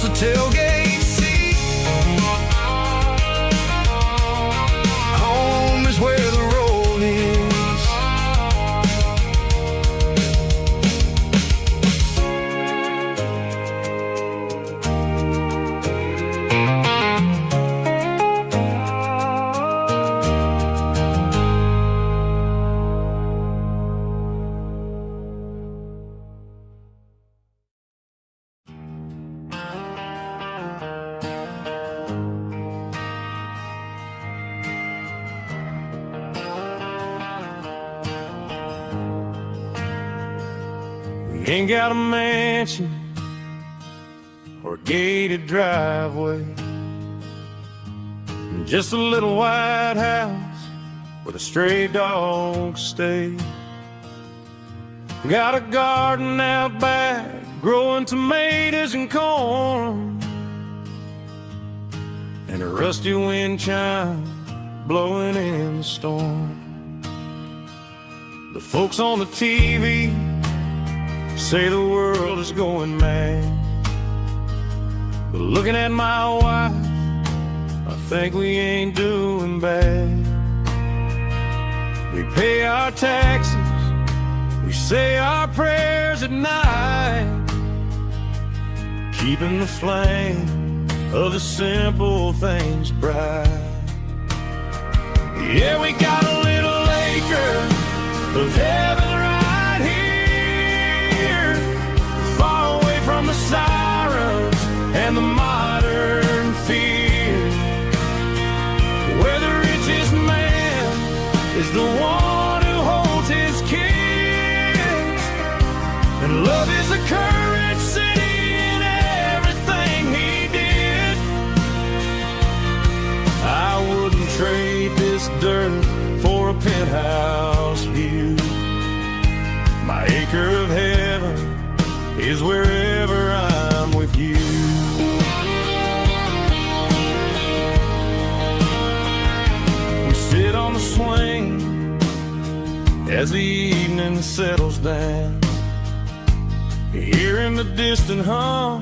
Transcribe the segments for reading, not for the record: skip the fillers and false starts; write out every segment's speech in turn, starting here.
the tailgate seat. Home is where the road is. Ain't got a mansion or a gated driveway, just a little white house where the stray dogs stay. Got a garden out back growing tomatoes and corn, and a rusty wind chime blowing in the storm. The folks on the TV say the world is going mad, but looking at my wife, I think we ain't doing bad. We pay our taxes, we say our prayers at night, keeping the flame of the simple things bright. Yeah, we got a little acre of heaven right here, far away from the sirens and the modern fear, where the richest man is the one who holds his kids, and love is the currency in everything he did. I wouldn't trade this dirt for a penthouse view. My acre of heaven is wherever I'm with you. We sit on the swing as the evening settles down, hearing the distant hum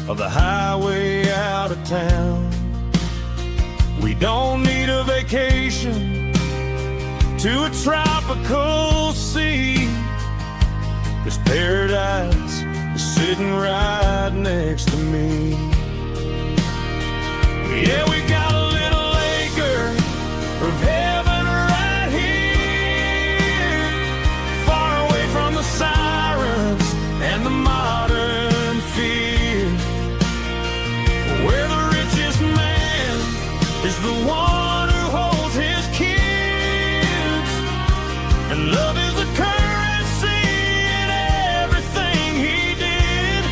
of the highway out of town. We don't need a vacation to a tropical sea, 'cause paradise is sitting right next to me. Yeah, we got a little acre of heaven right here, far away from the sirens and the modern fear, where the richest man is the one who holds his kids, and love is the currency in everything he did.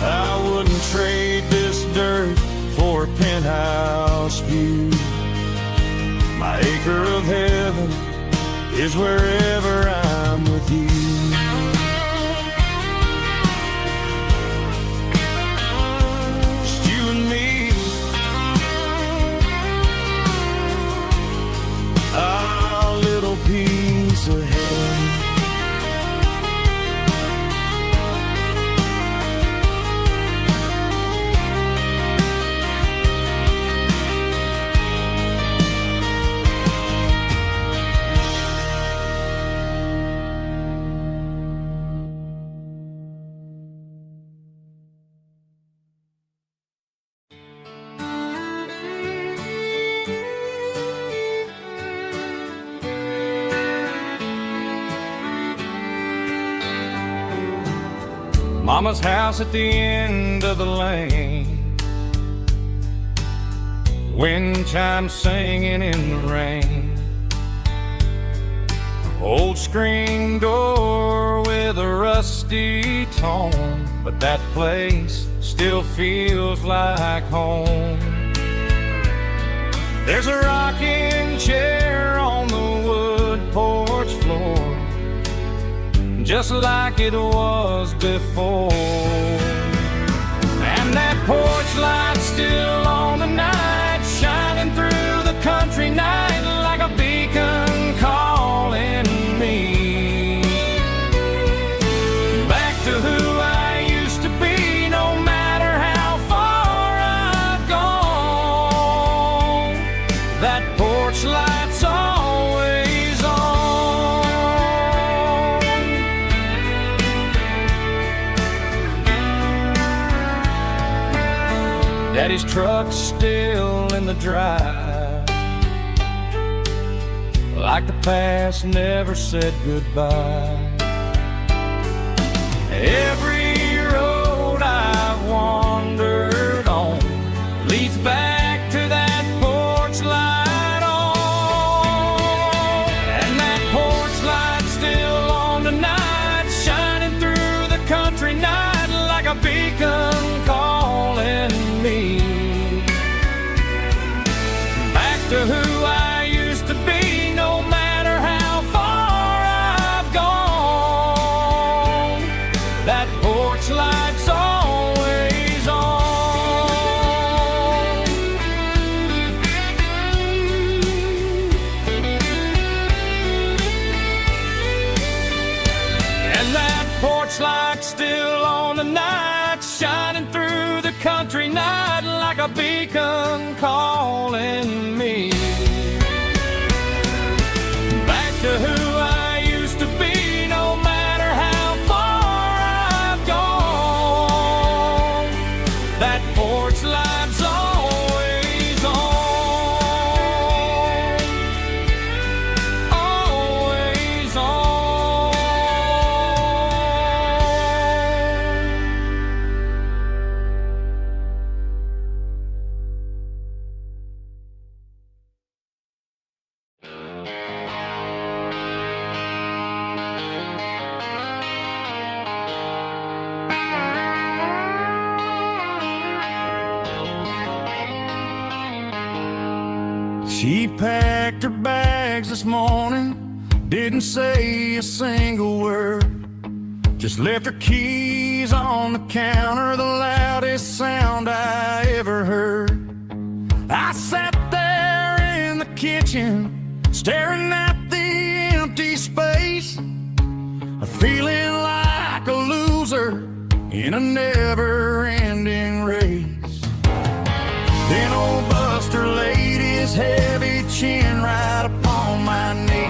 I wouldn't trade this dirt for a penthouse view. My acre of heaven is wherever I'm with you. Just you and me, our little piece of heaven. Mama's house at the end of the lane, wind chimes singing in the rain, old screen door with a rusty tone, but that place still feels like home. There's a rocking chair on the wood porch floor, just like it was before, and that porch light's still on tonight, shining through the country night like a beacon calling me back to who I used to be. No porch light's always on. Daddy's truck's still in the drive, like the past never said goodbye. Every road I've wandered on leads back to that porch light on. And that porch light's still on tonight, shining through the country night like a beacon calling me back to who I used to be, no matter how far I've gone. That porch light's always on. And that porch light's still on tonight, shining through the country night like a beacon calling me back to who I used to be, no matter how far I've gone. That porch light's always on, always on. She packed her bags this morning, didn't say a single word, just left her keys on the counter, the loudest sound I ever heard. I sat there in the kitchen, staring at the empty space, feeling like a loser in a never-ending race. Then old Buster laid his heavy chin right upon my knee,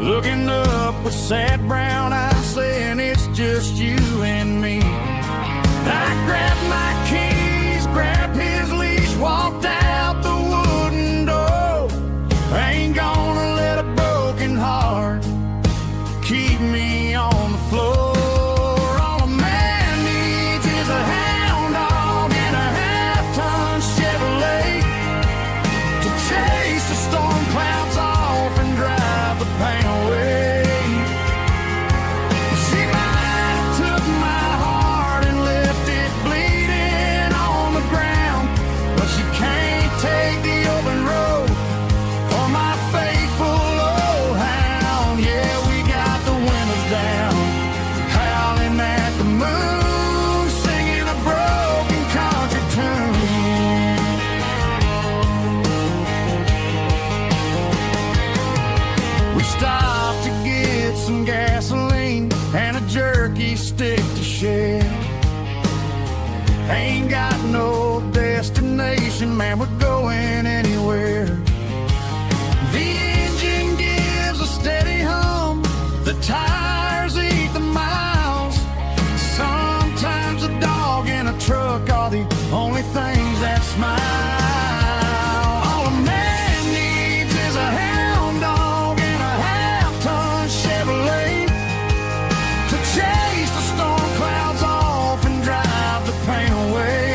looking up with sad brown eyes, saying it's just you and me. I grabbed my keys, grabbed his leash, walked out the wooden door. I ain't gonna let a broken heart keep me on the floor. All a man needs is a hound dog and a half-ton Chevrolet to chase the storm clouds off and drive the pain away. She might have took my heart and left it bleeding on the ground, but she can't take the open road for my faithful old hound. Yeah, we got the windows down, howling at the moon, singing a broken country tune. We stopped to get some gasoline and a jerky stick to share. Ain't got no destination, man, we're going anywhere. The engine gives a steady hum, the tires eat the miles. Sometimes a dog and a truck are the only things that smile. All a man needs is a hound dog and a half-ton Chevrolet to chase the storm clouds off and drive the pain away.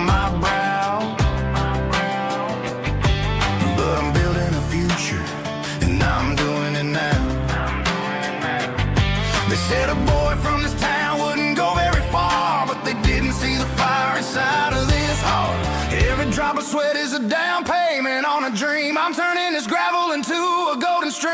on my brow. But I'm building a future, and I'm doing it now. They said a boy from this town wouldn't go very far, but they didn't see the fire inside of this heart. Every drop of sweat is a down payment on a dream. I'm turning this gravel into a golden stream.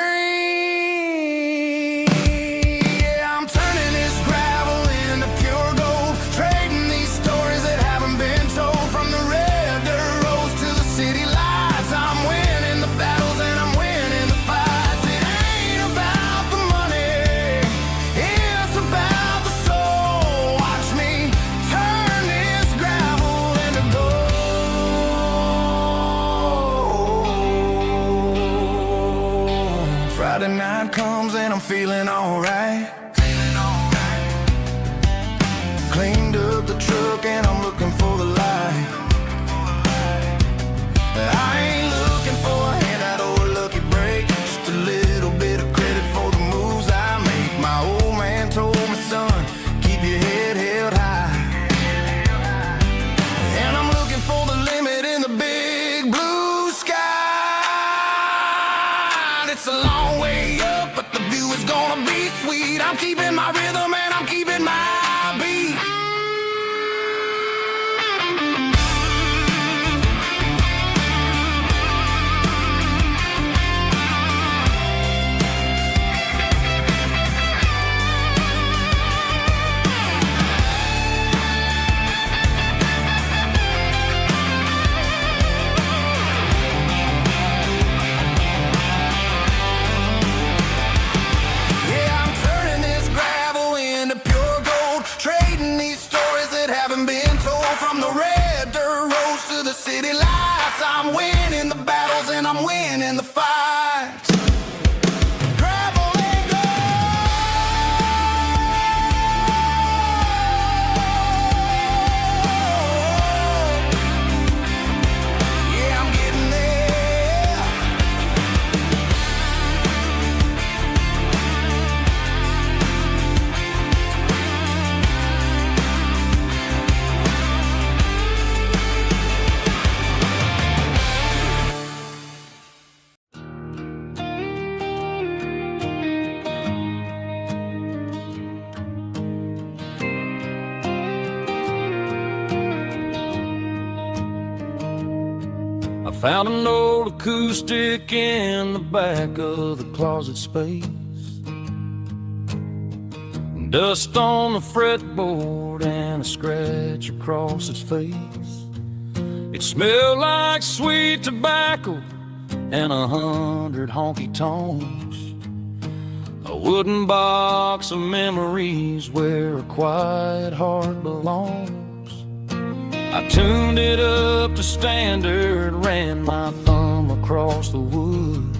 Yeah, I'm turning this gravel into pure gold, trading these stories that haven't been told. From the red dirt roads to the city lights, I'm winning the battles and I'm winning the fights. It ain't about the money, it's about the soul. Watch me turn this gravel into gold. Friday night comes and I'm feeling alright. Cleaned up the truck and I'm looking for the light. I ain't looking for a handout or a lucky break, just a little bit of credit for the moves I make. My old man told me, son, keep your head held high. And I'm looking for the limit in the big blue sky. It's a long way up, but the view is gonna be sweet. I'm keeping my rhythm and I'm keeping my beat. Yeah, I'm turning this gravel into pure gold, trading these stories that haven't been told. From the red dirt roads to the city lights, I'm winning the battles and I'm winning the fights. Gravel and gold. Yeah, I'm getting there. I found an old acoustic in the back of the closet space. Dust on the fretboard and a scratch across its face. It smelled like sweet tobacco and 100 honky tonks. A wooden box of memories where a quiet heart belongs. I tuned it up to standard, ran my thumb across the wood,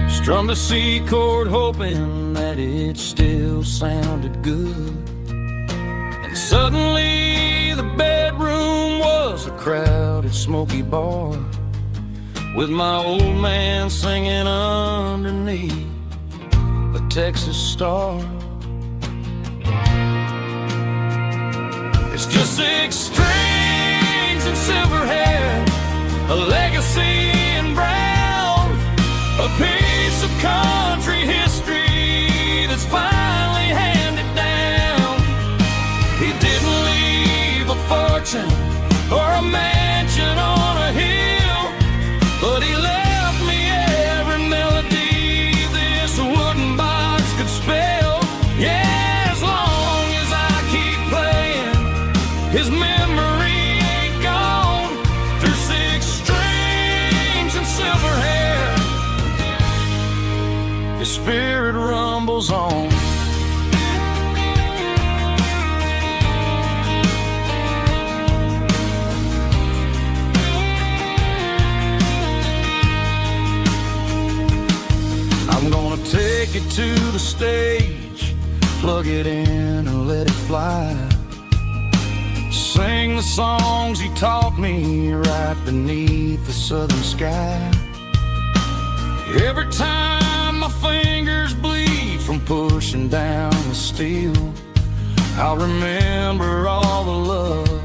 strummed a C chord hoping that it still sounded good. And suddenly the bedroom was a crowded smoky bar, with my old man singing underneath a Texas star. It's just 6 strings and silver hair, a legacy in brown, a piece of country history that's finally handed down. He didn't leave a fortune or a mansion on a hill, but he left me every melody this wooden box could spell. Yeah, as long as I keep playing, his memory ain't gone. Through 6 strings and silver hair, his spirit rumbles on. I'm gonna take it to the stage, plug it in and let it fly. Sing the songs he taught me right beneath the southern sky. Every time my fingers bleed from pushing down the steel, I'll remember all the love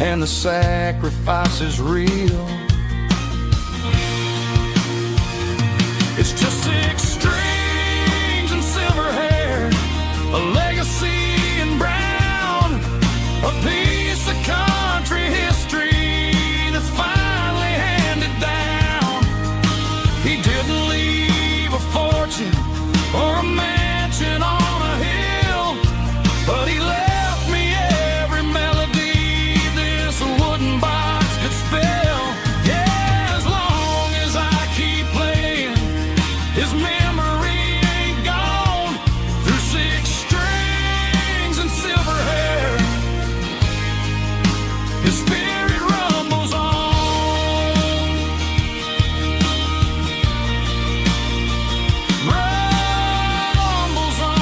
and the sacrifice is real. It's just 6 strings and silver hair, a legacy in brown, a piece of country history that's finally handed down. He didn't leave a fortune or a mansion on a hill, but he left me every melody this wooden box could spell. Yeah, as long as I keep playing, his memory ain't gone. Through 6 strings and silver hair, his spirit rumbles on. Rumbles on.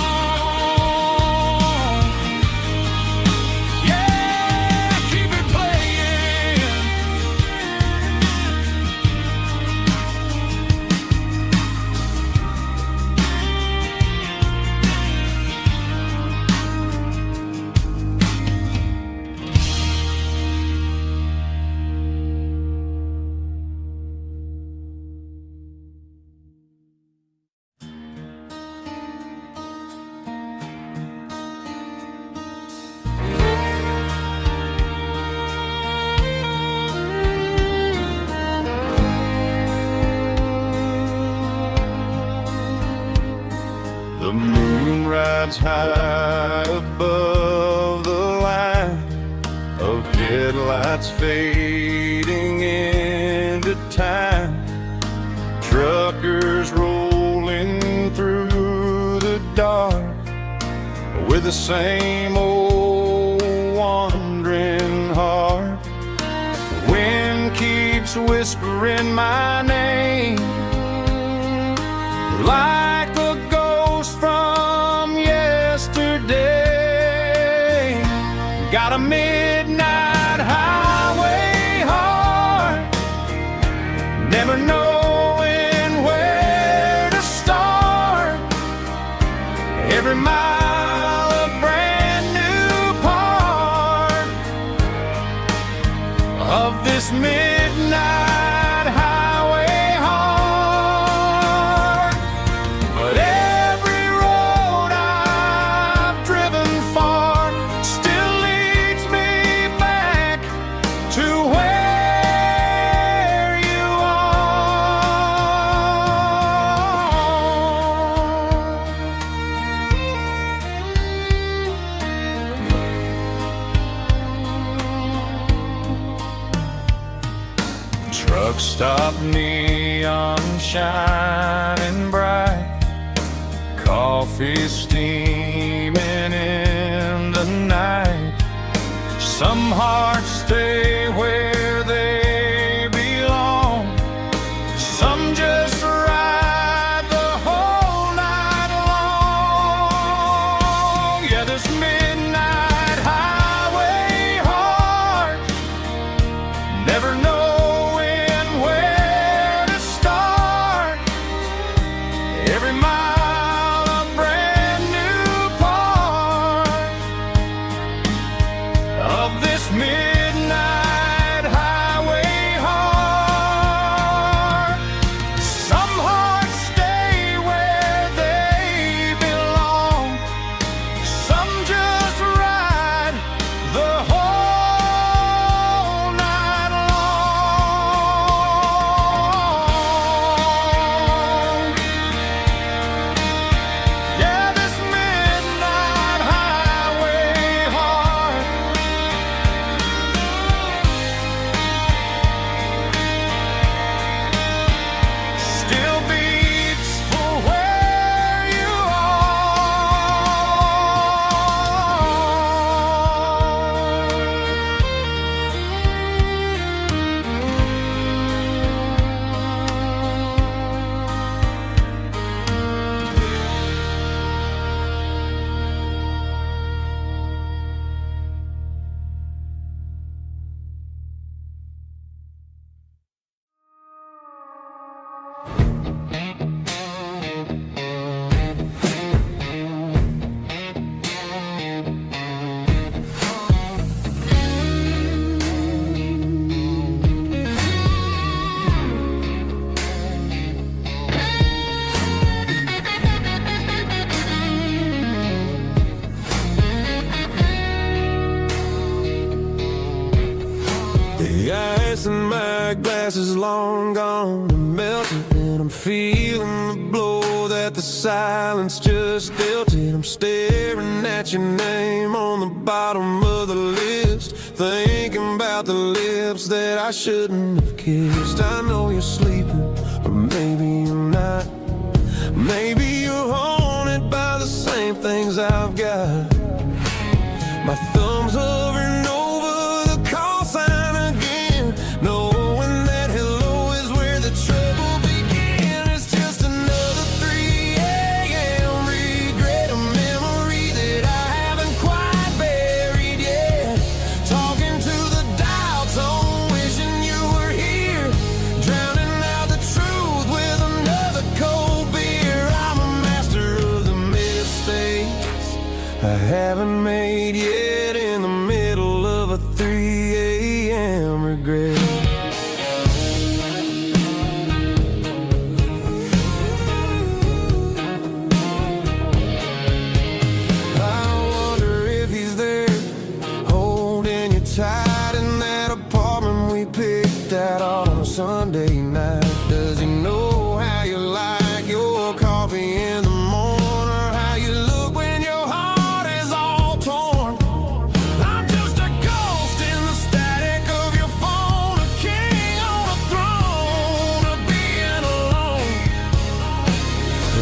Yeah, keep it playing. The moon rides high above the line of headlights fading into time. Truckers rolling through the dark with the same old wandering heart. The wind keeps whispering my name like a ghost from yesterday. Got a midnight highway heart, never knowing where to start. Every mile a brand new part of this midnight highway heart. But every road I've driven far still leads me back to where you are. Truck stop, neon shining bright, coffee steaming in the night. Some hearts stay where they belong, some just ride the whole night long. Yeah, this midnight highway heart, never knowing where to start. Every mile a brand new part of this midnight The ice in my glass is long gone and melted, and I'm feeling the blow that the silence just dealt it. I'm staring at your name on the bottom of the list, thinking about the lips that I shouldn't have kissed. I know you're sleeping, or maybe you're not. Maybe you're haunted by the same things I've got. My thumb's hovering over the call sign again, knowing that hello is where the trouble began. It's just another 3 a.m. regret, a memory that I haven't quite buried yet. Talking to the dial tone, wishing you were here, drowning out the truth with another cold beer. I'm a master of the mistakes I haven't made yet, in the middle of a 3 a.m. regret. I wonder if he's there, holding you tight in that apartment we picked out on a Sunday night. Does he know how you like your coffee in the morning, or how you look when your heart is all torn? I'm just a ghost in the static of your phone, a king on a throne of being alone.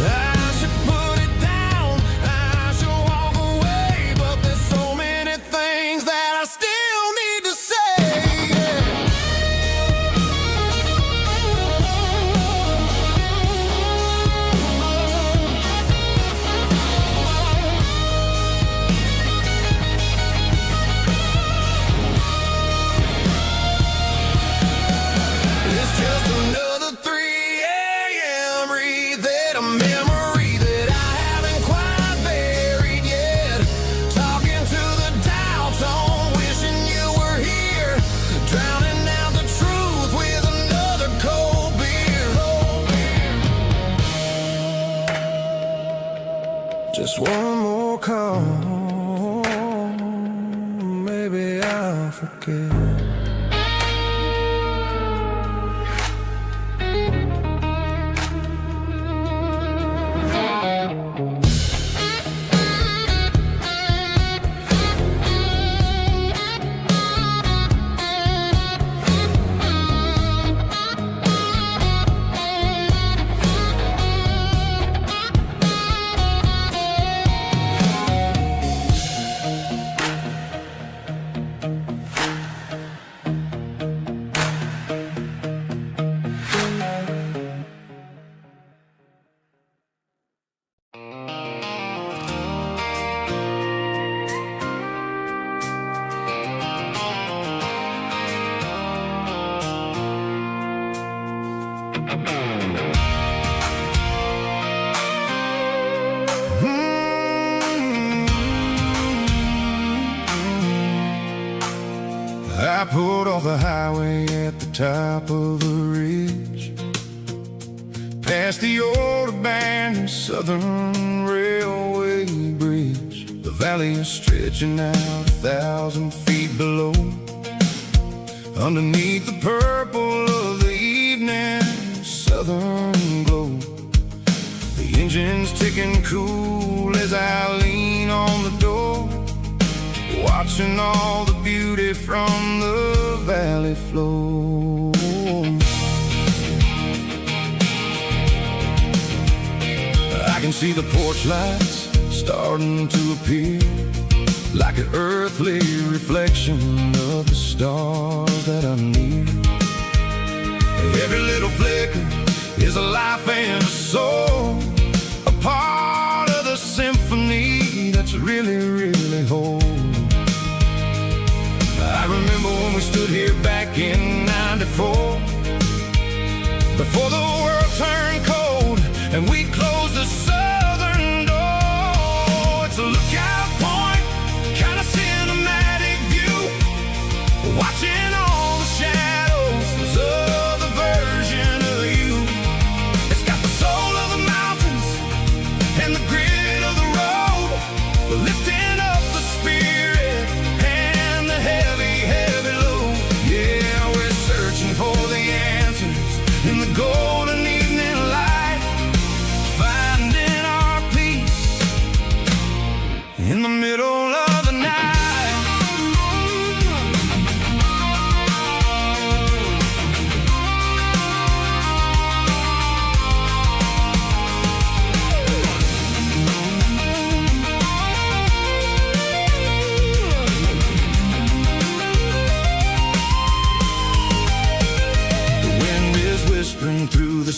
I should put it down, I should walk away, but there's so many things that I still need to say. It's just another 3 a.m. read, a memory that I haven't quite buried yet. Talking to the dial tone, wishing you were here, drowning out the truth with another cold beer. Just one more call, maybe I'll forget. I pulled off the highway at the top of the ridge, past the old abandoned Southern Railway bridge. The valley is stretching out 1,000 feet below, underneath the purple of the evening southern glow. The engine's ticking cool as I lean on the door, watching all the beauty from the valley flow. I can see the porch lights starting to appear, like an earthly reflection of the stars that are near. Every little flicker is a life and a soul, a part of the symphony that's really, really whole. I remember when we stood here back in '94, before the world turned cold and we closed the southern door. It's a lookout point, kind of cinematic view, watching all the shadows of the version of you. It's got the soul of the mountains and the grit of the road, lifting up the spirit and the heavy, heavy load. Yeah,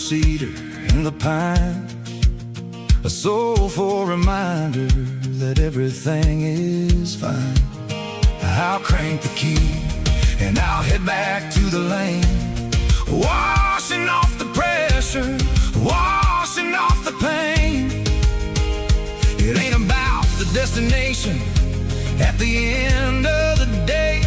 cedar and the pine, a soulful reminder that everything is fine. I'll crank the key and I'll head back to the lane, washing off the pressure, washing off the pain. It ain't about the destination at the end of the day.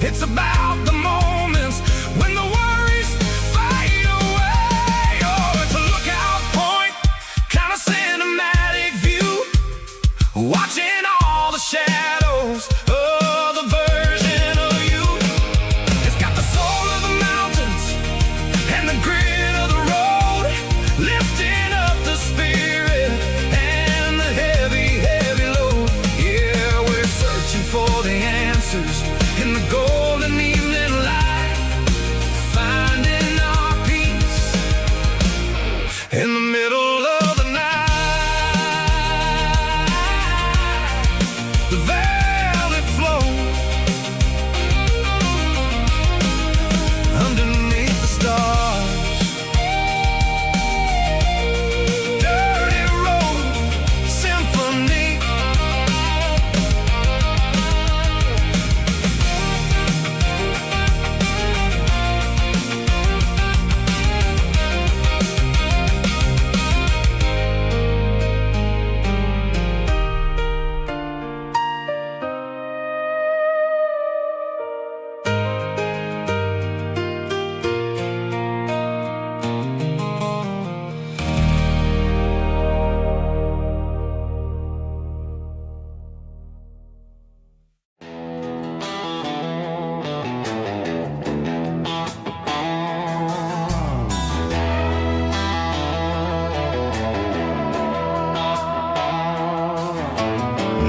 It's about the moments when the worries fade away. Oh, it's a lookout point, kind of cinematic view, watching all the shadows of the version of you. It's got the soul of the mountains and the grit of the road, lifting up the spirit and the heavy, heavy load. Yeah, we're searching for the answers in the golden evening light, finding our peace in the middle of the night. The valley flows underneath the stars. Dirty road symphony.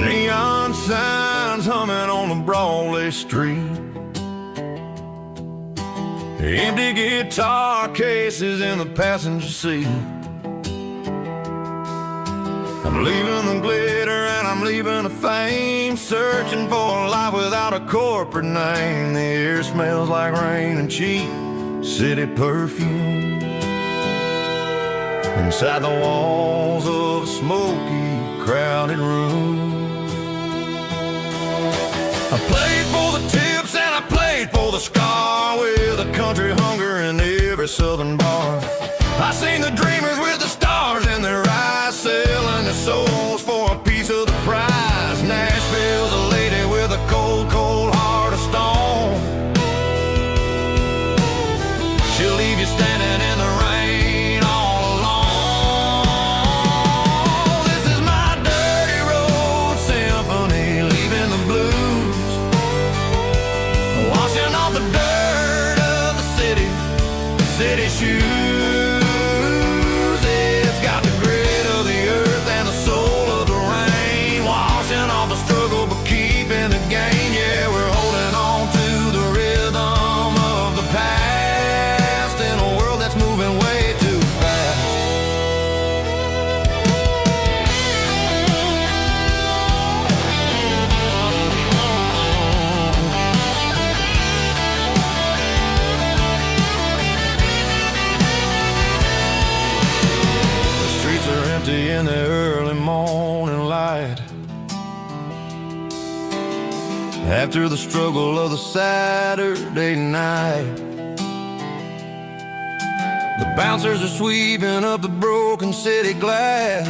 Neon signs humming on the Brantley street, empty guitar cases in the passenger seat. I'm leaving the glitter and I'm leaving the fame, searching for a life without a corporate name. The air smells like rain and cheap city perfume inside the walls of a smoky, crowded room. I played for the tips and I played for the scar, with a country hunger in every southern bar. I seen the dreamers with the stars in their eyes, selling their souls for a piece of the prize. Nashville's a lady with a cold, cold heart of stone. She'll leave you standing in the rain all alone. This is my dirty road symphony, leaving the blues, washing off the dirt of the city, city shoes. It's got the grit of the earth and the soul of the rain, washing off the struggle but keeping the gain. Yeah, we're holding on to the rhythm of the past in a world that's moving way too fast. The streets are empty in the early morning light, after the struggle of the Saturday night. The bouncers are sweeping up the broken city glass,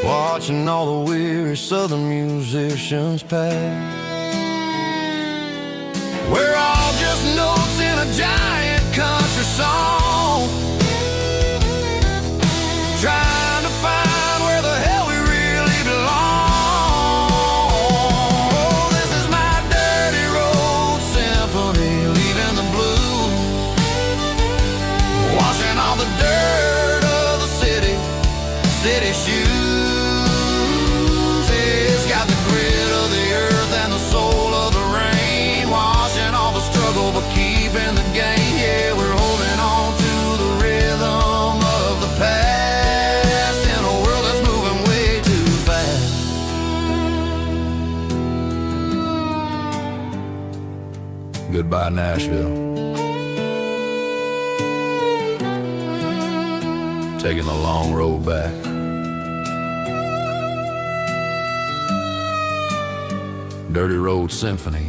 watching all the weary southern musicians pass. We're all just notes in a giant country song, trying to find where the hell we really belong. Oh, this is my dirty road symphony, leaving the blues, washing all the dirt of the city, city shoes. It's got the grit of the earth and the soul of the rain, washing all the struggle but keeping the gain. Yeah, we're holding on to the rhythm of the past in a world that's moving way too fast. Goodbye, Nashville. taking the long road back. Dirty Road Symphony.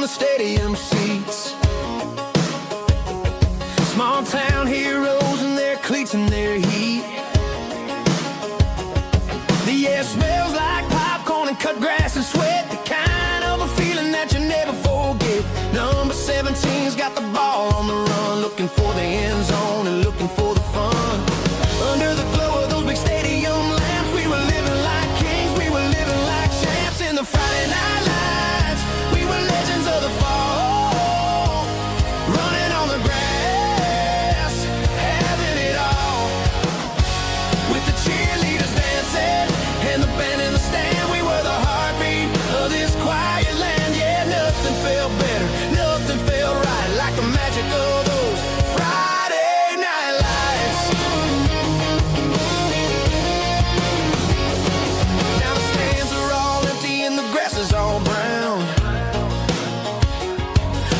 Stadium seats, small town heroes in their cleats and their heat. The air smells like popcorn and cut grass and sweat, the kind of a feeling that you never forget. Number 17's got the ball on the run, looking for the end zone and looking for the fun. Under the glow of those big stadium lamps, we were living like kings, we were living like champs in the Friday night lights. We were legends of the fall, running on the grass, having it all. With the cheerleaders dancing and the band in the stand, we were the heartbeat of this quiet land. Yeah, nothing felt better, nothing felt right like the magic of those Friday night lights. Now the stands are all empty and the grass is all brown,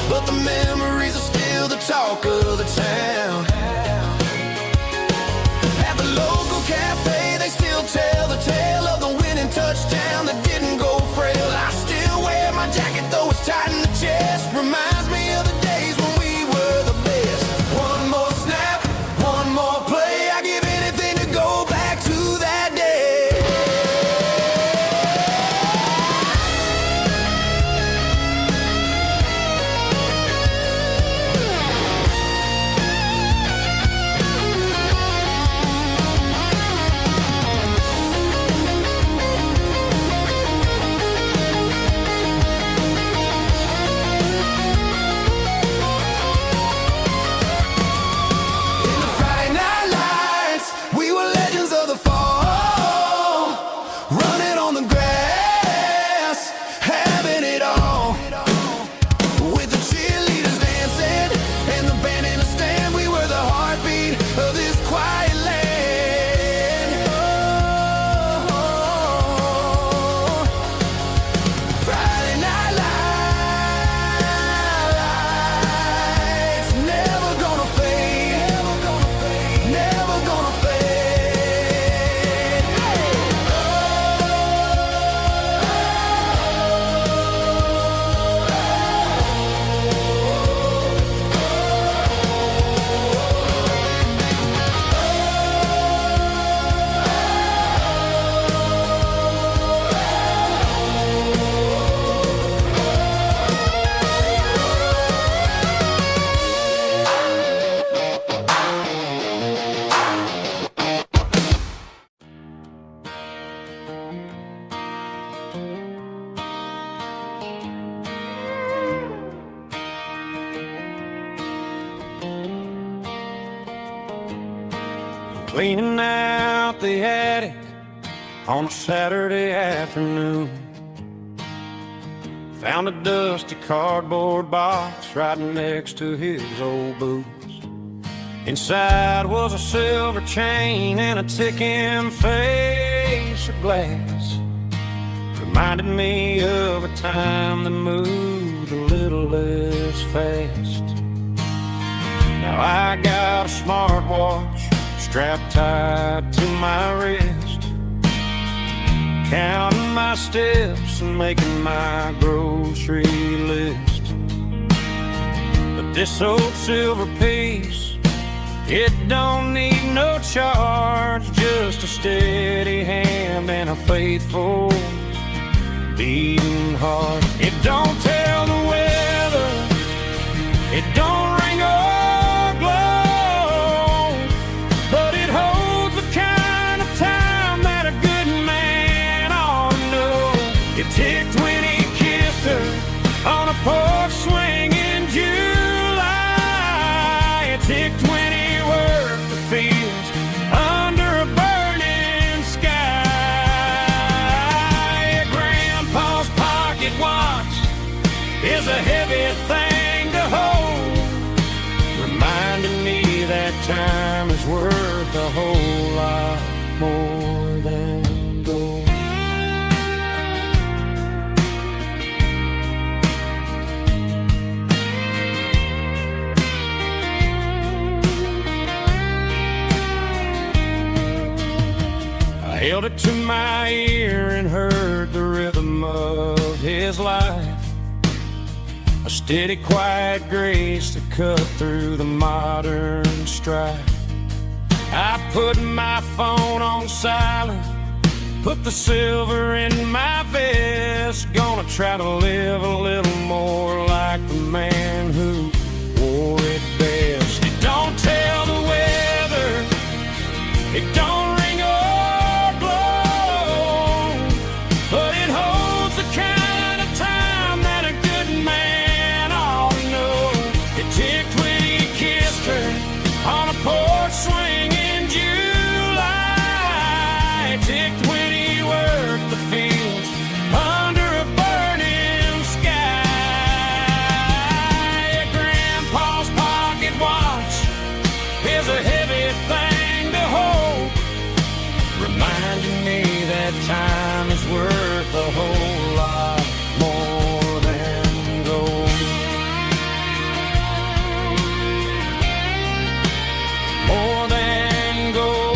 but the memories are still the talk of the town. At the local cafe, they still tell the tale of the winning touchdown that didn't go frail. I still wear my jacket though it's tight in the chest. Reminds me of the days when we were the best. One more snap, one more play. I give anything to go back to that day. In the Friday night lights, we were legends of the fall, running on the grass, having it all. With the cheerleaders dancing and the band in the stand, we were the heartbeat of this quiet land. Oh, Friday night lights, never gonna fade, never gonna fade. Cleaning out the attic on a Saturday afternoon, found a dusty cardboard box right next to his old boots. Inside was a silver chain and a ticking face of glass. Reminded me of a time that moved a little less fast. Now I got a smartwatch strapped tight to my wrist, counting my steps and making my grocery list. But this old silver piece It don't need no charge, just a steady hand and a faithful beating heart. It don't tell the weather, it don't ring or glow, but it holds the kind of time that a good man ought to know. It ticked when he kissed her on a porch swing in July. It ticked when he worked the fields under a burning sky. Grandpa's pocket watch is a heavy thing to hold, reminding me that time is worth a whole lot more than gold. I held it to my ear and heard the rhythm of his life, a steady, quiet grace that cut through the modern strife. I put my phone on silent, put the silver in my vest. Gonna try to live a little more like the man who wore it best. It don't tell the weather, it don't ring or glow, but it holds the kind of time that a good man ought to know. It ticked when he kissed her on a porch swing in July. It ticked when he worked the fields under a burning sky. Grandpa's pocket watch is a heavy thing to hold, reminding me that time is worth a whole lot more than gold. More than gold.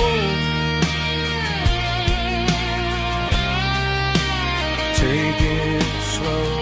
Take it slow.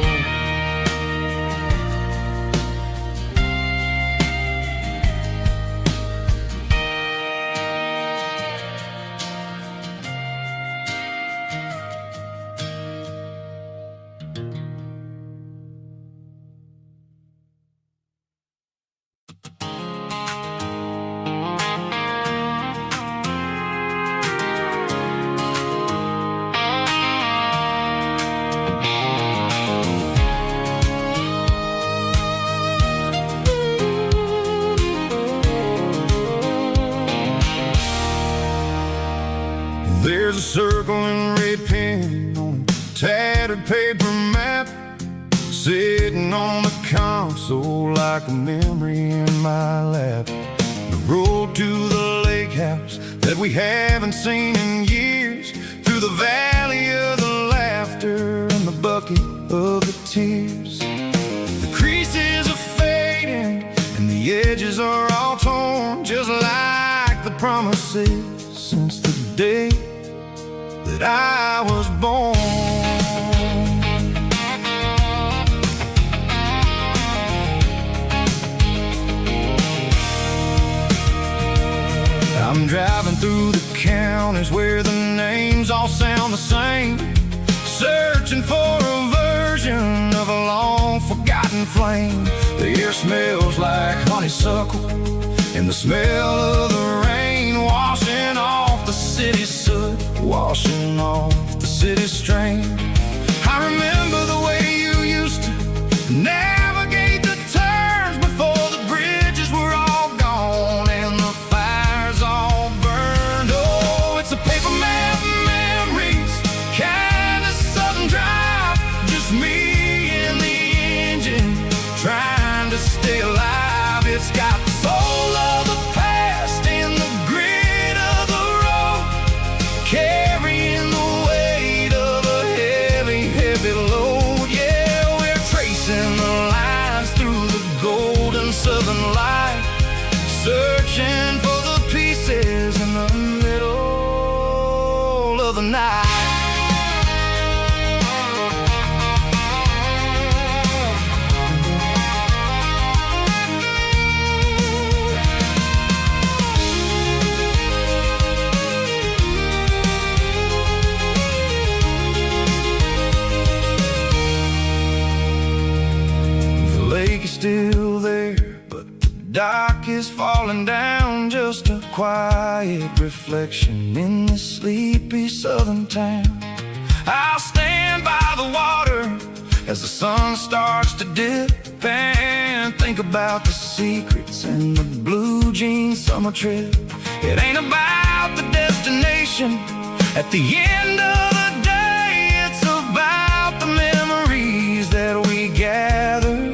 There's a circle in red pen on a tattered paper map, sitting on the console like a memory in my lap. The road to the lake house that we haven't seen in years, through the valley of the laughter and the bucket of the tears. The creases are fading and the edges are all torn, just like the promises since the day that I was born. I'm driving through the counties where the names all sound the same, searching for a version of a long forgotten flame. The air smells like honeysuckle and the smell of the rain washing off the city's soot, washing off the city's strain. I remember the way you used to navigate the turns before the bridges were all gone and the fires all burned. Oh, it's a paper map memories, kind of southern drive, just me and the engine trying to stay alive. It's got the soul of the past and the grit of the road, carrying the weight of a heavy, heavy load. lake is still there, but the dock is falling down. Just a quiet reflection in this sleepy southern town. I'll stand by the water as the sun starts to dip and think about the secrets and the blue jean summer trip. It ain't about the destination at the end of the day. It's about the memories that we gather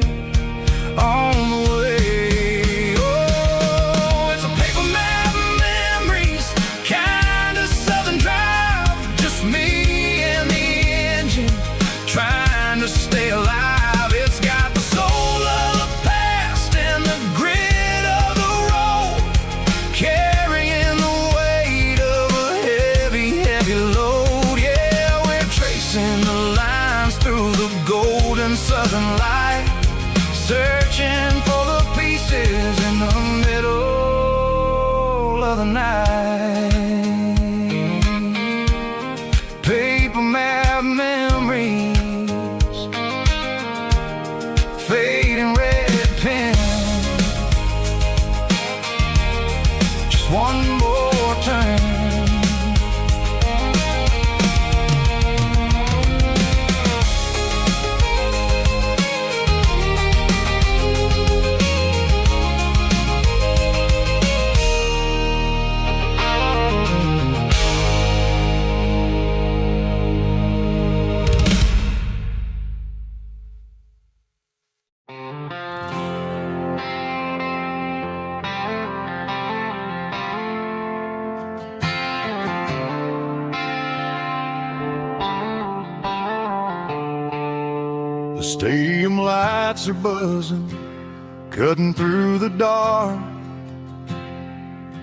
on the way. Oh, it's a paper map of memories, kind of southern drive. Just me and the engine trying to stay alive. It's got the soul of the past and the grit of the road, carrying the weight of a heavy, heavy load. Yeah, we're tracing the lines through the golden southern light, searching for the pieces in the middle of the night. Paper map memories, fading red pen, just one more turn. The stadium lights are buzzing, cutting through the dark.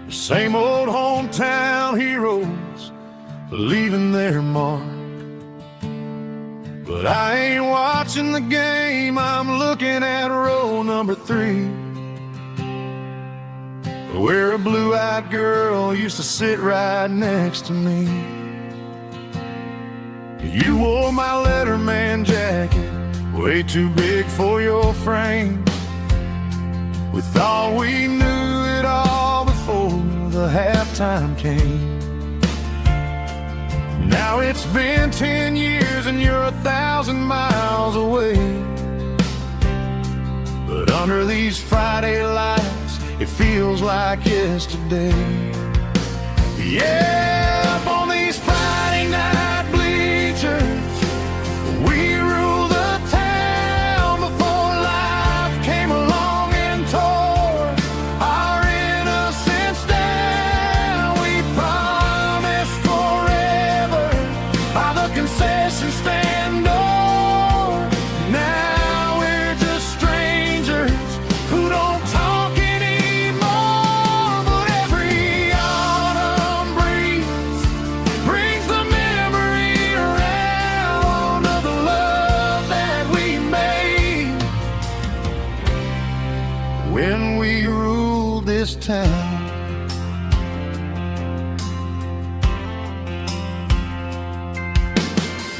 The same old hometown heroes leaving their mark. But I ain't watching the game, I'm looking at row number 3, where a blue-eyed girl used to sit right next to me. You wore my Letterman jacket, way too big for your frame. We thought we knew it all before the halftime came. Now it's been 10 years and you're 1,000 miles away. But under these Friday lights, it feels like yesterday. Yeah, up on these Friday night bleachers, we rule the town before life came along and tore our innocence down. We promised forever by the concession stand door. Now we're just strangers who don't talk anymore. But every autumn breeze brings the memory around of the love that we made when we ruled this town.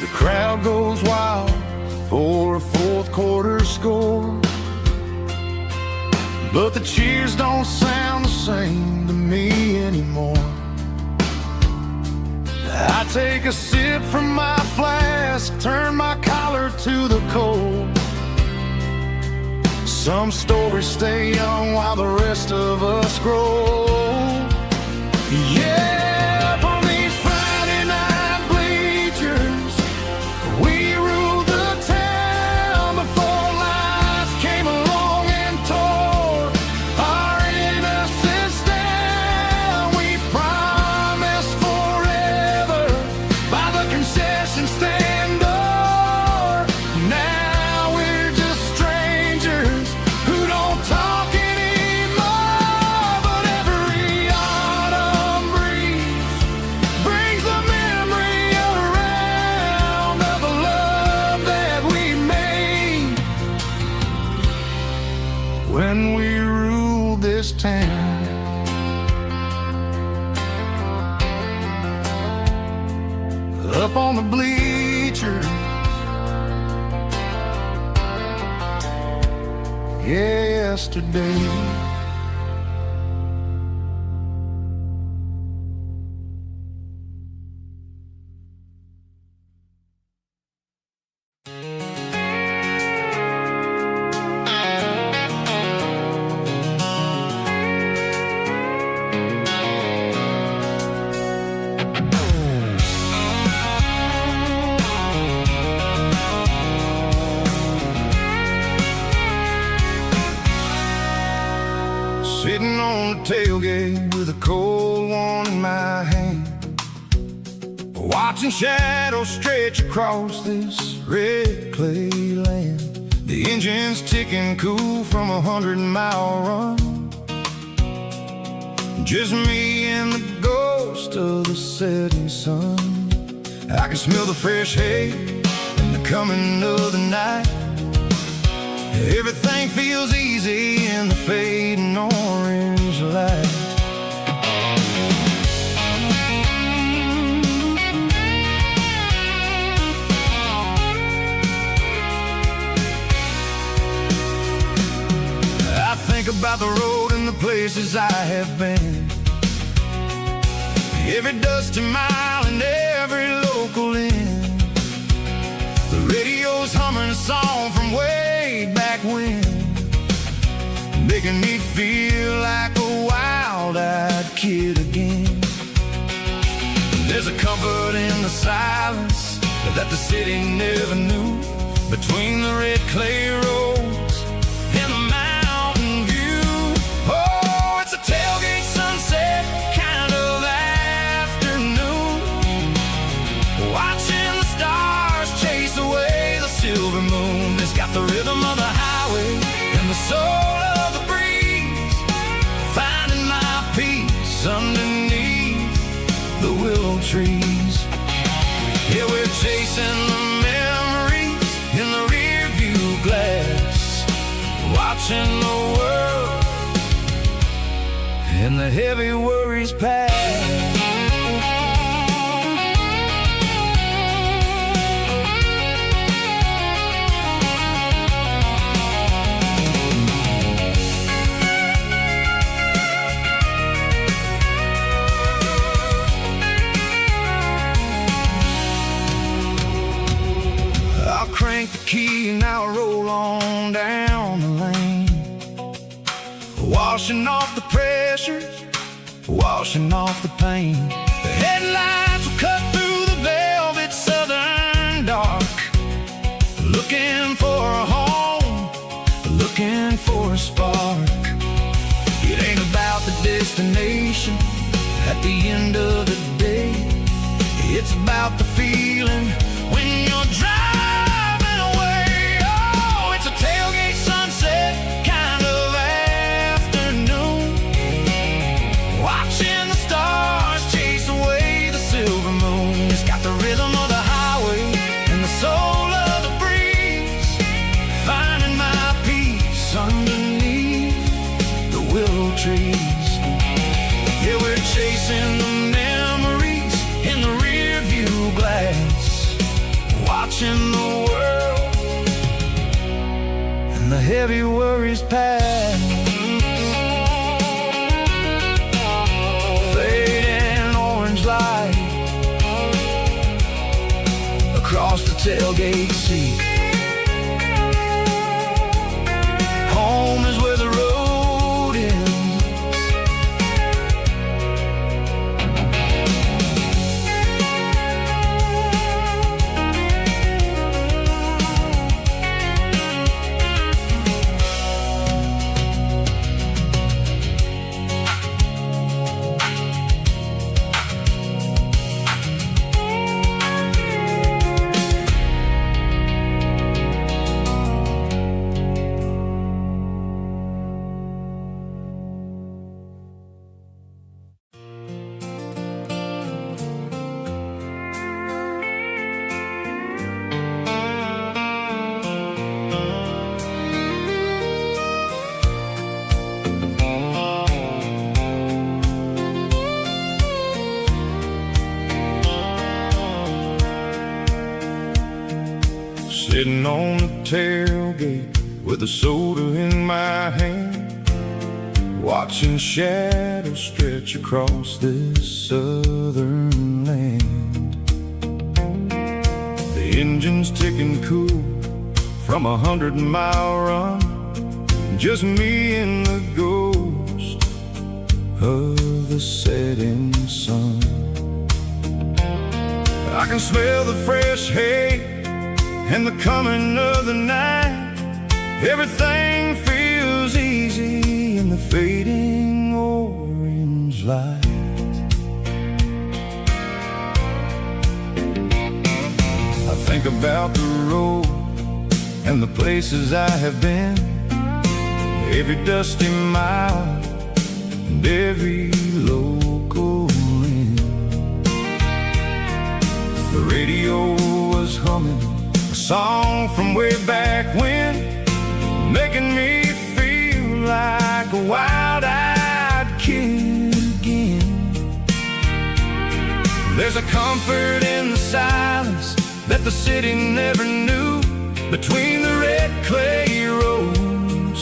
The crowd goes wild for a fourth quarter score, but the cheers don't sound the same to me anymore. I take a sip from my flask, turn my collar to the cold. Some stories stay young while the rest of us grow. Yeah, up on these Friday night bleachers, we ruled the town before life came along and tore our innocence down. We promised forever by the concession stand door. Now we're just strangers who don't talk anymore. But every yesterday. Sitting on the tailgate with a cold one in my hand, watching shadows stretch across this red clay land. The engine's ticking cool from 100-mile run. Just me and the ghost of the setting sun. I can smell the fresh hay and the coming of the night. Everything feels easy in the fading orange light. I think about the road and the places I have been, every dusty mile and every local inn. The radio's humming a song from way back when, making me feel like a wild-eyed kid again. There's a comfort in the silence that the city never knew, between the red clay roads and the mountain view. Oh, it's a tailgate sunset kind of afternoon, watching the stars chase away the silver moon. It's got the rhythm of the highway and the soul of the breeze, finding my peace underneath the willow trees. Yeah, we're chasing the memories in the rear view glass, watching the world and the heavy worries pass. Crank the key and I'll roll on down the lane, washing off the pressure, washing off the pain. The headlights will cut through the velvet southern dark, looking for a home, looking for a spark. It ain't about the destination at the end of the day, it's about the feeling when you're driving. Tailgate sunset kind of afternoon, watching the stars chase away the silver moon. It's got the rhythm of the highway and the soul of the breeze, finding my peace underneath the willow trees. Yeah, we're chasing the memories in the rear view glass, watching the world the heavy worries pass. Fading orange light across the tailgate seat. Home is where the road ends. Sitting on the tailgate with a soda in my hand, watching shadows stretch across this southern land. The engine's ticking cool from 100-mile run, just me and the ghost of the setting sun. I can smell the fresh hay and the coming of the night. Everything feels easy in the fading orange light. I think about the road and the places I have been, every dusty mile and every local inn. The radio was humming a song from way back when, making me feel like a wild-eyed kid again. There's a comfort in the silence that the city never knew, between the red clay roads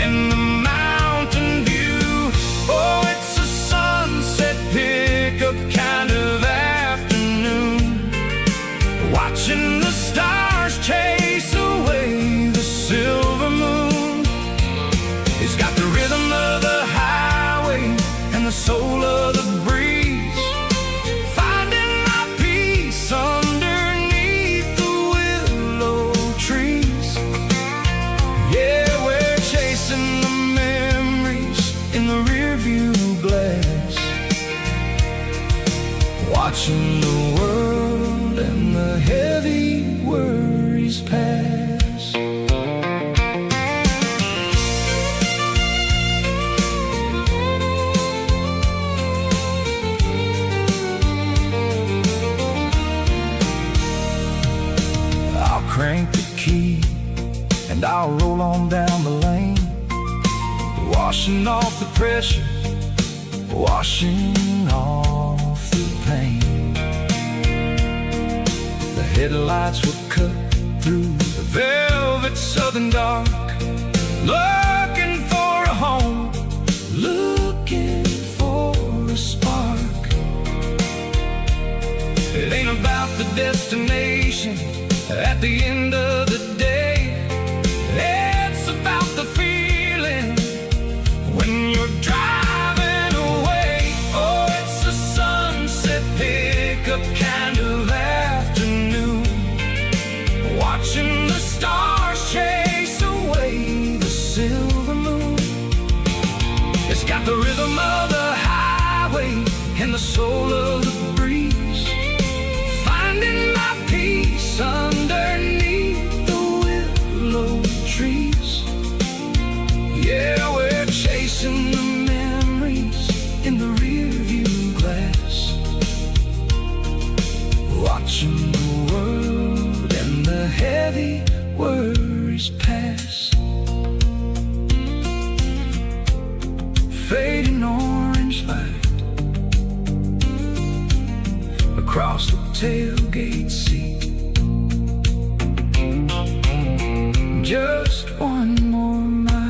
and the mountain view. Oh, it's a sunset pickup kind of afternoon, watching the stars chase away the silver moon. It's got the rhythm of the highway and the soul of the breeze, finding my peace underneath the willow trees. Yeah, we're chasing the memories in the rearview glass, watching the world and the heavy worries pass. I'll crank the key and I'll roll on down the lane, washing off the pressure, washing off the pain. The headlights will cut through the velvet southern dark, looking for a home, looking for a spark. It ain't about the destination at the end of the day, it's about the feeling when you're driving away. Oh, it's a sunset pickup kind of afternoon, watching the stars chase away the silver moon. It's got the rhythm of the highway and the soul of the breeze, finding my peace underneath the willow trees. Yeah, we're chasing the memories in the rearview glass, watching the world and the heavy worries pass. Fading orange light across the tailgate seat, just one more mile.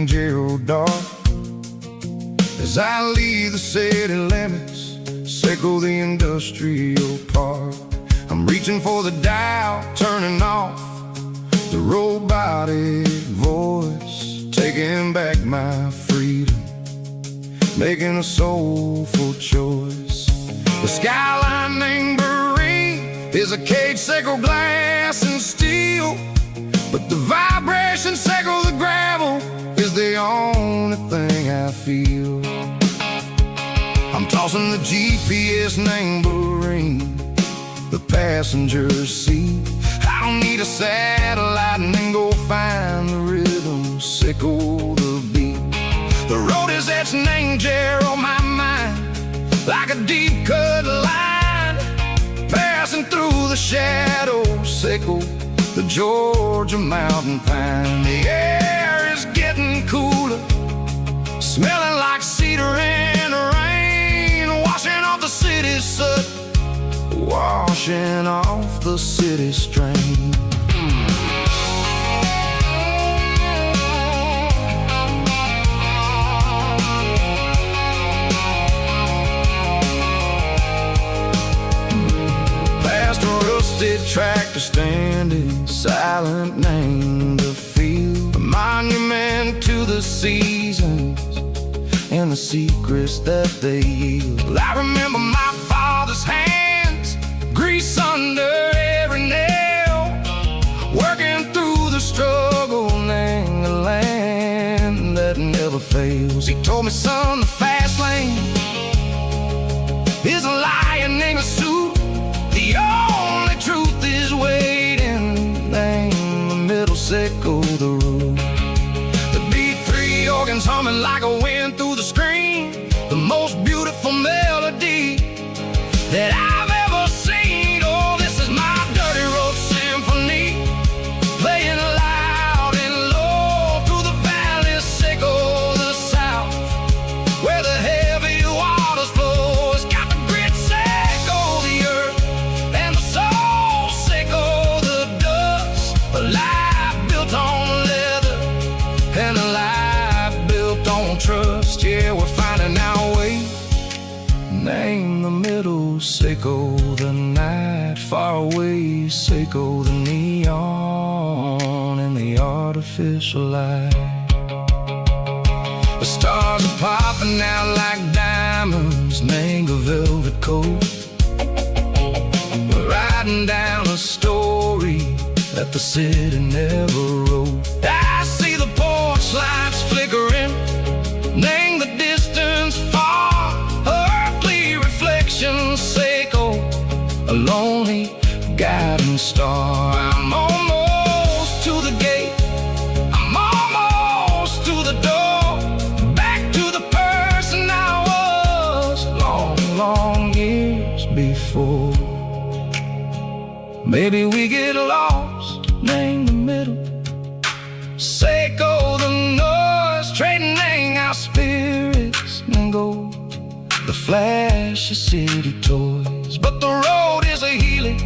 named Gerald as I leave the city limits, circle the industrial park. I'm reaching for the dial, turning off the robotic voice, taking back my freedom, making a soulful choice. The skyline named is a cage, circle glass and steel, but the vibration circle the gravel is the only thing I feel. I'm tossing the GPS named the passenger seat. I don't need a satellite and then go find the rhythm, sickle the beat. The road is etched named on my mind, like a deep cut line, passing through the shadows, sickle the Georgia mountain pine. The air is getting cooler, smelling like cedar in the rain, washing off the city soot, washing off the city strain. Tractor standing silent, named the field, a monument to the seasons and the secrets that they yield. I remember my father's hands, grease under every nail, working through the struggle, named the land that never fails. He told me, son, the fast lane is a lion in a suit. The only truth is waiting, name the middle, sickle the root. The B3 organs humming like a wind through the screen, the most beautiful melody that I've ever seen. Oh, this is my dirty road symphony, playing loud and low through the valleys, sickle the south, where the heavy waters flow. It's got the grit, sickle the earth, and the soul, sickle the dust. A life built on leather and a life built on trust. Yeah, we're finding our way, name the middle, sickle the night, far away, sickle the neon and the artificial light. The stars are popping out like diamonds, name a velvet coat. We're riding down a story that the city never wrote. I see the porch lights flickering, name the distance far, earthly reflections, sickle a lonely guiding star. I'm almost to the gate, I'm almost to the door, back to the person I was long, long years before. Maybe we get lost, name the middle, sickle the noise, trading our spirits and go the flash of city toys. But the road is a healing,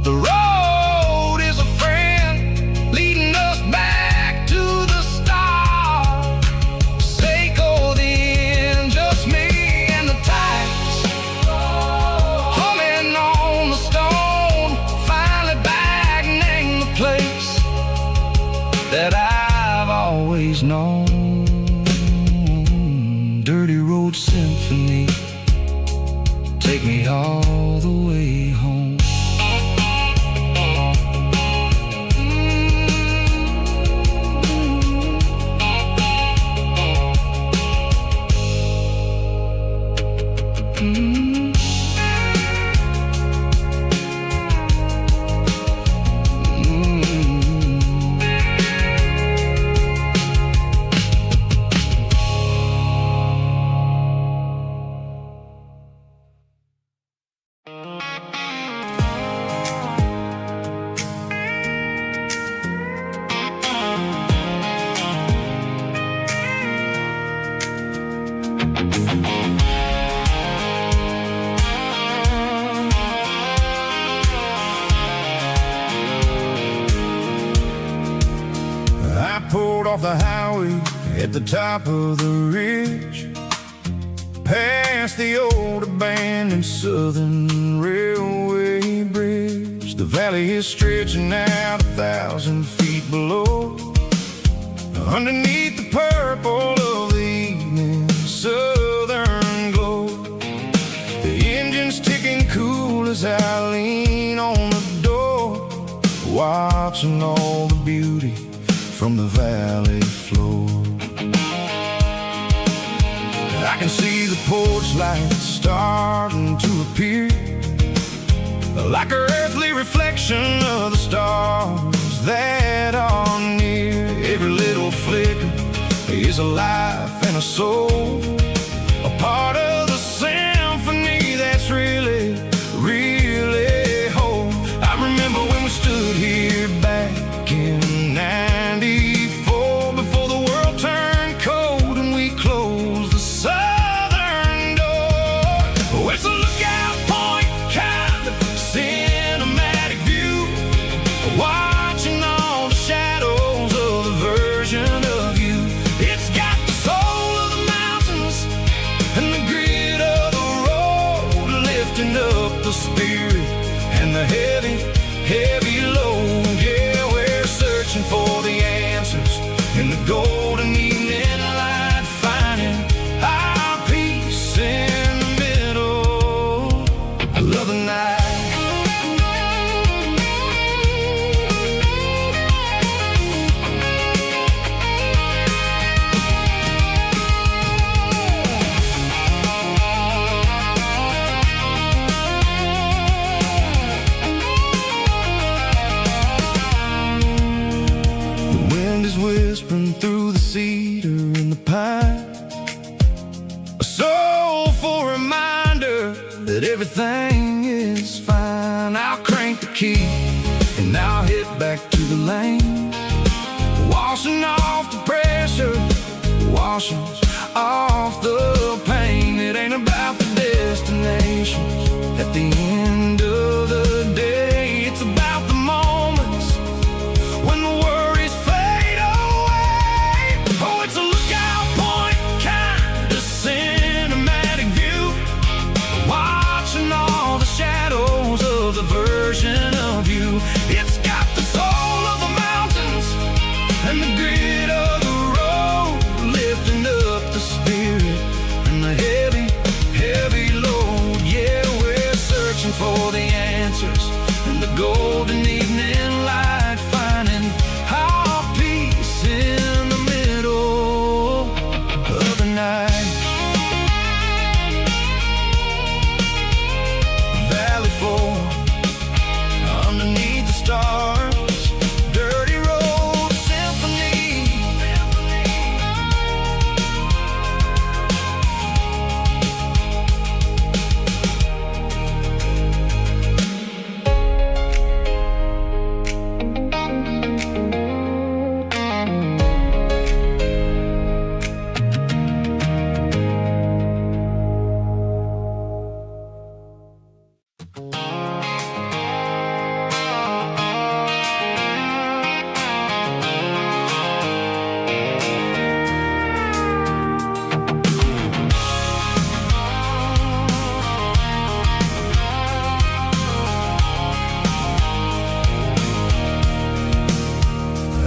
the road is a friend, leading us back to the start. Sickle the end, just me and the tides, humming on the stone, finally back, name the place that I've always known. Dirty road symphony, take me all the way home. off the highway at the top of the ridge, past the old abandoned Southern Railway bridge. The valley is stretching out 1,000 feet below, underneath the purple of the evening southern glow. The engine's ticking cool as I lean on the door, watching all the beauty from the valley floor. I can see the porch lights starting to appear, like an earthly reflection of the stars that are near. Every little flicker is a life and a soul, a part of the symphony that's really, really whole. I remember when we stood here back in '94, before the world turned cold and we closed the southern door. Oh, it's a lookout point, kind of cinematic view, watching all the shadows of the version of you. It's got the soul of the mountains and the grit of the road, lifting up the spirit and the heavy, heavy load. Yeah, we're searching for the answers in the golden evening light, finding our peace in the middle of the night. The wind is whispering through the cedar and the pine, a soulful reminder that everything is fine. I'll crank the key and I'll hit back to the lane, washing off the pressure, washing off the pain. It ain't about the destinations at the end of the day, it's about the moments when the worries fade away. Oh, it's a lookout point, kind of cinematic view, watching all the shadows of the version of you. It's got the soul of the mountains and the grit of the road, lifting up the spirit and the heavy, heavy load. Yeah, we're searching for the answers in the golden evening light, finding our peace in the middle of the night. Valley floor, underneath the stars, dirty road symphony.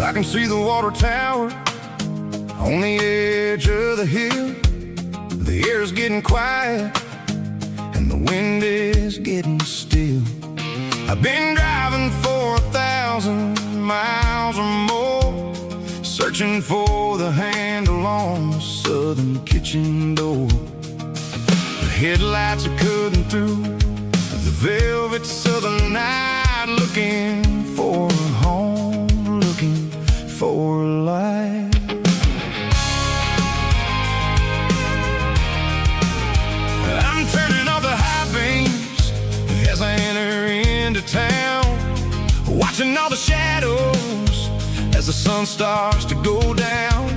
I can see the water tower on the edge of the hill. The air's getting quiet and the wind is getting still. I've been driving for 1,000 miles or more, searching for the handle on the southern kitchen door. The headlights are cutting through the velvet southern night, looking for a home, looking for life. I'm turning off the high beams as I enter into town, watching all the shadows as the sun starts to go down.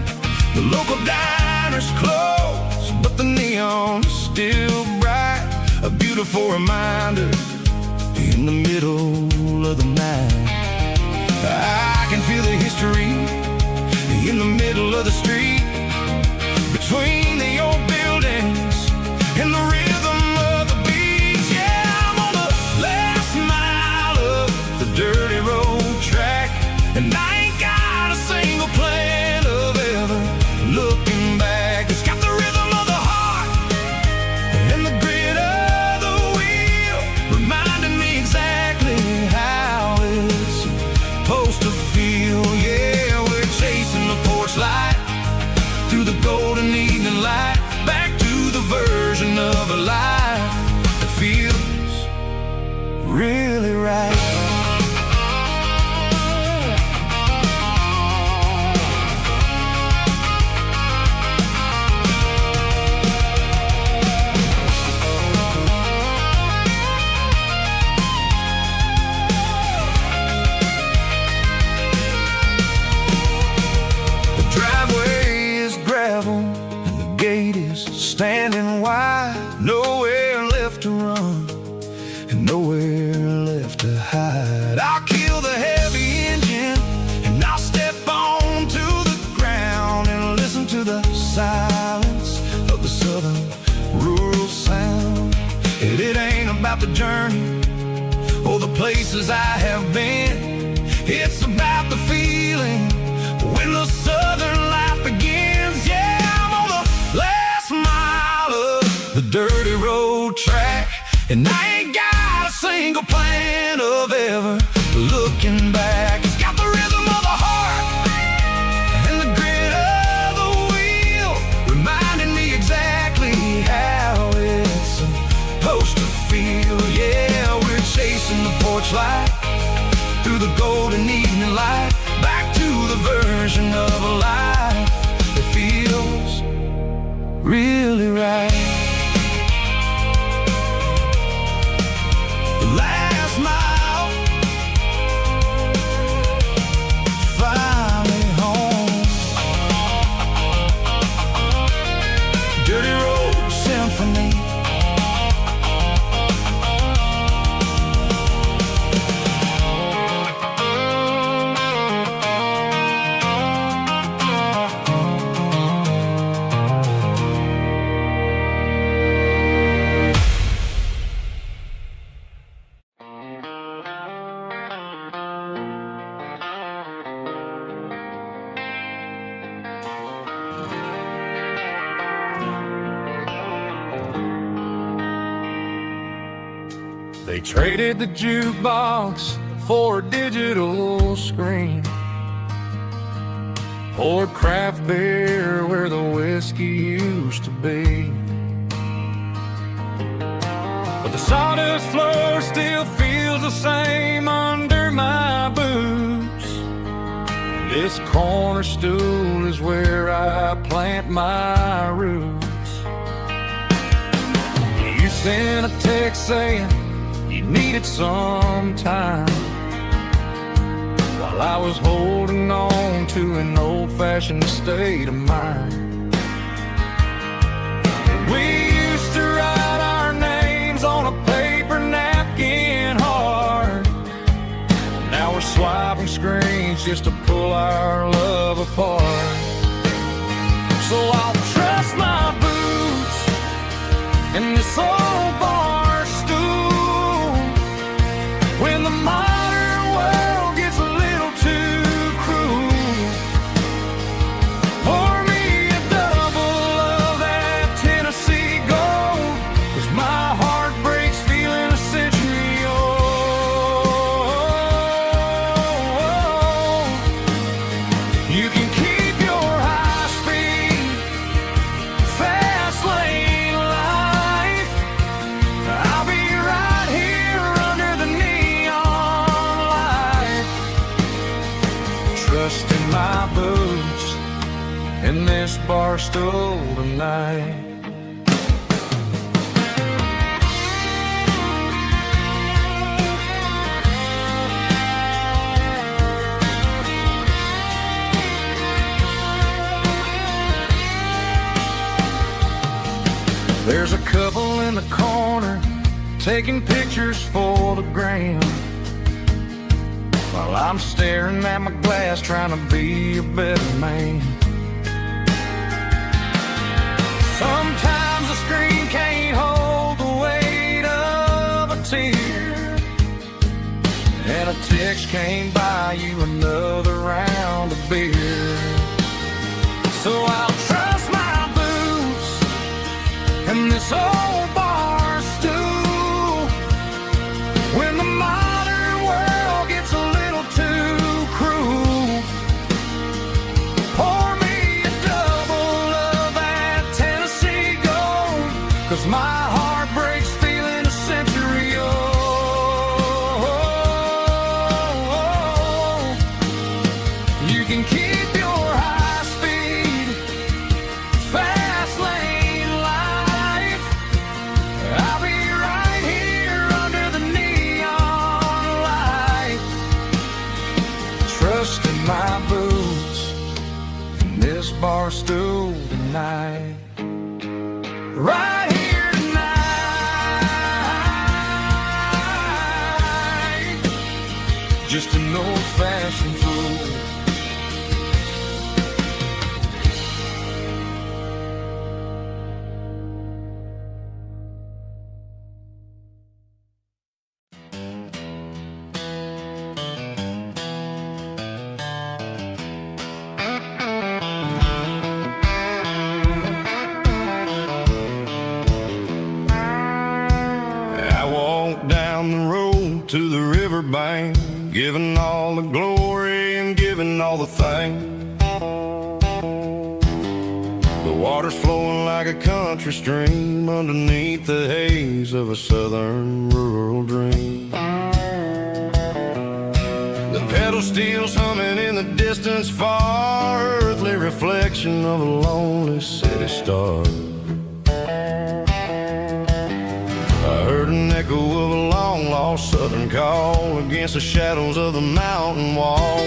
The local diner's closed, but the neon's still bright, a beautiful reminder in the middle of the night. I can feel the history in the middle of the street, between the old buildings and the rhythm of the beats. Yeah, I'm on the last mile of the dirty road track, and I ain't got a single plan of ever looking back. It's got the rhythm of the heart and the grit of the wheel, reminding me exactly how it's supposed to feel. Yeah, we're chasing the porch light through the golden evening light, back to the version of a life that feels really right. Standing wide, nowhere left to run and nowhere left to hide. I'll kill the heavy engine and I'll step onto the ground and listen to the silence of the southern rural sound. And it ain't about the journey or the places I have been, it's about the feeling when the southern life begins. Yeah, I'm on the last mile of the dirty road track, and I ain't got a single plan of ever looking back. It's got the rhythm of the heart and the grit of the wheel, reminding me exactly how it's supposed to feel. Yeah, we're chasing the porch light through the golden evening light, back to the version of a life that feels really right. The last mile, finally home. Dirty Road Symphony. They traded the jukebox for a digital screen, poured craft beer where the whiskey used to be. But the sawdust floor still feels the same under my boots. This corner stool is where I plant my roots. You sent a text saying you needed some time, while I was holding on to an old-fashioned state of mind. We used to write our names on a paper napkin hard. Now we're swiping screens just to pull our love apart. So I'll trust my boots and this old bar stool when the modern world gets a little too cruel. Pour me a double of that Tennessee Gold, 'cause my heart breaks feeling a century old. You can keep your high speed, fast lane life. I'll be right here under the neon light, trusting my boots in this bar stool tonight. There's a couple in the corner taking pictures for the gram. while I'm staring at my glass trying to be a better man. Sometimes the screen can't hold the weight of a tear, and a text can't buy you another round of beer. So I'll trust my boots and this old bar stool when the modern world gets a little too cruel. Pour me a double of that Tennessee Gold, 'cause my heart breaks feeling a century old. You can keep your high speed, fast lane life. I'll be right here under the neon light, trusting my boots in this bar stool tonight. Right here tonight, just an old-fashioned fool. I walked down the road to the riverbank, giving all the glory and giving all the thanks. The water's flowing like a country stream underneath the haze of a southern rural dream. The pedal steel's humming in the distance far, earthly reflection of a lonely city star. I heard an echo of a long-lost southern call against the shadows of the mountain wall,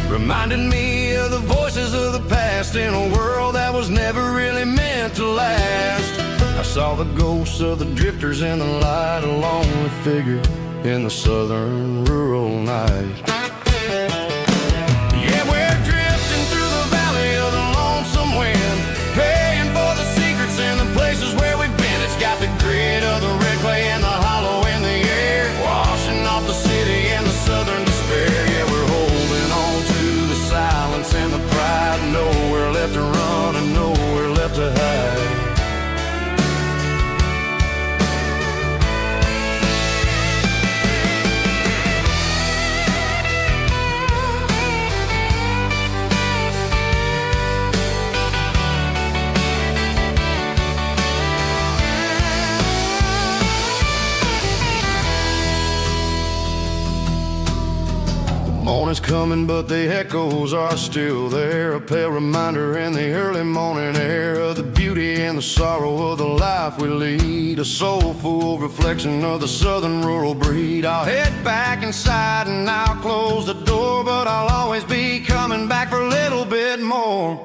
reminding me of the voices of the past in a world that was never really meant to last. I saw the ghosts of the drifters in the light, a lonely figure in the southern rural night. Yeah, we're drifting through the valley of the lonesome wind, paying for the secrets and the places where we've been. It's got the grit of the red clay and the hollow in the air, washing off the city and the southern despair. Yeah, we're holding on to the silence and the pride, nowhere left to run and nowhere left to hide. Morning's coming, but the echoes are still there, a pale reminder in the early morning air of the beauty and the sorrow of the life we lead, a soulful reflection of the southern rural breed. I'll head back inside and I'll close the door, but I'll always be coming back for a little bit more.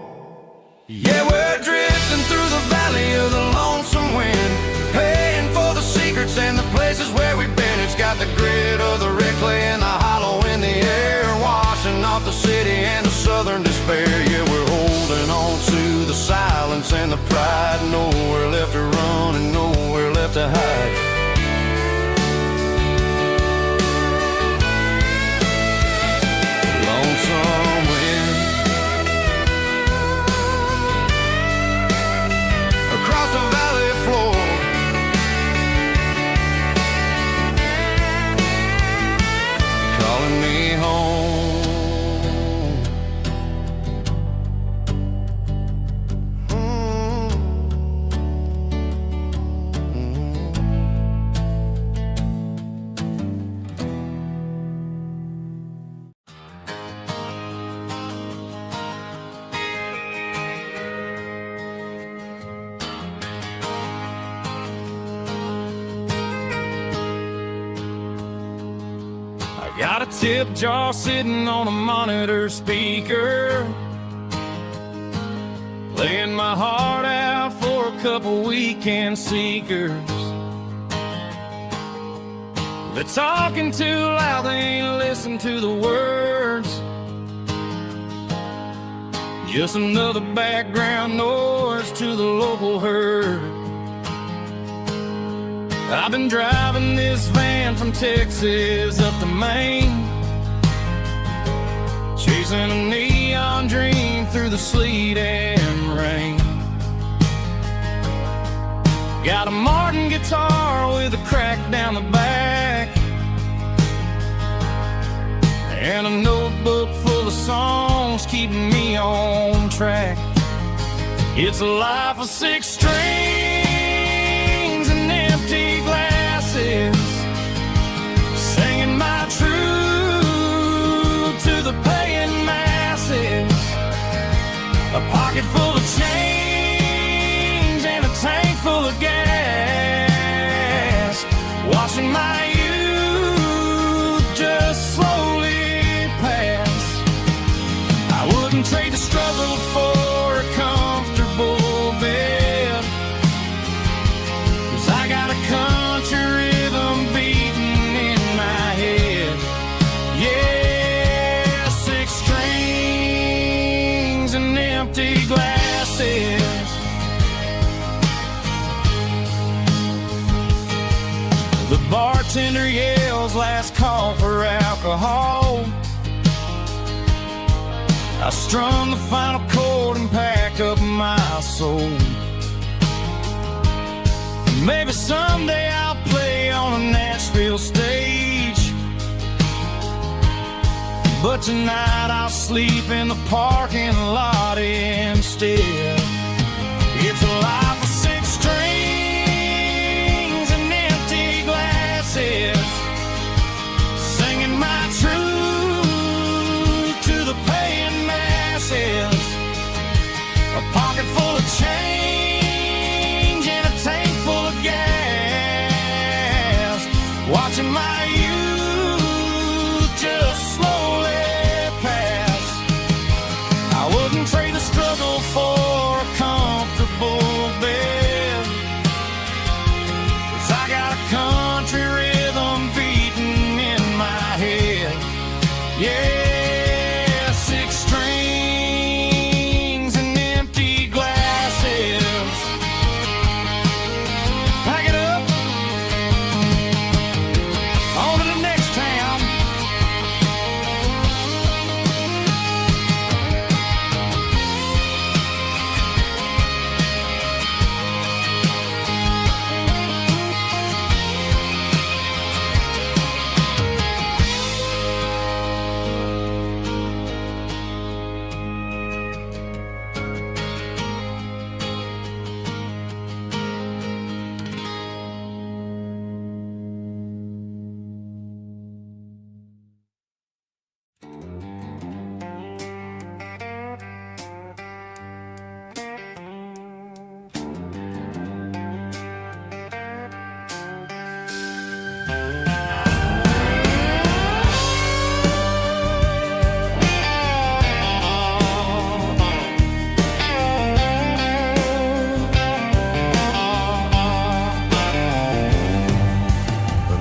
Yeah, we're drifting through the valley of the lonesome wind, paying for the secrets and the places where we've been. It's got the grit of the red clay and the hollow in the air, washing off the city and the southern despair. Yeah, we're holding on to the silence and the pride, nowhere left to run and nowhere left to hide. Lonesome wind across the valley floor, calling me home. Got a tip jar sitting on a monitor speaker, playing my heart out for a couple weekend seekers. They're talking too loud, they ain't listen to the words. Just another background noise to the local herd. I've been driving this van from Texas up to Maine, chasing a neon dream through the sleet and rain. Got a Martin guitar with a crack down the back, and a notebook full of songs keeping me on track. It's a life of 6 strings and empty glasses, singing my truth to the paying masses. A pocket full of change and a tank full of gas, watching my youth just slowly pass. I wouldn't trade the struggle for a comfortable bed, 'cause I got a country rhythm beating in my head. Yeah, 6 strings and empty glasses. The bartender yells last call for alcohol. I strum the final chord and pack up my soul. Maybe someday I'll play on a Nashville stage, but tonight I'll sleep in the parking lot instead. It's a life of 6 strings and empty glasses, singing my truth to the paying masses. A pocket full of change and a tank full of gas, watching my youth just slowly pass. I wouldn't trade the struggle for a comfortable bed, 'cause I got a country rhythm beating in my head. Yeah, 6 strings and empty glasses. Pack it up, on to the next town.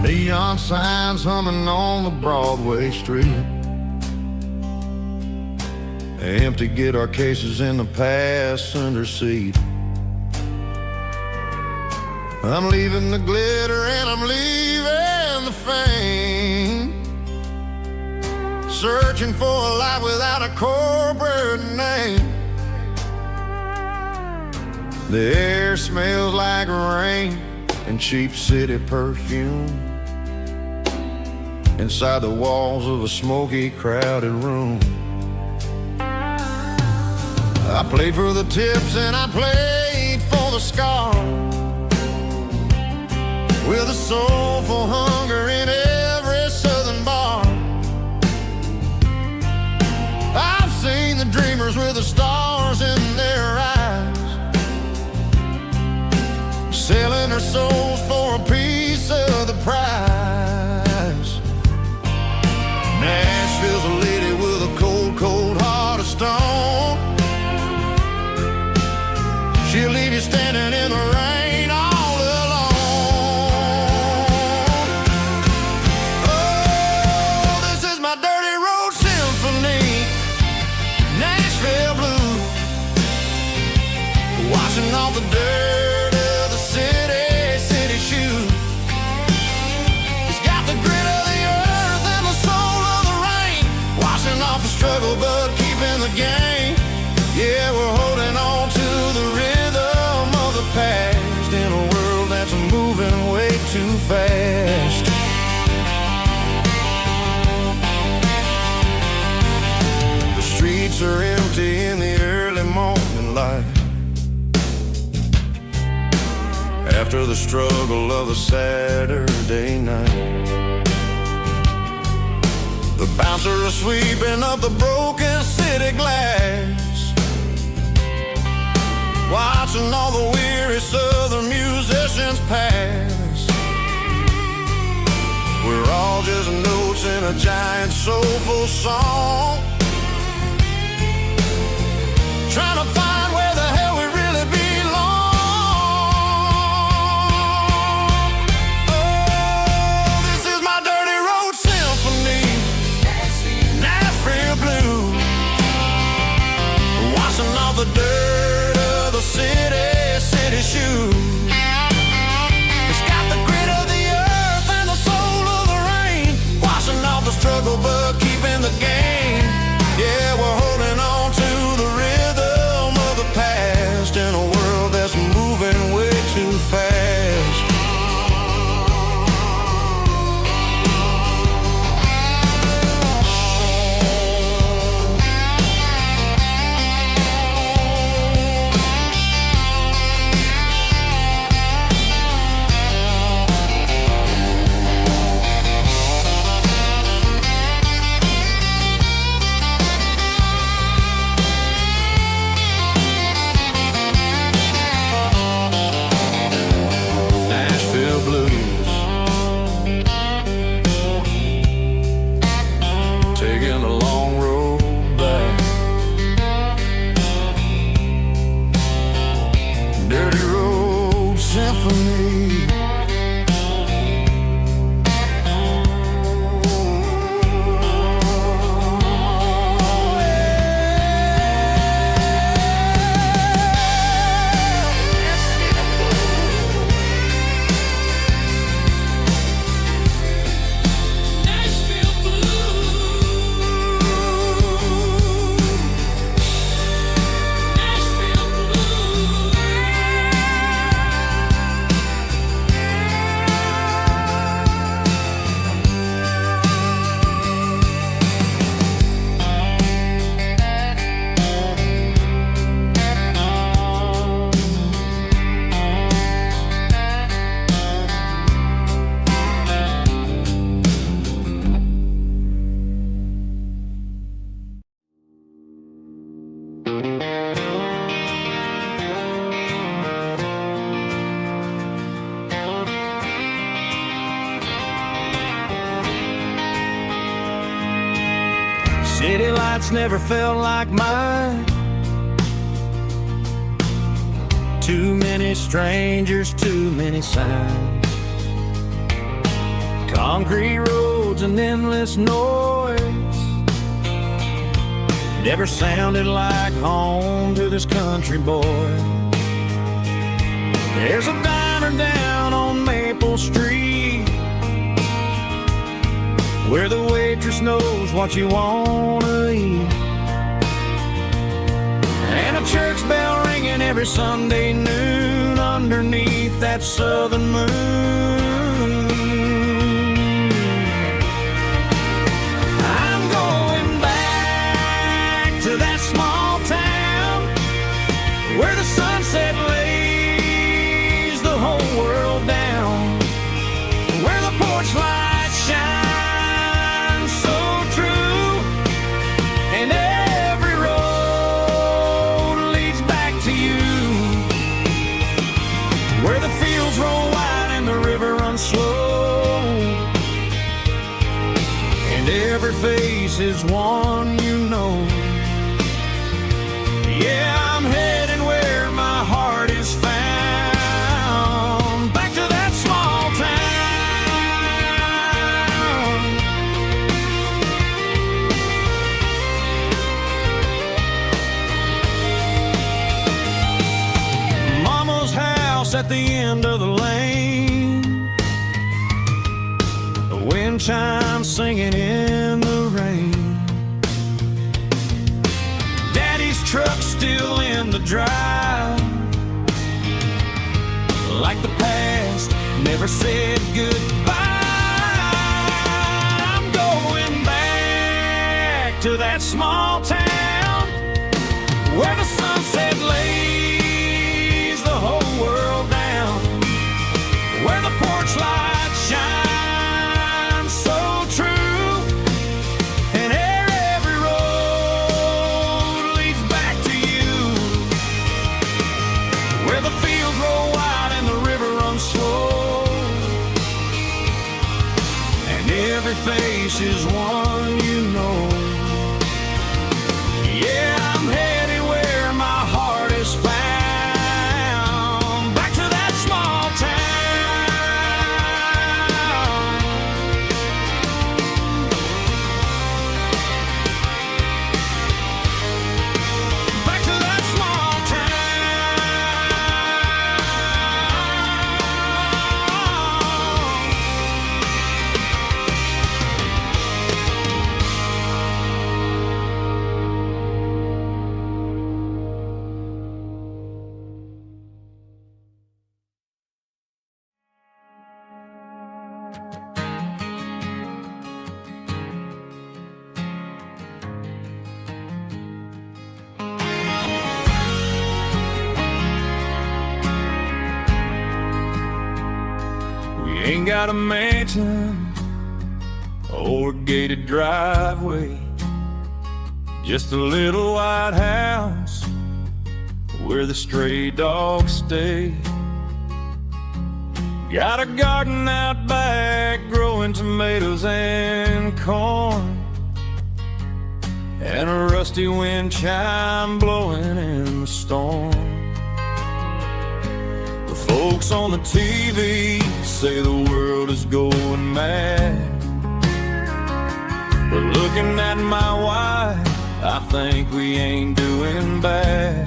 Neon signs humming on the Broadway street, empty guitar cases in the passenger seat. I'm leaving the glitter and I'm leaving the fame, searching for a life without a corporate name. The air smells like rain and cheap city perfume inside the walls of a smoky, crowded room. I played for the tips and I played for the scars, with a soulful hunger in every southern bar. I've seen the dreamers with the stars in their eyes, selling their souls for a piece of the prize. Nashville's a lady with a cold, cold heart of stone. She'll leave you standing in the rain all alone. washing off the dirt of the city shoes. He's got the grit of the earth and the soul of the rain, washing off the struggle but keeping the game. Yeah, we're holding on to the rhythm of the past in a world that's moving way too fast. The streets are empty in the early morning light, after the struggle of the Saturday night. The bouncer is sweeping up the broken city glass, watching all the weary southern musicians pass. We're all just notes in a giant soulful song, trying to find where the hell we really belong. Oh, this is my dirty road symphony, Nashville blues, washing off the dirt of the city shoes. It's got the grit of the earth and the soul of the rain, washing off the struggle but keeping the game. Yeah, we're holding on to the rhythm of the past in a world that's moving way too fast. City lights never felt like mine. Too many strangers, too many signs. Concrete roads and endless noise never sounded like home to this country boy. There's a diner down on Maple Street where the waitress knows what you wanna eat, and a church bell ringing every Sunday noon underneath that southern moon. I'm going back to that small town where the sunset lays the whole world down, where the porch lights shine slow, and every face is one you know. Yeah, I'm heading where my heart is found, back to that small town. house at the end of the lane. The wind chimes singing in the rain. Daddy's truck's still in the drive, like the past never said goodbye. I'm going back to that small town where the sunset lays the whole world down, where the porch light shines so true, and every road leads back to you, where the fields roll wide and the river runs slow, and every face is one you know. Yeah, I'm headed where my heart is found, back to that small town. Back to that small Ain't got a mansion or a gated driveway, just a little white house where the stray dogs stay. Got a garden out back growing tomatoes and corn, and a rusty wind chime blowing in the storm. The folks on the TV say the world is going mad, but looking at my wife, I think we ain't doing bad.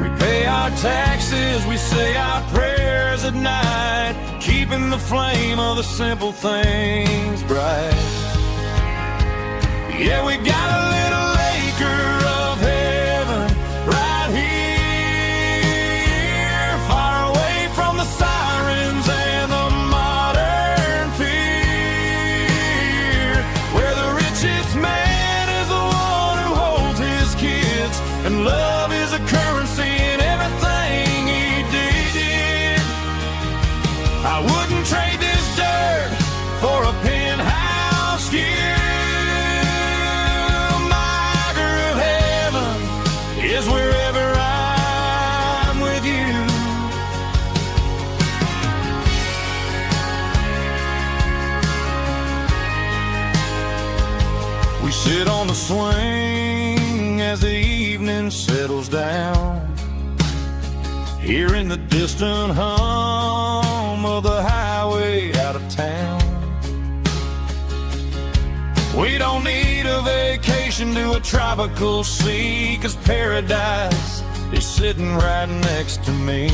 We pay our taxes, we say our prayers at night, keeping the flame of the simple things bright. Yeah, we got a little acre of heaven right here, far away from the sirens and the modern fear, where the richest man is the one who holds his kids, and love is a currency in everything he did. I wouldn't trade this dirt for a penthouse view. Is wherever I'm with you. We sit on the swing as the evening settles down, hearing the distant hum of the highway out of town. We don't need a vacation to a tropical sea, 'cause paradise is sitting right next to me.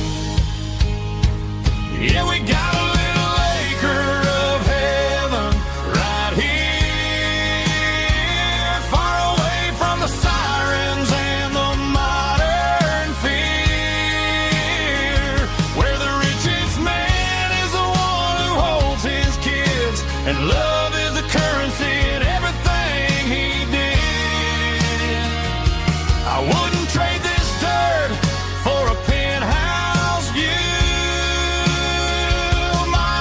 Yeah, we got a little acre of heaven right here, far away from the sirens and the modern fear, where the richest man is the one who holds his kids, and love is the currency in everything he did. I wouldn't trade this dirt for a penthouse view. My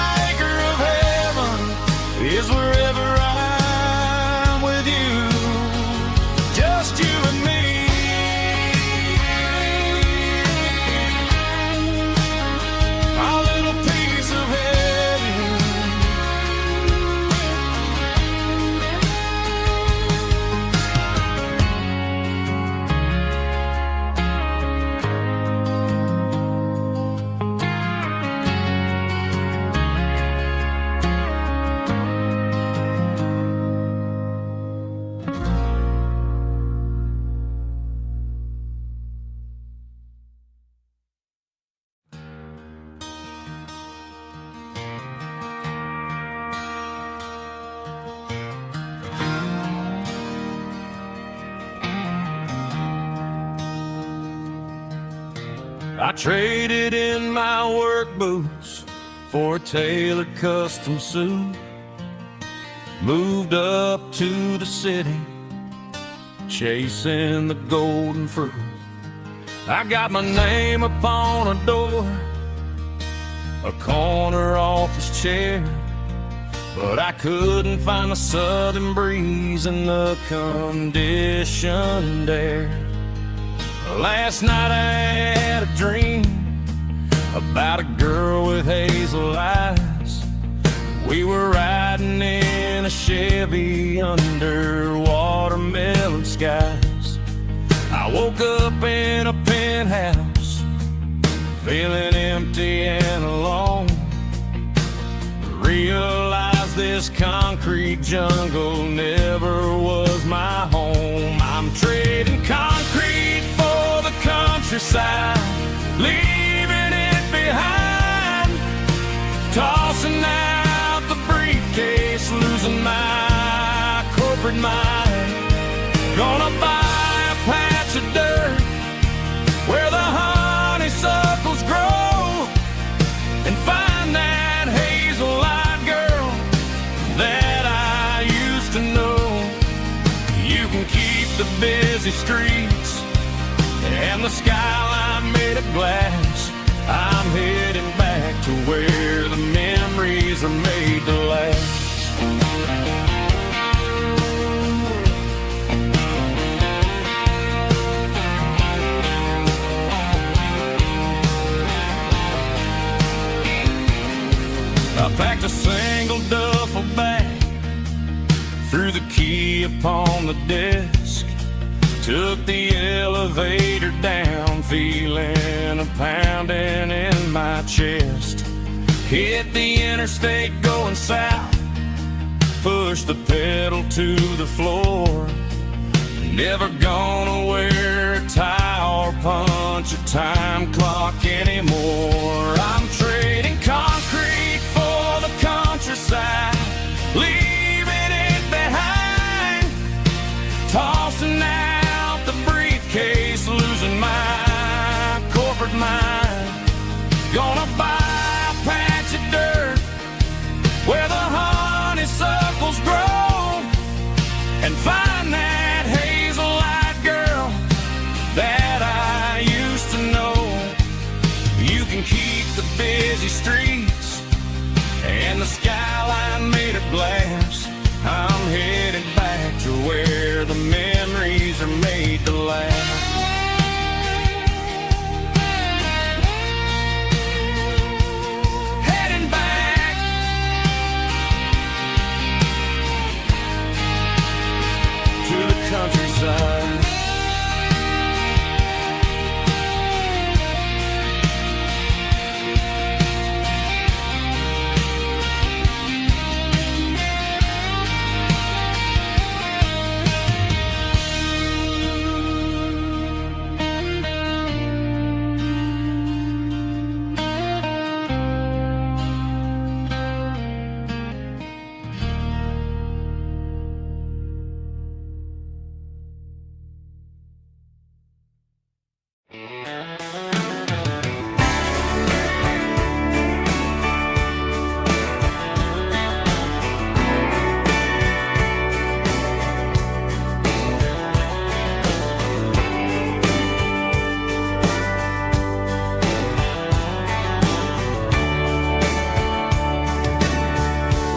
I traded in my work boots for a tailored custom suit. Moved up to the city, chasing the golden fruit. I got my name upon a door, a corner office chair, but I couldn't find the southern breeze in the conditioned air. Last night I had a dream about a girl with hazel eyes. We were riding in a Chevy under watermelon skies. I woke up in a penthouse, feeling empty and alone. Realized this concrete jungle never was my home. I'm trading concrete for the countryside, leaving it behind. Tossing out the briefcase, losing my corporate mind. Gonna buy a patch of dirt where the honeysuckles grow, and find that hazel-eyed girl that I used to know. You can keep the busy streets and the skyline made of glass. I'm heading back to where the memories are made to last. I packed a single duffel bag, threw the key upon the desk, took the elevator down, feeling a pounding in my chest. Hit the interstate going south, pushed the pedal to the floor. Never gonna wear a tie or punch a time clock anymore. I'm trading concrete for the countryside, leaving it behind. Tossing out the briefcase, losing my corporate mind. Gonna buy a patch of dirt where the honeysuckles grow, and find that hazel-eyed girl that I used to know. You can keep the busy streets and the skyline made of glass. I'm headed back to where the memories are made to last. Heading back to the countryside.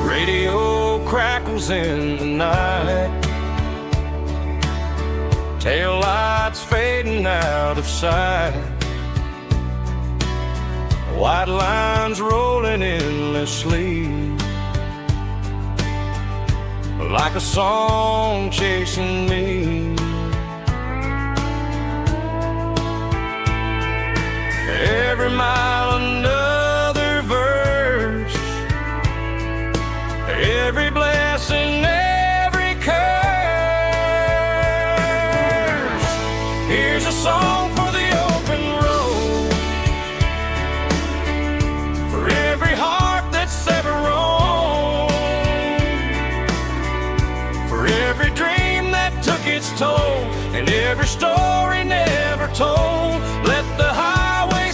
Radio crackles in the night, tail lights fading out of sight, white lines rolling endlessly, like a song chasing me. Every mile another verse, every blessing, every curse. Here's a song for the open road, for every heart that's ever roamed, for every dream that took its toll, and every story never told. Let the highway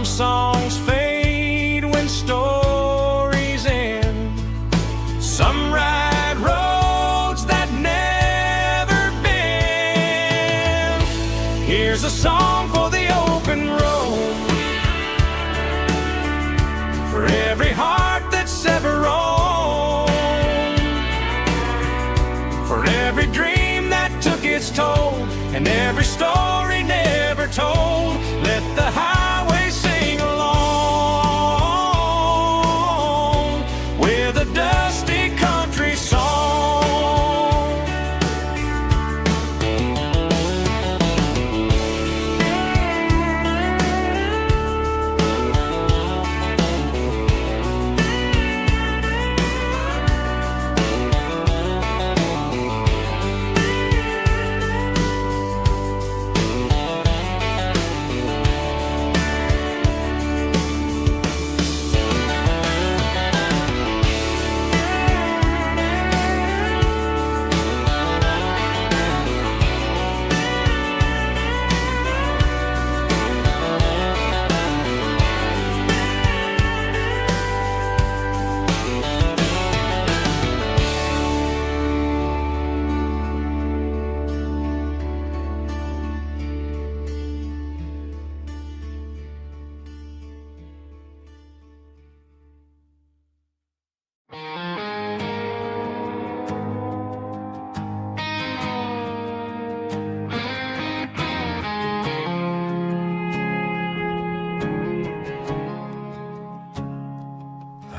Some songs fade when stories end. Some ride roads that never bend. Here's a song for the open road, for every heart that's ever roamed, for every dream that took its toll, and every story never told. Let the highway sing along with a dusty country song.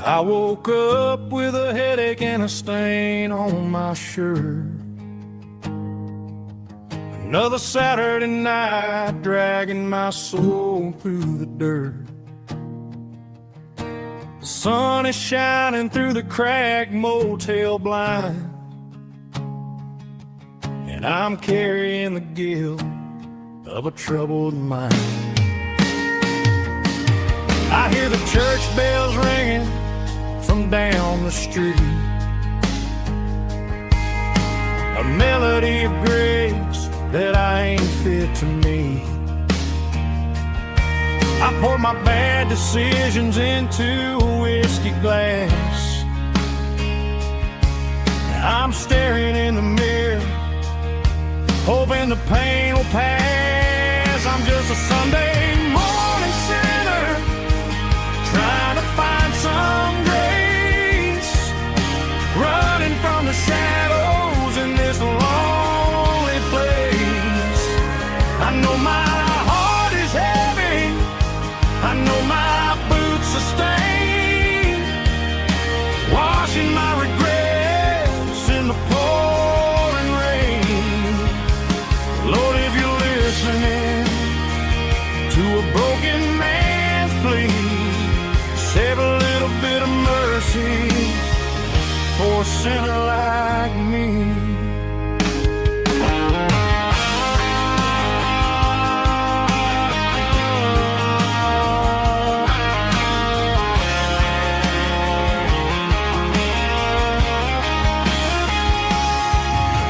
I woke up with a headache and a stain on my shirt. Another Saturday night dragging my soul through the dirt. The sun is shining through the cracked motel blind, and I'm carrying the guilt of a troubled mind. I hear the church bells ringing from down the street, a melody of grace that I ain't fit to meet. I pour my bad decisions into a whiskey glass. I'm staring in the mirror, hoping the pain will pass. I'm just a Sunday morning sinner, trying to find some grace, running from the shadows in this lonely place. I know my heart is heavy, I know my boots are stained, washing my regrets in the pouring rain. Lord, if you're listening to a broken man's plea, save a little bit of mercy for a sinner like me.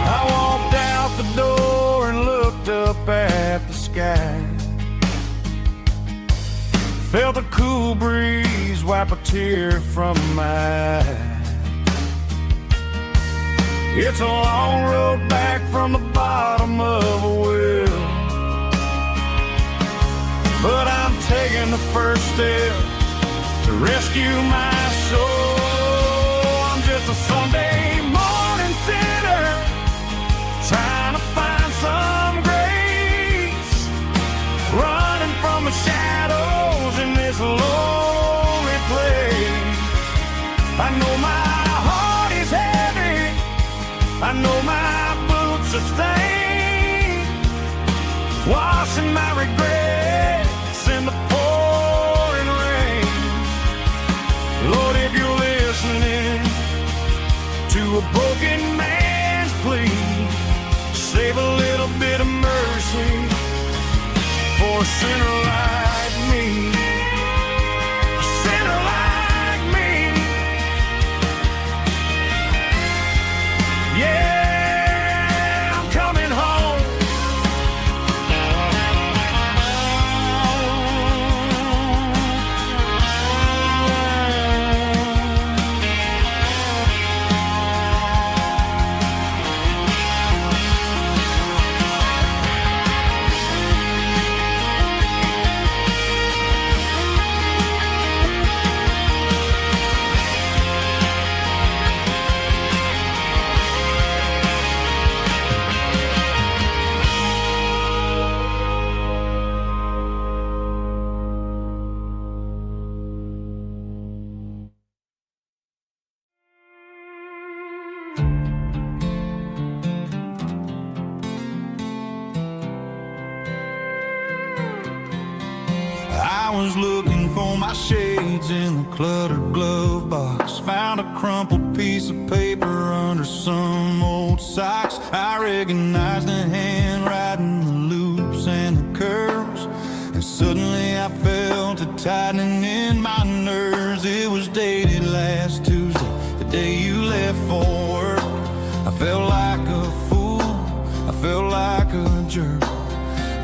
I walked out the door and looked up at the sky, felt a cool breeze wipe a tear from my eye. It's a long road back from the bottom of a well, but I'm taking the first step to rescue my soul. I'm just a Sunday morning sinner, trying to find some grace, running from the shadows in this lonely place. I know my heart is heavy, I know my boots are stained, washing my regrets in the pouring rain. Lord, if you're listening to a broken man's plea, save a little bit of mercy for a sinner like me. A sinner like me. Yeah, I'm coming home. was looking for my shades in the cluttered glove box. Found a crumpled piece of paper under some old socks. I recognized the handwriting, the loops and the curves, and suddenly I felt a tightening in my nerves. It was dated last Tuesday, the day you left for work. I felt like a fool, I felt like a jerk.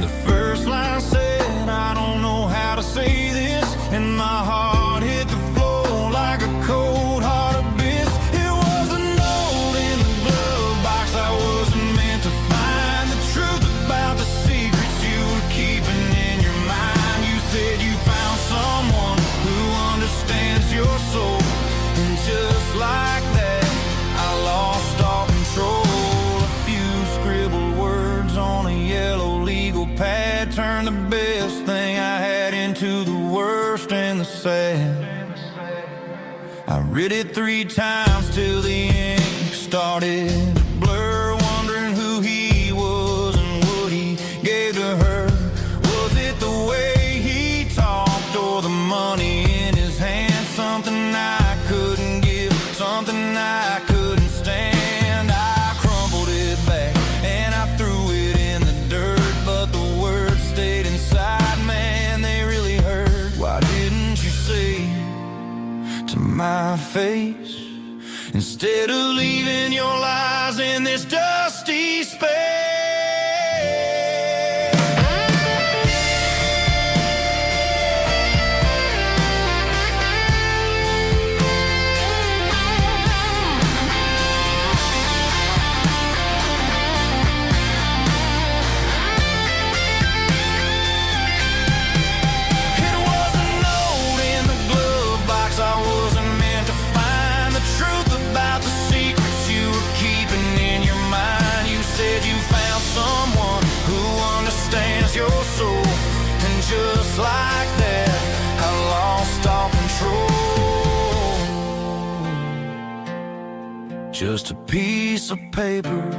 The first line said, I don't know how to say this, and my heart hit the floor like a cold heart abyss. It was a note in the glove box I wasn't meant to find. The truth about the secrets you were keeping in your mind. You said you found someone who understands your soul, and just like that I lost all control. A few scribbled words on a yellow legal pad turned the best thing I had into the worst and the sad. I read it 3 times till the ink started to blur, wondering who he was and what he gave to her. Was it the way he talked or the money in his hand? Something I couldn't give, something I couldn't stand. I crumpled it back and I threw it in the dirt, but the words stayed inside, man, they really hurt. Why didn't you say to my face, instead of leaving your lies in this dusty space? Your soul, and just like that I lost all control. Just a piece of paper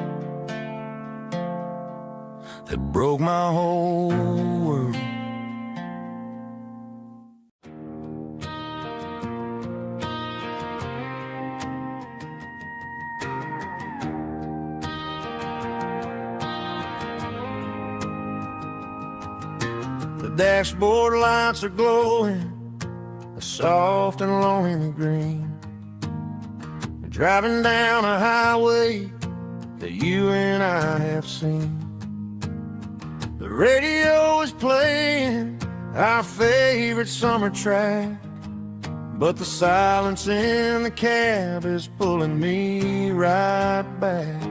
that broke my whole world. The dashboard lights are glowing, a soft and lonely green. You're driving down a highway that you and I have seen. The radio is playing our favorite summer track, but the silence in the cab is pulling me right back.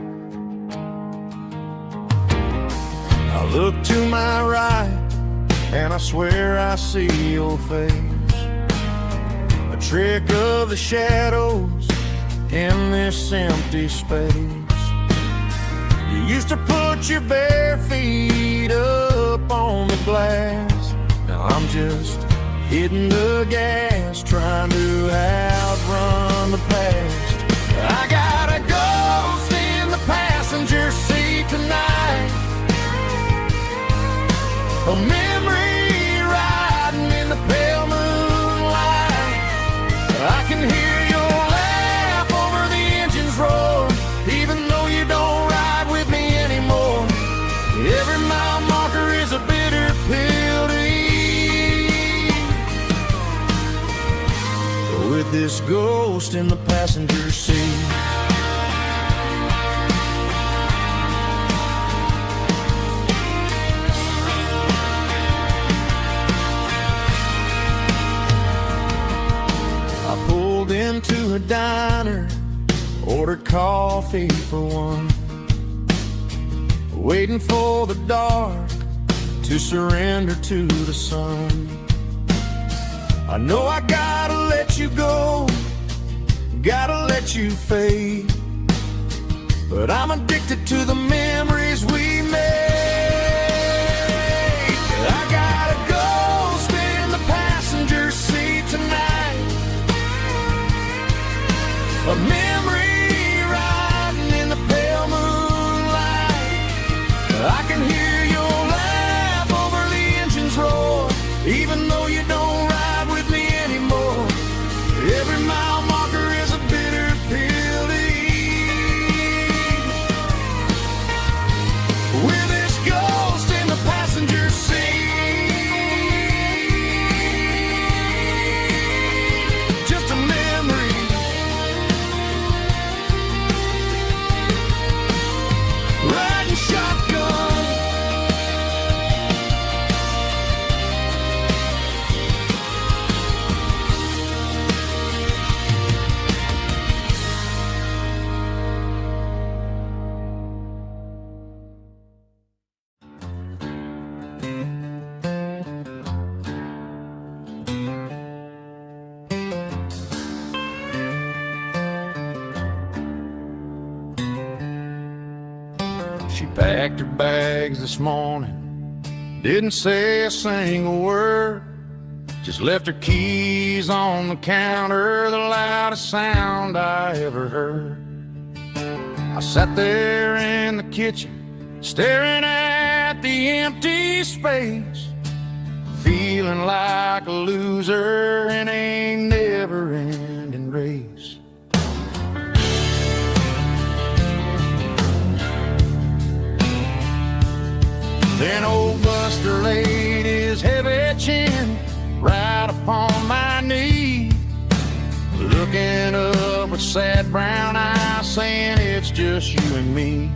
I look to my right and I swear I see your face, a trick of the shadows in this empty space. You used to put your bare feet up on the glass. Now I'm just hitting the gas, trying to outrun the past. I got a ghost in the passenger seat tonight, a memory riding in the pale moonlight. I can hear your laugh over the engine's roar, even though you don't ride with me anymore. Every mile marker is a bitter pill to eat. With this ghost in the passenger seat, into a diner, ordered coffee for one, waiting for the dark to surrender to the sun. I know I gotta let you go, gotta let you fade, but I'm addicted to the memories we made. I got a ghost in the passenger seat tonight, a memory riding in the pale moonlight. I can hear your laugh over the engine's roar, even though you don't packed her bags this morning, didn't say a single word, just left her keys on the counter, the loudest sound I ever heard. I sat there in the kitchen, staring at the empty space, feeling like a loser in a never-ending race. Then old Buster laid his heavy chin right upon my knee, looking up with sad brown eyes, saying it's just you and me.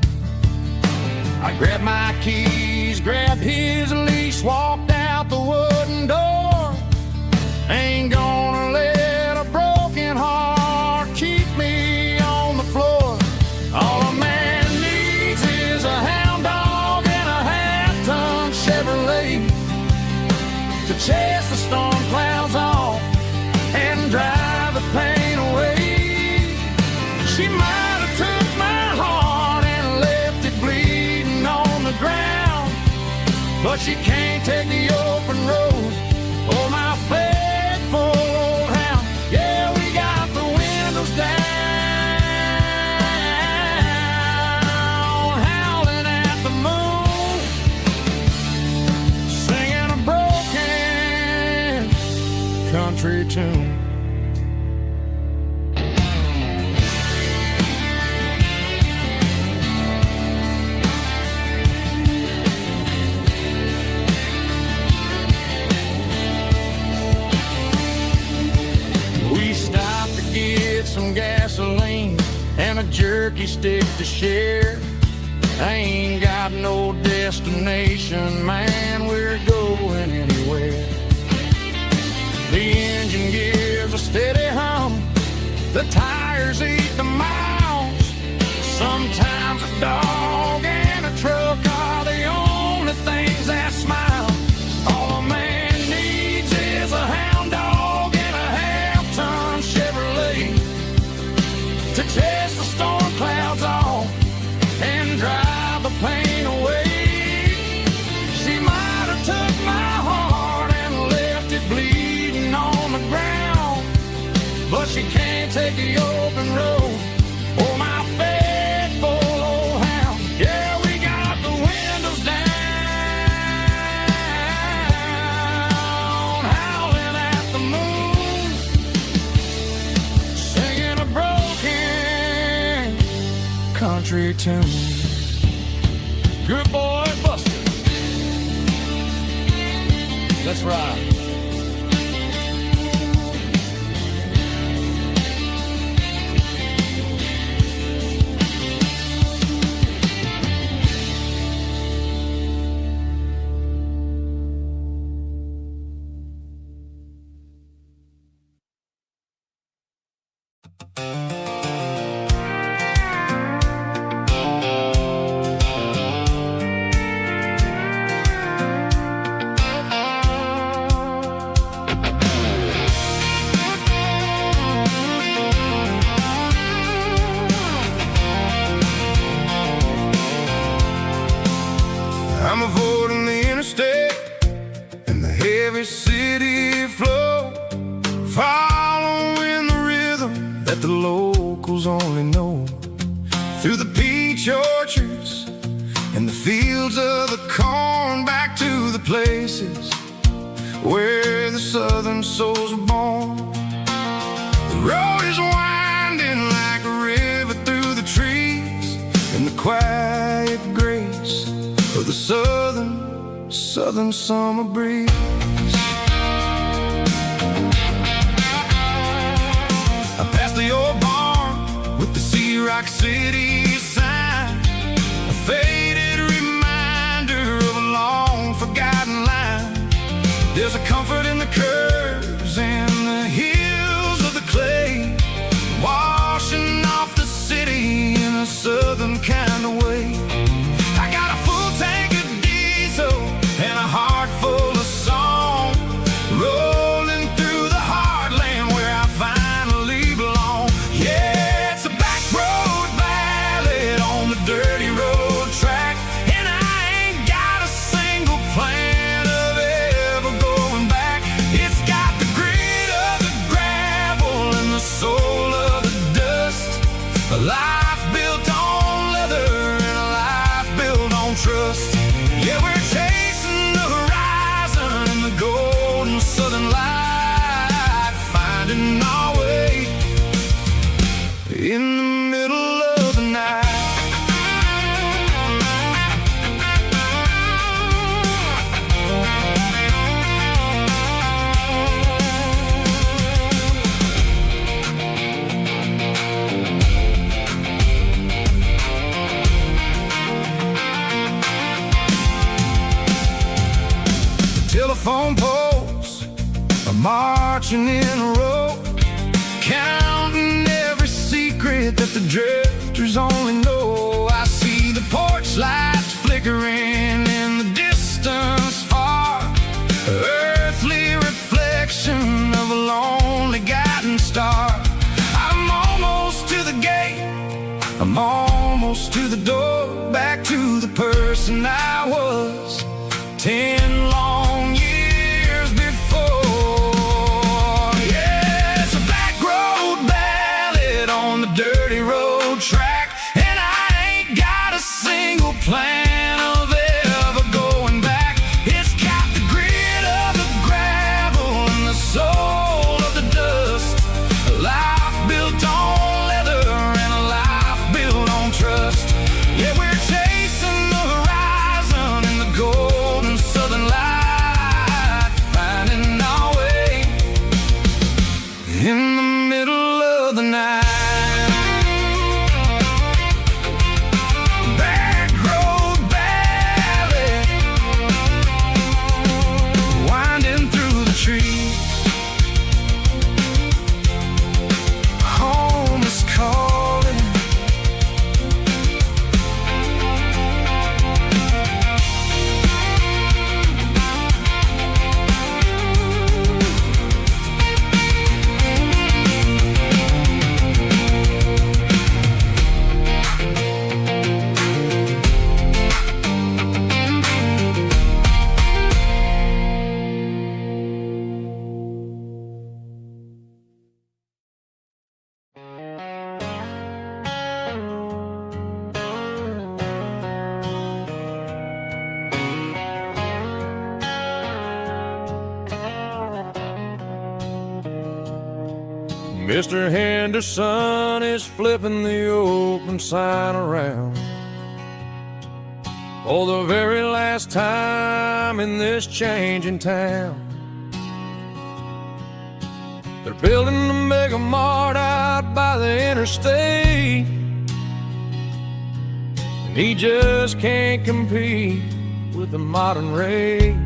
I grabbed my keys, grabbed his leash, walked out the wooden door. Ain't gonna let a broken heart keep me on the floor. All a man needs is a hound dog and a half-ton Chevrolet to chase the storm clouds off and drive the pain away. She might have took my heart and left it bleeding on the ground, but she can't take the open road or my faithful old hound. Yeah, we got the windows down, howling at the moon, singing a broken country tune. We stopped to get some gasoline and a jerky stick to share. I ain't got no destination, man, we're going anywhere. The engine gives a steady hum, the tires eat the miles. Sometimes a dog and a truck are the only things that smile. All a man needs is a hound dog and a half-ton Chevrolet to chase the storm clouds off and drive the pain away. She might have took my heart and left it bleeding on the ground, but she can't take the open road or my faithful old hound. Yeah, we got the windows down, howling at the moon, singing a broken country tune. Good boy, Buster. Let's ride. I'm avoiding the interstate and the heavy city flow, following the rhythm that the locals only know. Through the peach orchards and the fields of the corn, back to the places where the southern souls are born. The road is winding like a river through the trees, and the quiet grace of the southern summer breeze. I passed the old barn with the Sea Rock City sign, a faded reminder of a long forgotten line. There's a comfort in the curves and the hills of the clay, washing off the city in a southern kind of way. I got a full tank of diesel and a heart full of song, rolling through the heartland where I finally belong. Yeah, it's a back road ballad on the dirty road track, telephone poles are marching in a row, counting every secret that the drifters only know. I see the porch lights flickering in the distance far, earthly reflection of a lonely guiding star. I'm almost to the gate, I'm almost to the door, back to the person I was 10 long years before. Yeah, it's a back road ballad on the dirty road track, and I ain't got a single plan of ever going back. It's got the grit of the gravel and the soul of the dust, a life built on leather and a life built on trust. Yeah, we're chasing the horizon in the golden southern light, finding our way in the middle of the night. Back road ballad, winding through the trees. Home is calling. Mr. Henderson is flipping the open sign around for the very last time in this changing town. They're building a mega mart out by the interstate, and he just can't compete with the modern rate.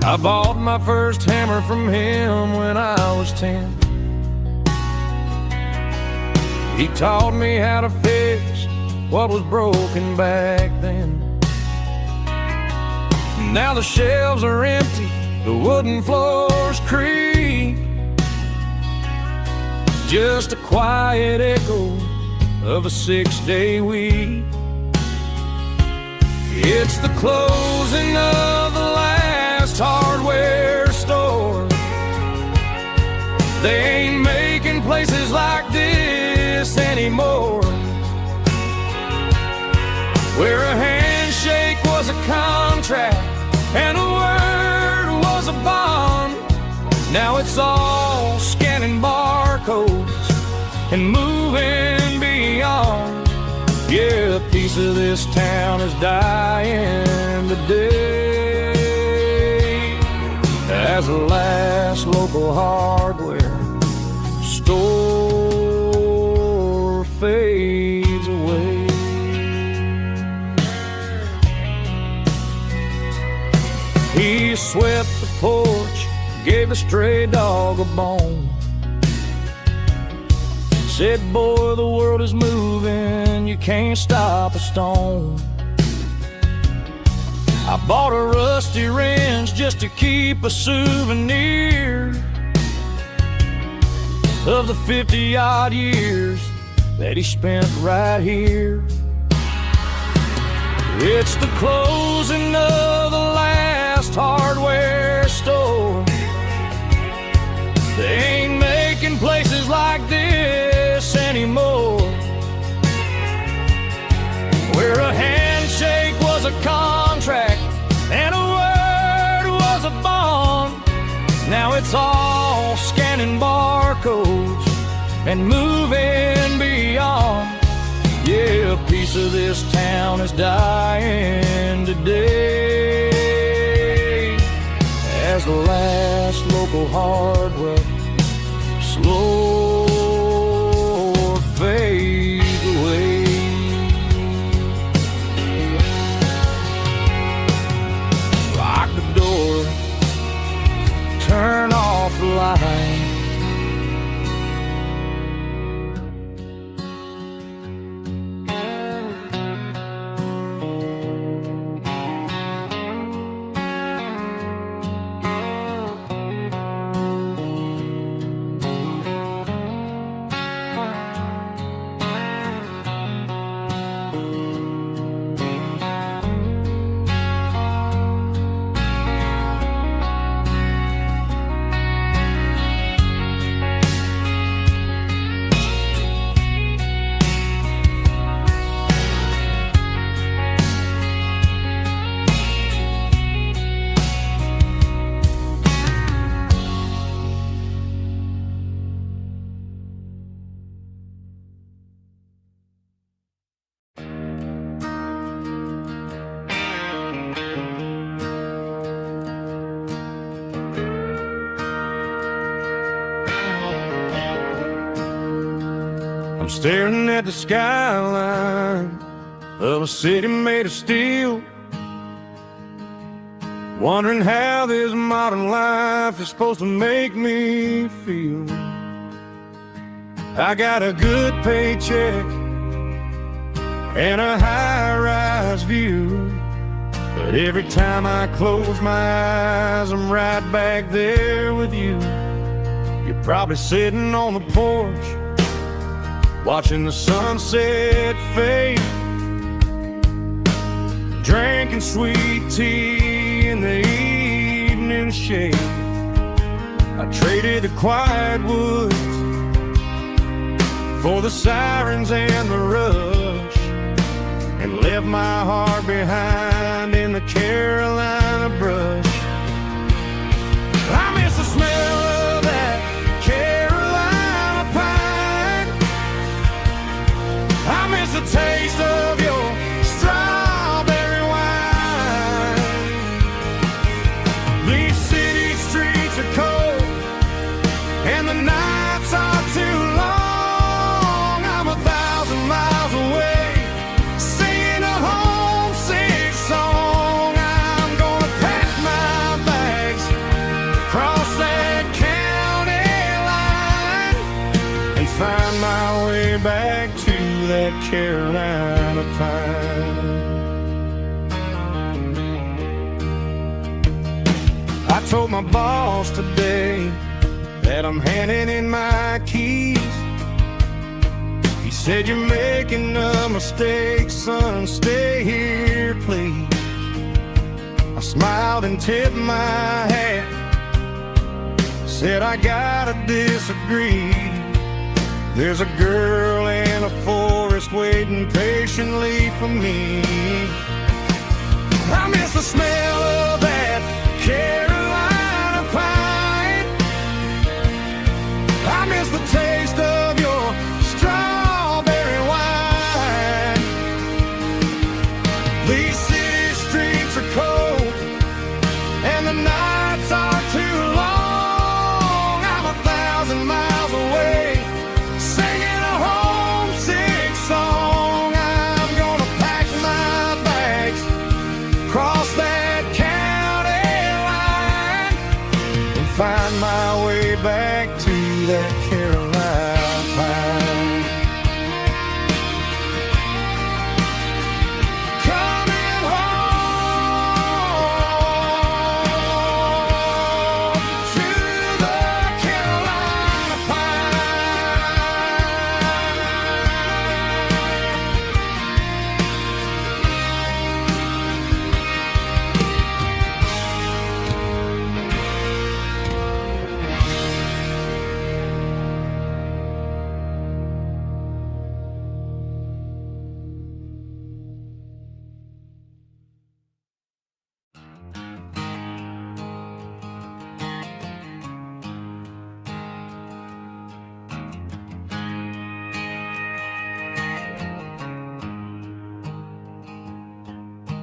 I bought my first hammer from him when I was 10. He taught me how to fix what was broken back then. Now the shelves are empty, the wooden floors creak, just a quiet echo of a 6-day week. It's the closing of the last hardware store. They ain't making places like this anymore, where a handshake was a contract and a word was a bond. Now it's all scanning barcodes and moving beyond. Yeah, a piece of this town is dying today as the last local hardware store fades away. He swept the porch, gave a stray dog a bone, said, boy, the world is moving, you can't stop a stone. I bought a rusty wrench just to keep a souvenir of the 50-odd years that he spent right here. It's the closing of the last hardware store. They ain't making places like this anymore, where a handshake was a contract and a word was a bond. Now it's all scanning barcodes and moving beyond. Yeah, a piece of this town is dying today as the last local hardware slow fades away. I light. I'm staring at the skyline of a city made of steel, wondering how this modern life is supposed to make me feel. I got a good paycheck and a high-rise view, but every time I close my eyes, I'm right back there with you. You're probably sitting on the porch, watching the sunset fade, drinking sweet tea in the evening shade. I traded the quiet woods for the sirens and the rush, and left my heart behind in the Carolina brush. I miss the smell of that Carolina pine. I miss the taste of your strawberry wine. These city streets are cold and the nights are too long. I'm 1,000 miles away, singing a homesick song. I'm gonna pack my bags, cross that county line, and find my way back to that Carolina pine. I told my boss today that I'm handing in my keys. He said, "You're making a mistake, son, stay here, please." I smiled and tipped my hat, said, "I gotta disagree. There's a girl in a forest waiting patiently for me." I miss the smell of that Carolina pine. I miss the taste of your strawberry wine. These city streets are cold and the nights are too long. I'm 1,000 miles away, singing a homesick song. I'm gonna pack my bags, cross that county line, and find my way back to that Carolina pine. Coming home to the Carolina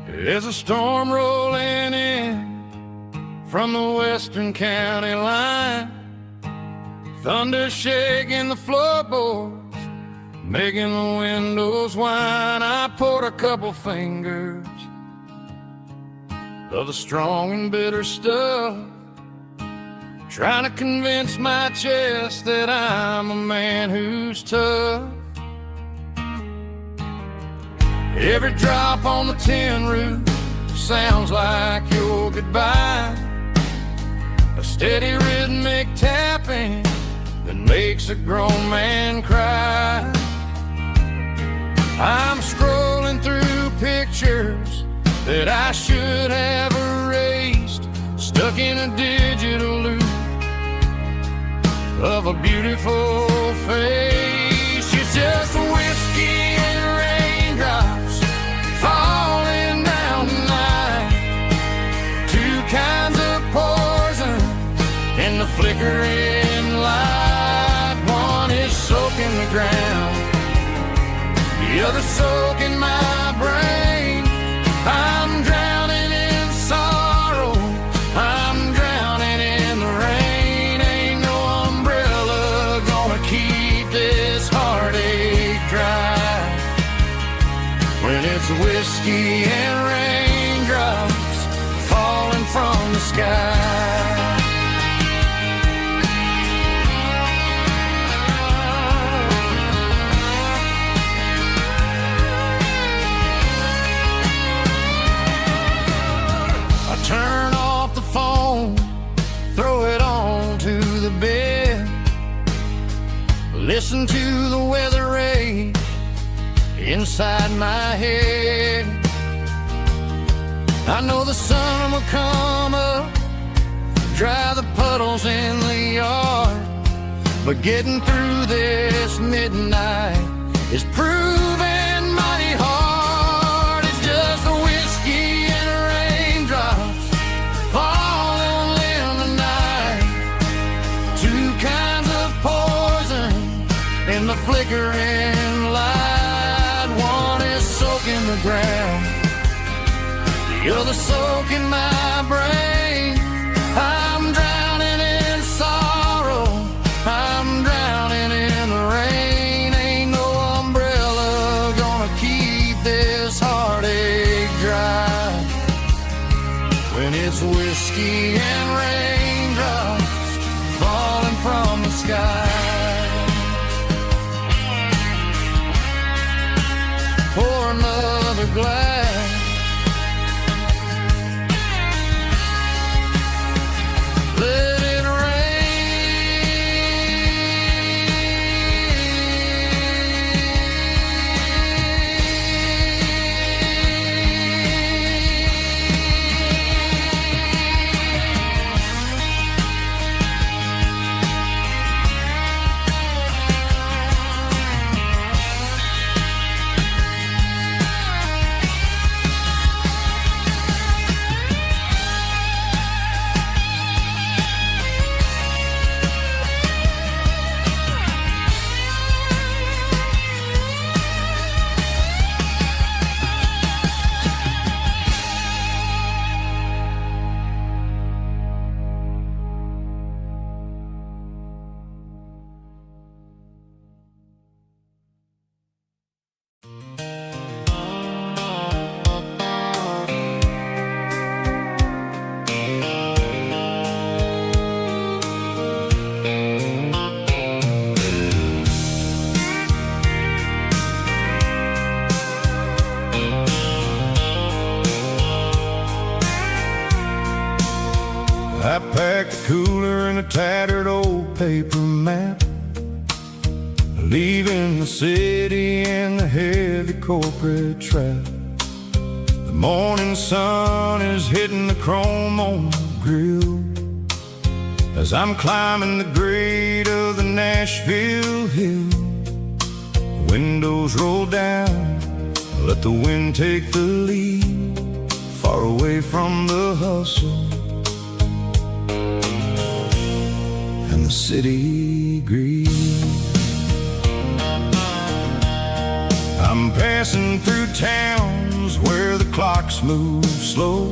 There's a storm rolling in from the western county line, thunder shaking the floorboards, making the windows whine. I poured a couple fingers of the strong and bitter stuff, trying to convince my chest that I'm a man who's tough. Every drop on the tin roof sounds like your goodbye, a steady rhythmic tapping that makes a grown man cry. I'm scrolling through pictures that I should have erased, stuck in a digital loop of a beautiful face. It's just whiskey and raindrops falling down tonight, two kinds of poison in the flickering light. One is soaking the ground, the other soaking my brain. I'm drowning in sorrow, I'm drowning in the rain. Ain't no umbrella gonna keep this heartache dry when it's whiskey and raindrops falling from the sky. Turn off the phone, throw it on to the bed, listen to the weather rage inside my head. I know the sun will come up, dry the puddles in the yard, but getting through this midnight is proving mighty hard. It's just a whiskey and raindrops falling in the night, two kinds of poison in the flickering light. One is soaking the ground, the other soaking my brain. I'm drowning in sorrow, I'm drowning in the rain. Ain't no umbrella gonna keep this heartache dry when it's whiskey and raindrops falling from the sky. Pour another glass, let it I packed a cooler and a tattered old paper map, leaving the city and the heavy corporate trap. The morning sun is hitting the chrome on the grill as I'm climbing the grade of the Nashville hill. The windows roll down, let the wind take the lead, far away from the hustle and the city greed. I'm passing through towns where the clocks move slow,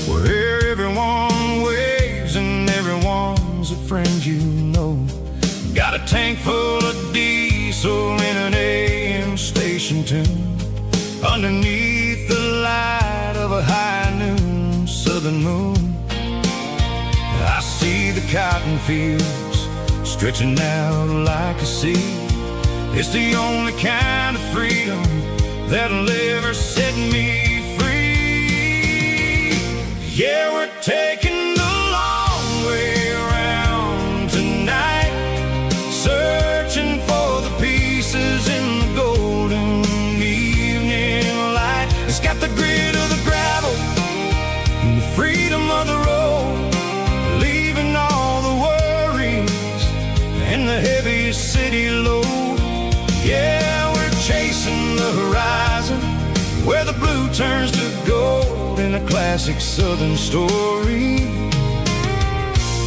where everyone waves and everyone's a friend you know. Got a tank full of diesel in an AM station tune, underneath the light of a high noon southern moon. I see the cotton fields stretching out like a sea. It's the only kind of freedom that'll ever set me free. Yeah, we're taking the long way around tonight, searching for the pieces in the golden evening light. It's got the grit of the gravel and the freedom of the road, leaving all the worries and the heavy city load. Yeah, we're chasing the horizon where the blue turns to gold, in a classic southern story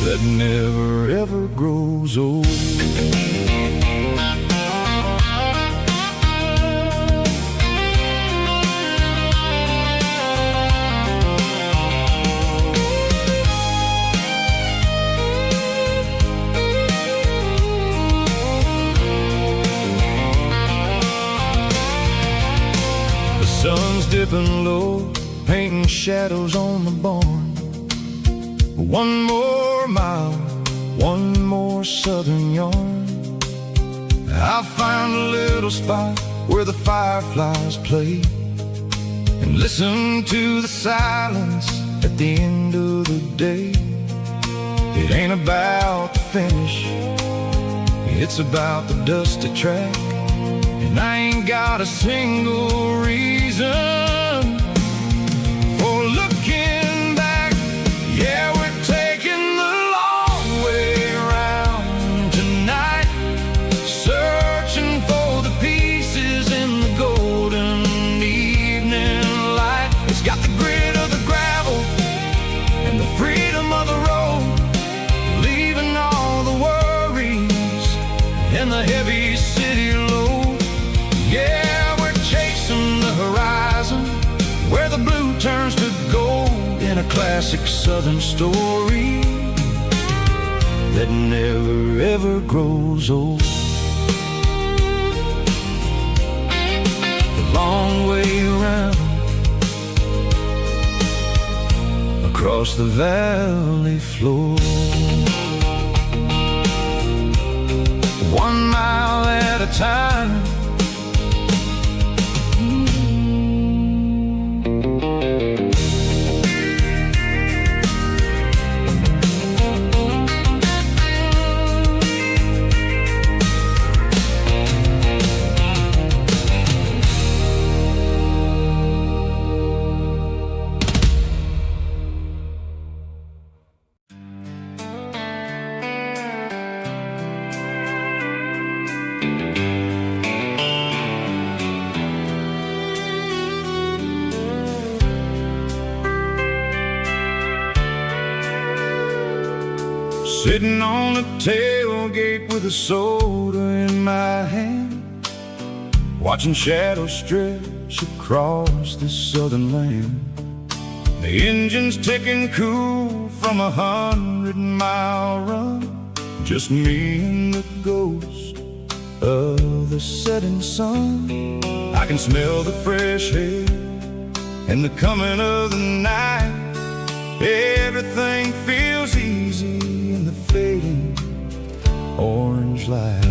that never ever grows old. Sun's dipping low, painting shadows on the barn. One more mile, one more southern yarn. I'll find a little spot where the fireflies play and listen to the silence at the end of the day. It ain't about the finish, it's about the dusty track. And I ain't got a single reason for looking back. Yeah, we're taking the long way around tonight, searching for the pieces in the golden evening light. It's got the grit of the gravel and the freedom of the road, leaving all the worries and the heavy city load. Yeah, we're chasing the horizon where the blue turns to gold, in a classic southern story that never ever grows old. The long way around across the valley floor, 1 mile at a time. Sitting on the tailgate with a soda in my hand, watching shadows stretch across this southern land. The engine's ticking cool from a 100-mile run, just me and the ghost of the setting sun. I can smell the fresh air and the coming of the night. Everything feels easy in the fading orange light.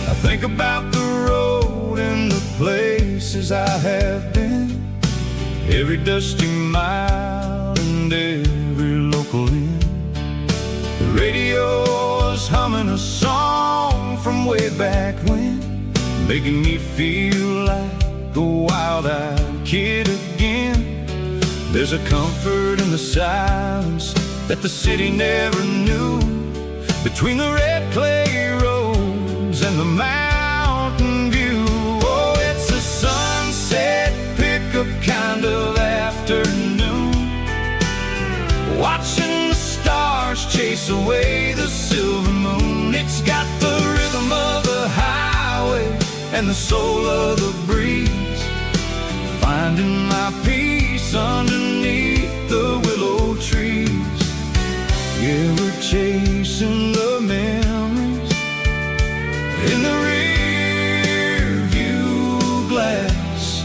I think about the road and the places I have been, every dusty mile and every local inn. The radio is humming a song from way back when, making me feel like a wild-eyed kid again. There's a comfort in the silence that the city never knew, between the red clay roads and the mountain view. Oh, it's a sunset pickup kind of afternoon, watching the stars chase away the silver moon. It's got the rhythm of the highway and the soul of the breeze, finding my peace underneath the willow trees. Yeah, we're chasing the memories in the rear view glass,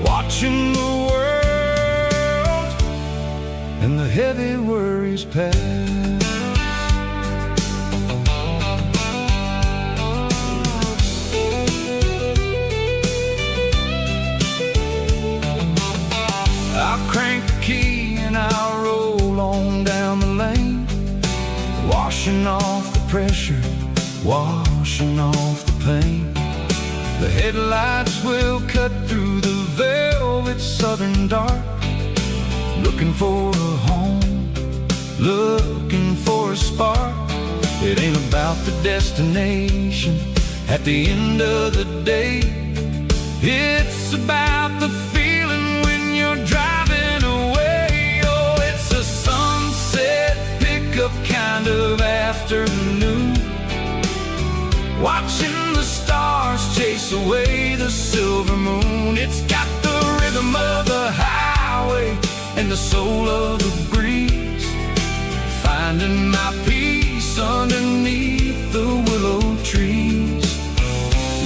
watching watching the world and the heavy worries pass. I'll crank the key and I'll roll on down the lane, washing off the pressure, washing off the pain. The headlights will cut through the velvet southern dark, looking for a home, looking for a spark. It ain't about the destination at the end of the day. It's about the feeling when you're driving away. Oh, it's a sunset pickup kind of afternoon, watching the stars chase away the silver moon. It's got the rhythm of the highway and the soul of the breeze, finding my peace underneath the willow trees.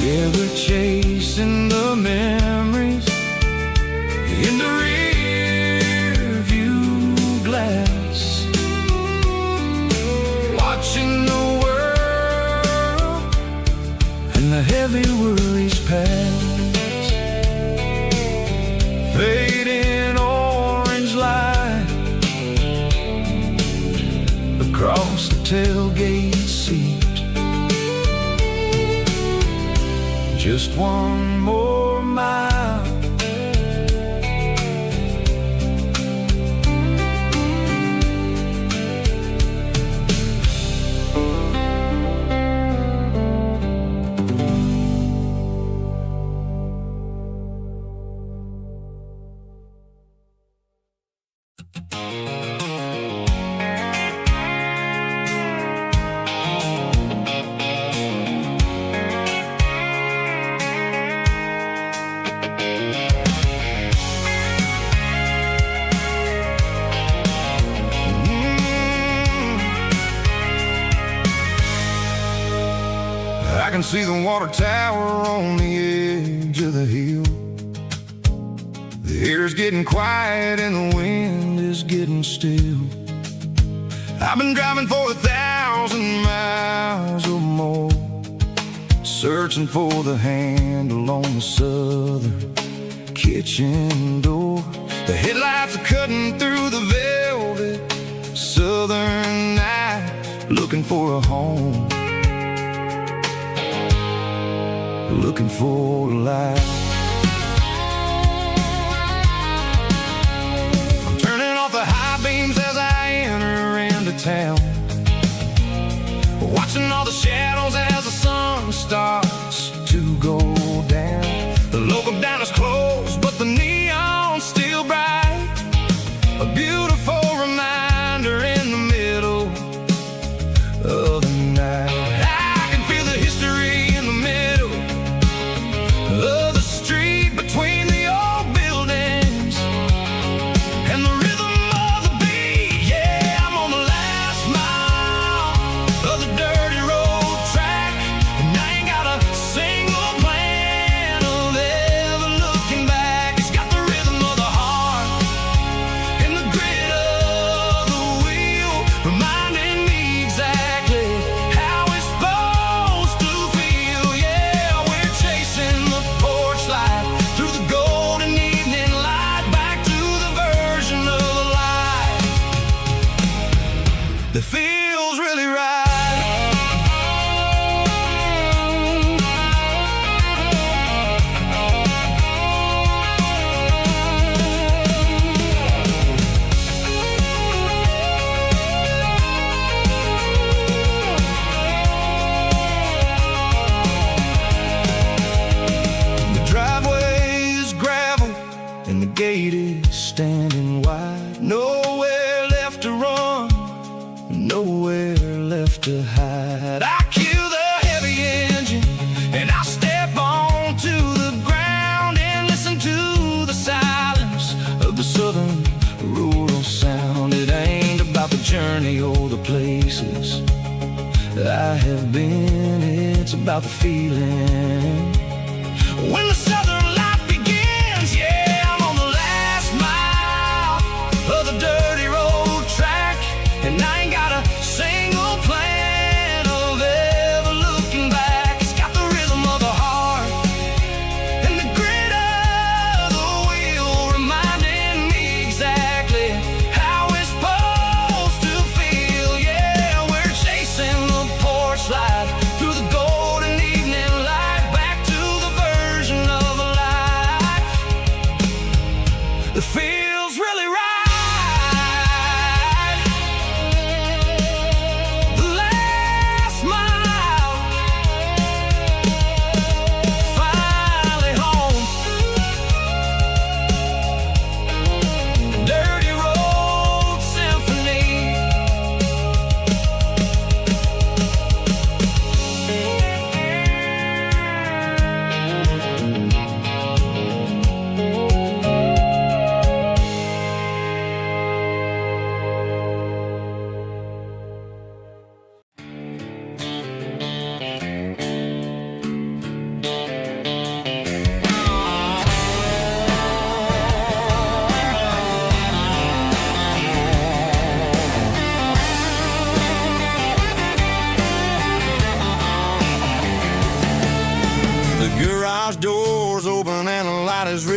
Yeah, we're chasing the memories in the rear view glass, watching the the heavy worries pass. Fading orange light across the tailgate seat. Just one more mile. I can see the water tower on the edge of the hill. The air's getting quiet and the wind is getting still. I've been driving for 1,000 miles or more, searching for the handle on the southern kitchen door. The headlights are cutting through the velvet southern night, looking for a home, looking for a light. I'm turning off the high beams as I enter into town, watching all the shadows as the sun starts to go down. The local diner's closed, but the neon's still bright, a beautiful reminder in the middle of the night. I can feel the history in the middle of the street between the old buildings and the rhythm of the beat. Yeah, I'm on the last mile of the dirty road track, and I ain't got a single plan of ever looking back. It's got the rhythm of the heart and the grit of the wheel, reminding me exactly how it's supposed to feel. Yeah, we're chasing the porch light through the golden evening light, back to the version of life that feels really right. The driveway is gravel and the gate is standing wide. Nowhere left to run, nowhere left to hide. I kill the heavy engine and I step onto the ground and listen to the silence of the southern rural sound. It ain't about the journey or the places I have been, it's about the feeling when the southern life begins. Yeah, I'm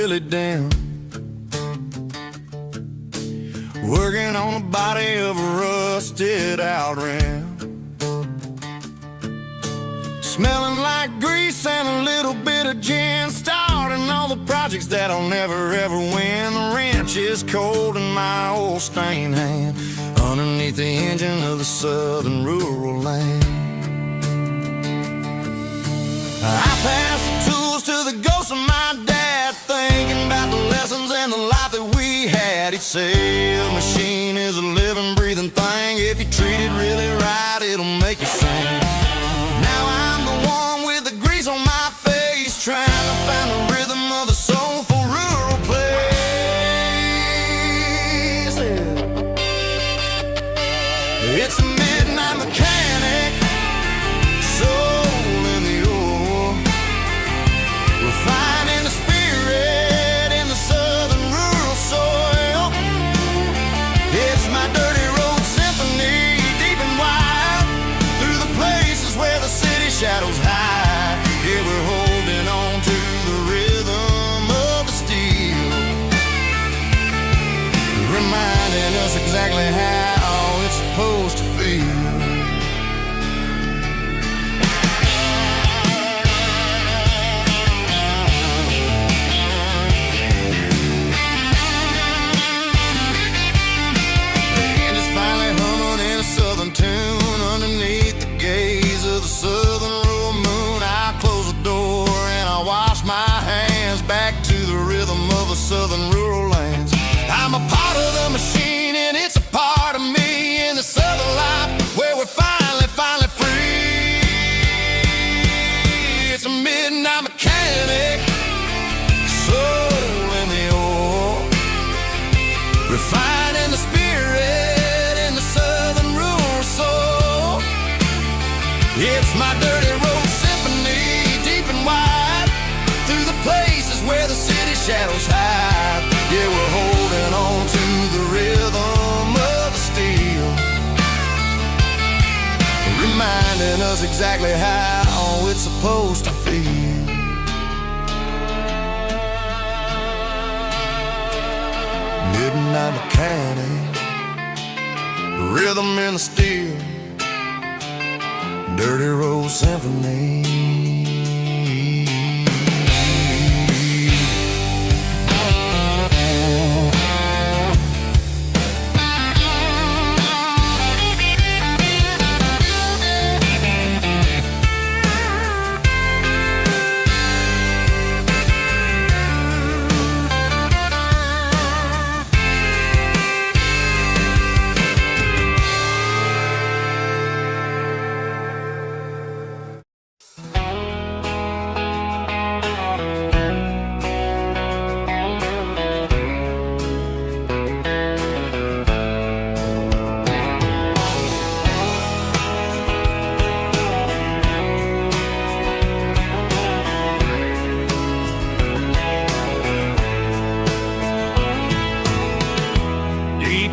really dim, working on the body of a rusted out rim, smelling like grease and a little bit of gin, starting all the projects that'll never ever win. The wrench is cold in my old stained hand, underneath the engine of the southern rural land. I pass the tools to the ghost of my dad, thinking about the lessons and the life that we had. He'd say a machine is a living, breathing thing. If you treat it really right, it'll make you sing. Now I'm the one with the grease on my face, trying to find the rhythm of the soulful rural place. It's a midnight mechanic, soul in the ore, refining the spirit in the southern rural soil. It's my dirty road symphony, deep and wide, through the places where the city shadows hide. Yeah, we're holding on to the rhythm of the steel, reminding us exactly how it's supposed to feel. Tune underneath the gaze of the southern rural moon. I close the door and I wash my hands, back to the rhythm of the southern rural lands. I'm a part of the machine and it's a part of me in the southern life where we're finally free. It's a midnight mechanic, soul in the ore, refining the spirit in the southern rural soul. It's my dirty road symphony, deep and wide, through the places where the city shadows hide. Yeah, we're holding on to the rhythm of the steel, reminding us exactly how it's supposed to feel. Midnight mechanic, rhythm in the steel, dirty road symphony.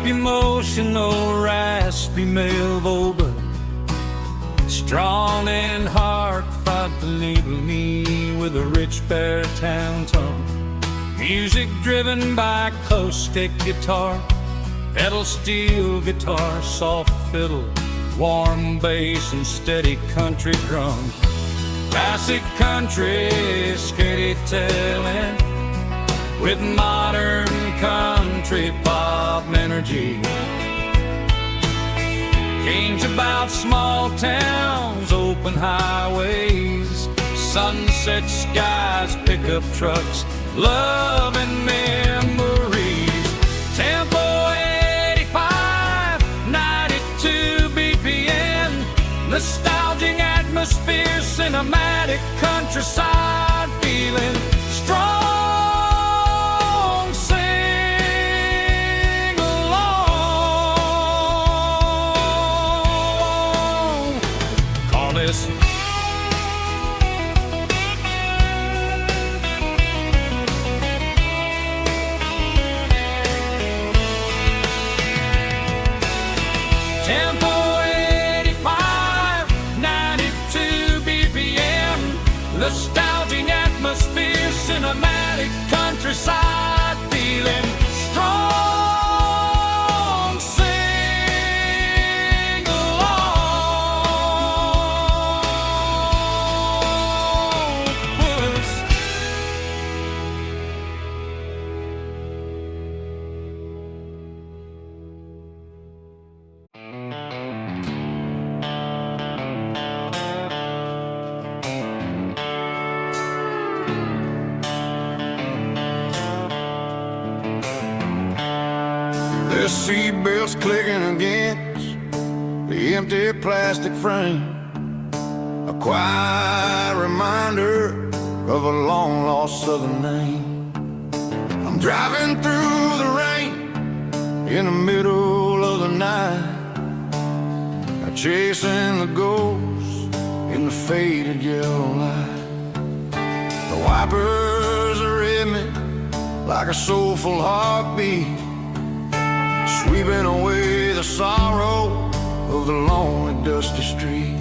Emotional, raspy male vocal, strong and heartfelt, believe me, with a rich baritone tone. Music driven by acoustic guitar, pedal steel guitar, soft fiddle, warm bass and steady country drum. Classic country storytelling with modern country pop energy. Games about small towns, open highways, sunset skies, pickup trucks, love and memories. Tempo 85, 92 BPM, nostalgic atmosphere, cinematic countryside feeling, strong. Tempo 85, 92 BPM, nostalgic atmosphere, cinematic country. countryside feeling strong. Sing along, puss. The seatbelt's clicking against the empty plastic frame, a quiet reminder of a long-lost southern name. I'm driving through the rain in the middle of the night, chasing the ghosts in the faded yellow light. The wipers are in me like a soulful heartbeat, sweeping away the sorrow of the lonely, dusty street.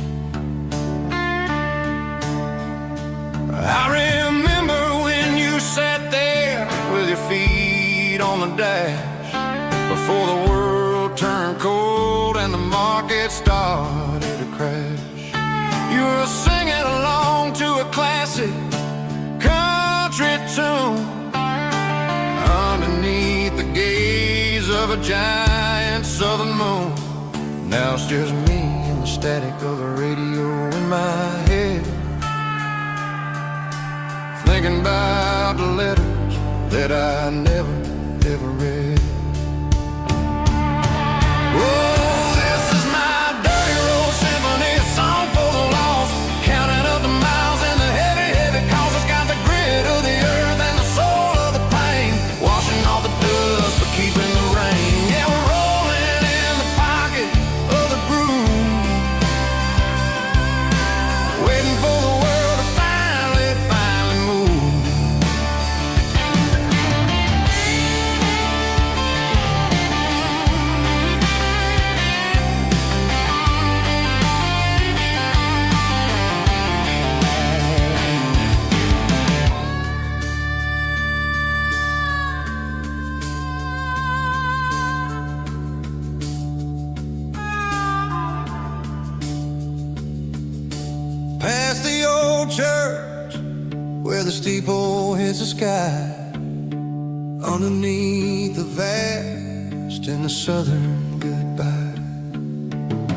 I remember when you sat there with your feet on the dash, before the world turned cold and the market started to crash. You were singing along to a classic country tune underneath the gaze of a giant southern moon. Now it's just me and the static of the radio in my head, thinking about the letters that I never, ever read. Oh, this is my dirty road symphony, a song for the lost, counting up the miles and the heavy, heavy calls. It's got the grit of the earth and the soul of the pain, washing off the dust but keeping the rain. Yeah, we're rolling in the pocket of the groove, waiting for the world to finally move. Past the old church where the steeple hits the sky, underneath the vast and the southern goodbye.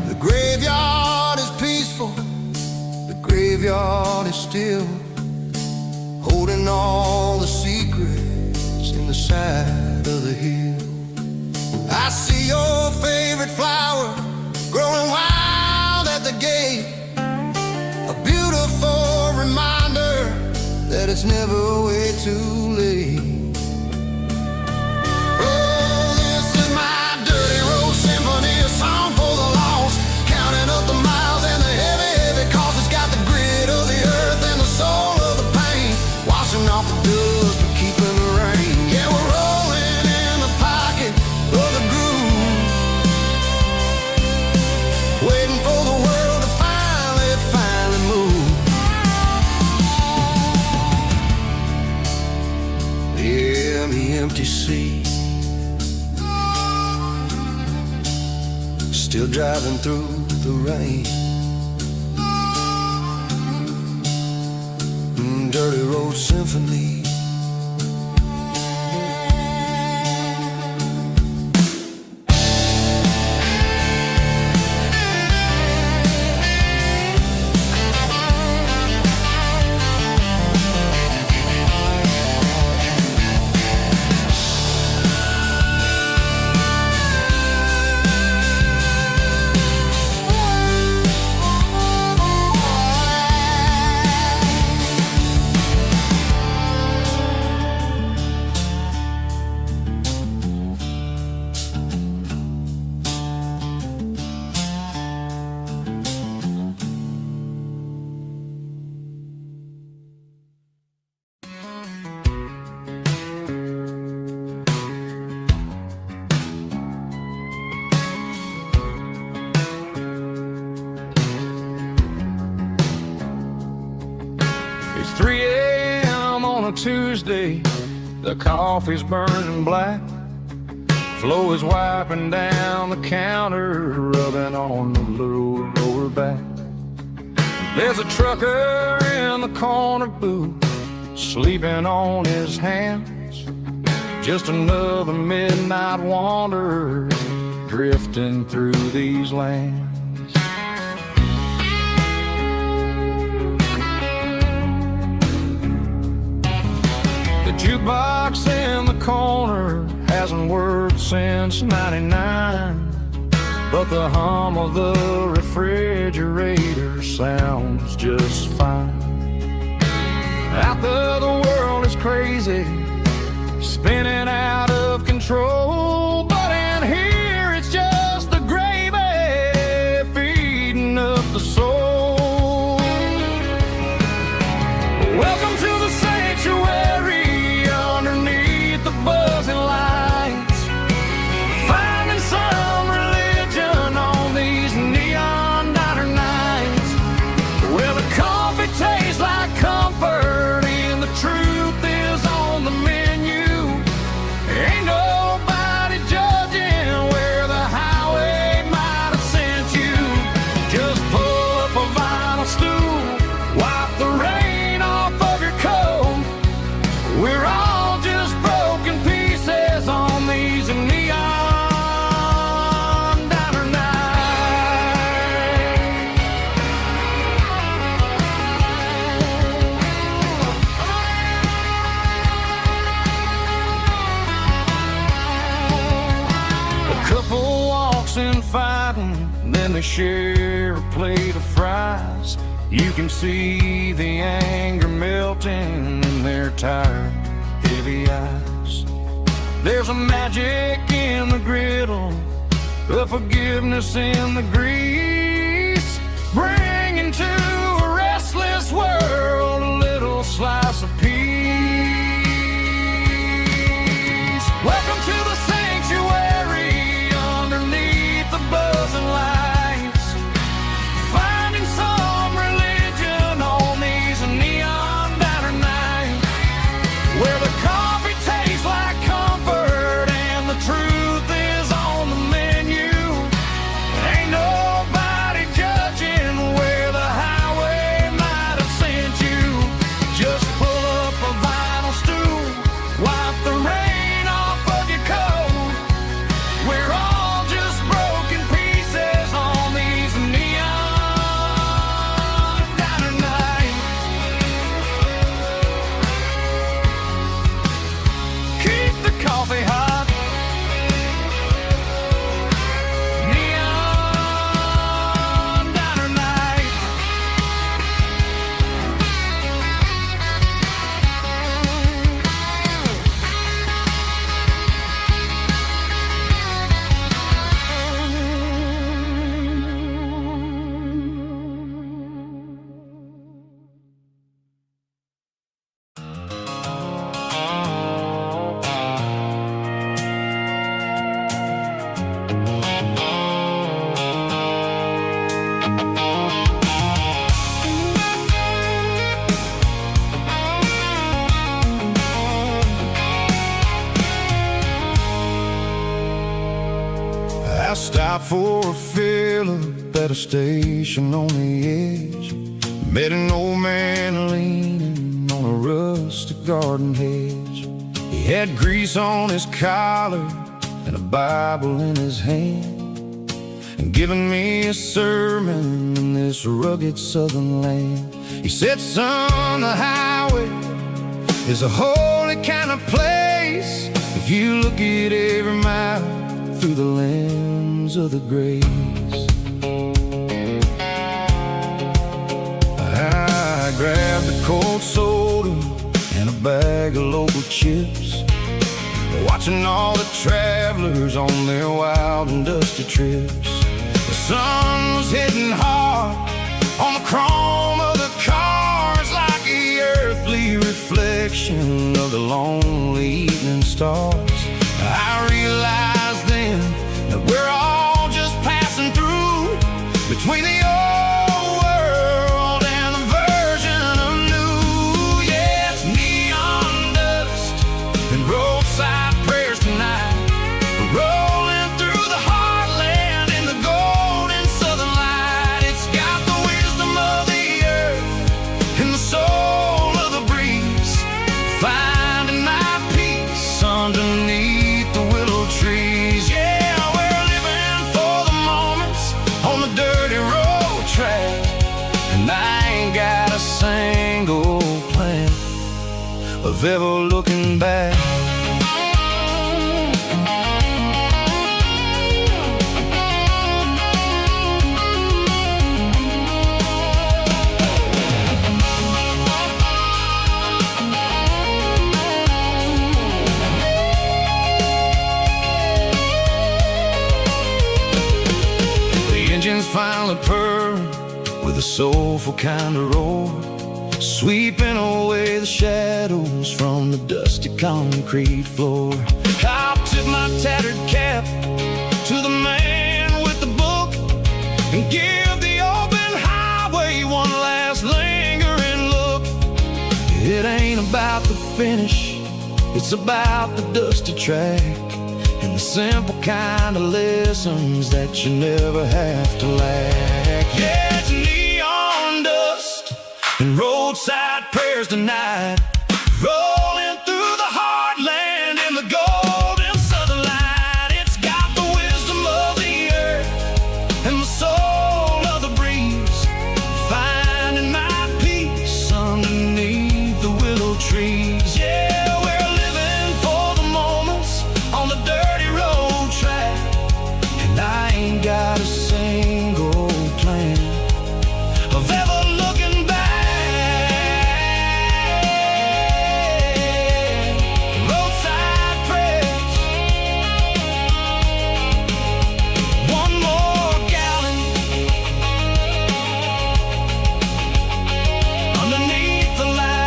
The graveyard is peaceful, the graveyard is still, holding all the secrets in the side of the hill. I see your favorite flower growing wild at the gate, a beautiful reminder that it's never way too late. Oh, this is my dirty road symphony, a song for the lost, counting up the miles and the heavy, heavy calls. It's got the grit of the earth and the soul of the pain, washing off the dust but keeping the rain. Yeah, we're rolling in the pocket of the groove, waiting for the world to finally move. Yeah, the empty sea, still driving through the rain. Dirty road symphony. It's 3 a.m. on a Tuesday. The coffee's burning black. Flo is wiping down the counter, rubbing on the lower back. There's a trucker in the corner booth, sleeping on his hands. Just another midnight wanderer, drifting through these lands. The jukebox in the corner hasn't worked since '99, but the hum of the refrigerator sounds just fine. Out there the world is crazy, spinning out of control, but in here it's just the gravy feeding up the soul. Welcome to the sanctuary underneath the buzzing lights, finding some religion on these neon diner nights, where the coffee tastes like comfort and the truth is on the menu. Ain't nobody judging where the highway might have sent you. Just pull up a vinyl stool, wipe the rain off of your coat. We're all just broken pieces on these neon diner nights. A couple walks in fighting, then they share a plate of fries. You can see the anger melting in their tired, heavy eyes. There's a magic in the griddle, a forgiveness in the grease, bringing to a restless world a little slice of peace. Welcome to the sanctuary underneath the buzzing lights, finding some religion on these neon diner nights, where the coffee tastes like comfort and the truth is on the menu. Ain't nobody judging where the highway might have sent you. Just pull up a vinyl stool, wipe the rain off of your coat. We're all just broken pieces on these neon diner nights. Keep the coffee hot. Neon diner nights. I stopped for a fill-up at a station on the edge. Met an old man leaning on a rustic garden hedge. He had grease on his collar and a Bible in his hand, and giving me a sermon in this rugged southern land. He said, son, the highway is a holy kind of place if you look at every mile through the lens of the grace. I grabbed a cold soda and a bag of local chips, watching all the travelers on their wild and dusty trips. The sun was hitting hard on the chrome of the cars, like the earthly reflection of the lonely evening stars. I realized then that we're all just passing through between the old world and the version of new. Yes, neon dust and of ever looking back. Finally purr with a soulful kind of roar, sweeping away the shadows from the dusty concrete floor. I'll tip my tattered cap to the man with the book and give the open highway one last lingering look. It ain't about the finish, it's about the dusty track and the simple kind of lessons that you never have to lack. Yeah, it's neon dust and roadside prayers tonight, rolling through the heartland in the golden southern light. It's got the wisdom of the earth and the soul of the breeze, finding my peace underneath the willow trees. Yeah, we're living for the moments on the dirty road track, and I ain't got a single plan of ever looking back. Roadside prayers, one more gallon underneath the light.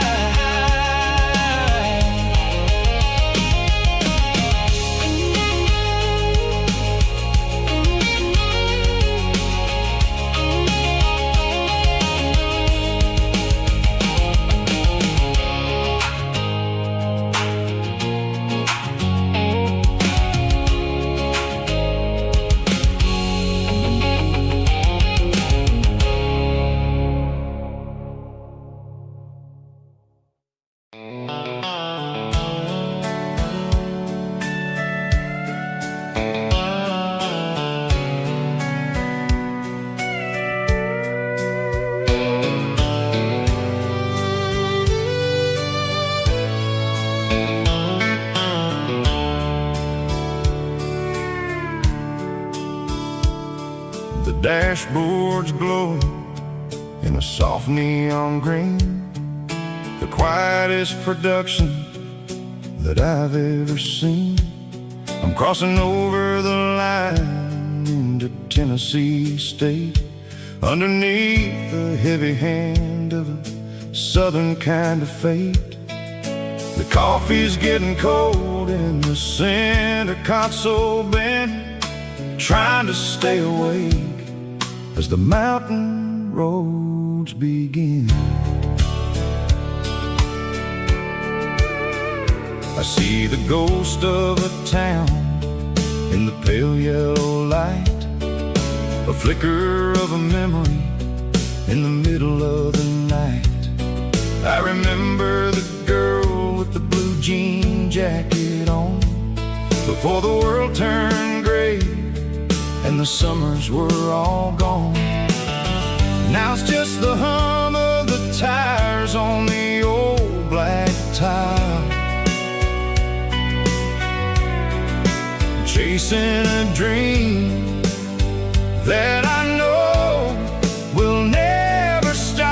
The dashboard's glowing in a soft neon green, the quietest production that I've ever seen. I'm crossing over the line into Tennessee State, underneath the heavy hand of a southern kind of fate. The coffee's getting cold in the center console bin, trying to stay awake as the mountain roads begin. I see the ghost of a town in the pale yellow light, a flicker of a memory in the middle of the night. I remember the girl with the blue jean jacket on, before the world turned gray and the summers were all gone. Now it's just the hum of the tires on the old black tile, chasing a dream that I know will never stop.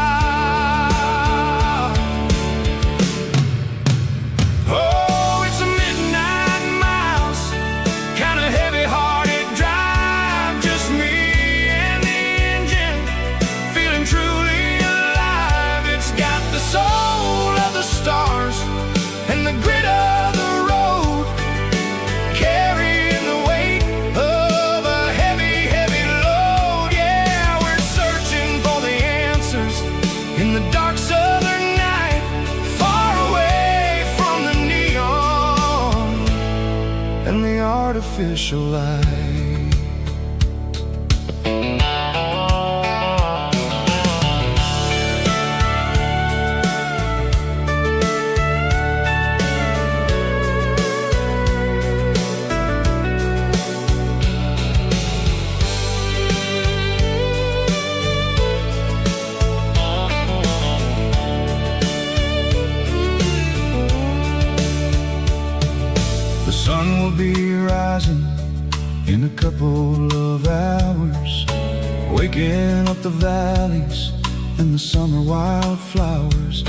Oh, it's a midnight miles, kind of heavy-hearted drive, just me and the engine, feeling truly alive. It's got the soul of the stars and the grit of the road, carrying the weight of a heavy, heavy load. Yeah, we're searching for the answers in the dark southern night, far away from the neon and the artificial light. The sun will be rising in a couple of hours, waking up the valleys and the summer wildflowers.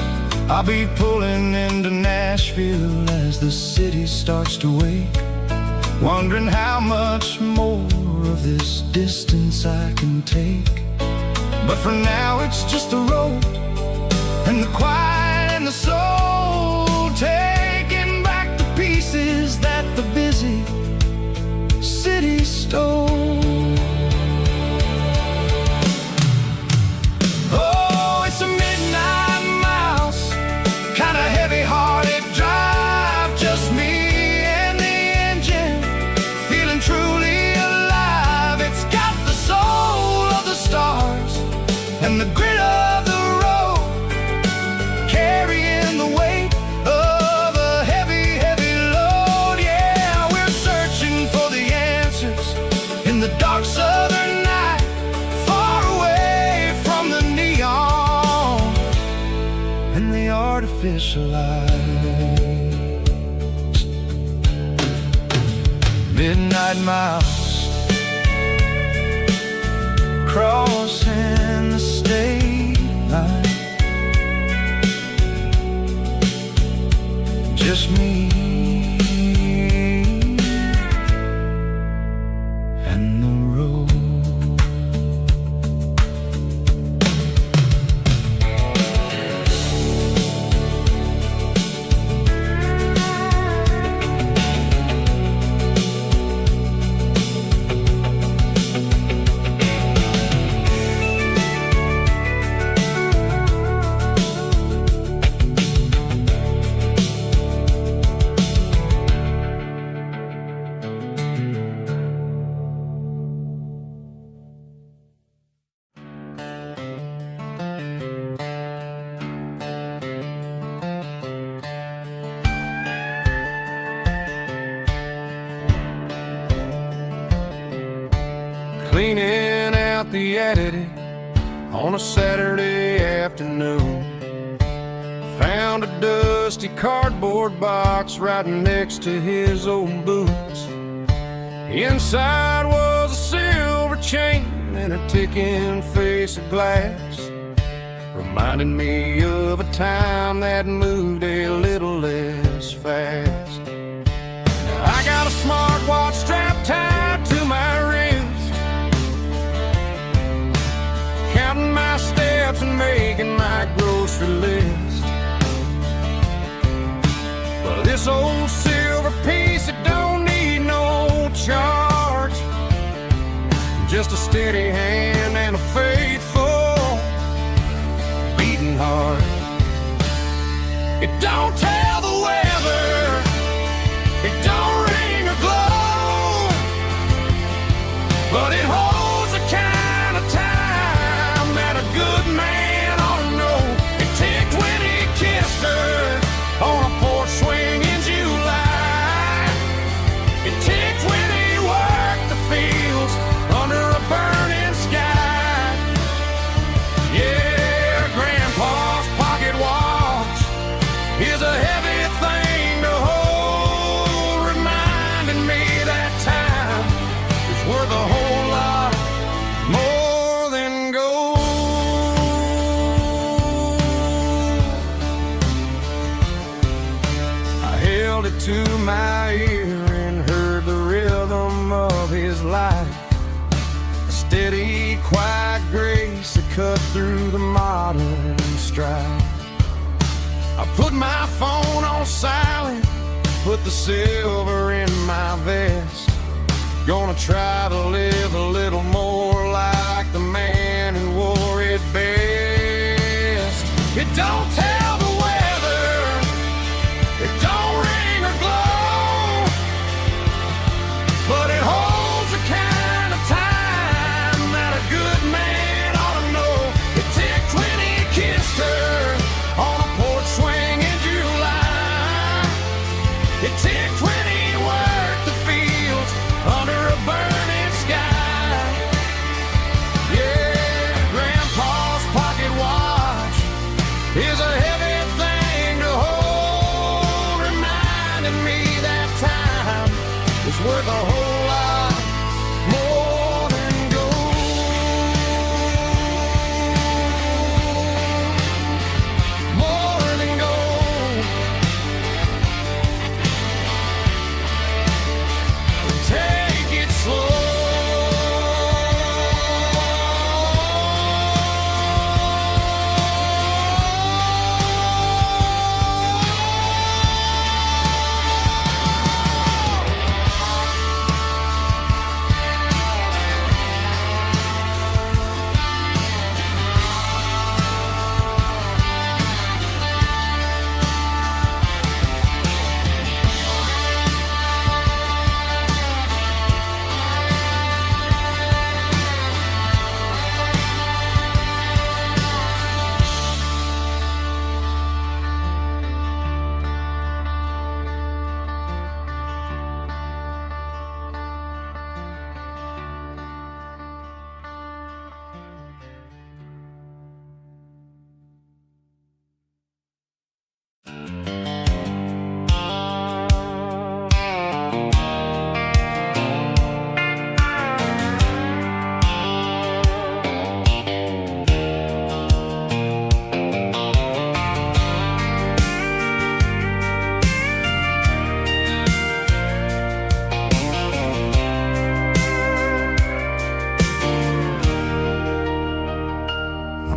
I'll be pulling into Nashville as the city starts to wake, wondering how much more of this distance I can take. But for now it's just the road and the quiet and the soul, taking back the pieces that the busy city stole. Oh, it's a midnight mouse, kinda heavy-hearted drive, just me and the engine, feeling truly alive. It's got the soul of the stars and the grit of the road, carrying the weight of a heavy, heavy load. Yeah, we're searching for the answers in the dark southern night, far away from the neon and the artificial lights. Midnight mouse, crossing the state line, just me and the road. Cleaning out the attic on a Saturday afternoon, found a dusty cardboard box right next to his old boots. Inside was a silver chain and a ticking face of glass, reminding me of a time that moved a little less fast. Now I got a smartwatch strapped tied to my wrist, counting my steps and making my grocery list. But this old silver piece, it don't need no charge, just a steady hand and a faithful beating heart. It don't tell the weather, it don't ring or glow, but it holds the kind of time that a good man ought to know. It ticked when he kissed her on a porch swing in July. It ticked when he worked the fields under a burning sky. Yeah, Grandpa's pocket watch is a heavy thing to hold, reminding me that time is worth a whole lot more than gold. I held it to my ear and heard the rhythm of his life, a steady, quiet grace that cut through the modern strife. I put my phone on silent, put the silver in my vest, gonna try to live a little more like the man who wore it best. It don't tell the weather, it don't ring or glow, but it holds the kind of time that a good man ought to know. It ticked when he kissed her on a porch swing in July. It ticked when he worked the fields under a burning sky. Yeah, Grandpa's pocket watch is a heavy thing to hold, reminding me that time is worth a whole lot more than gold. More than gold. Take it slow.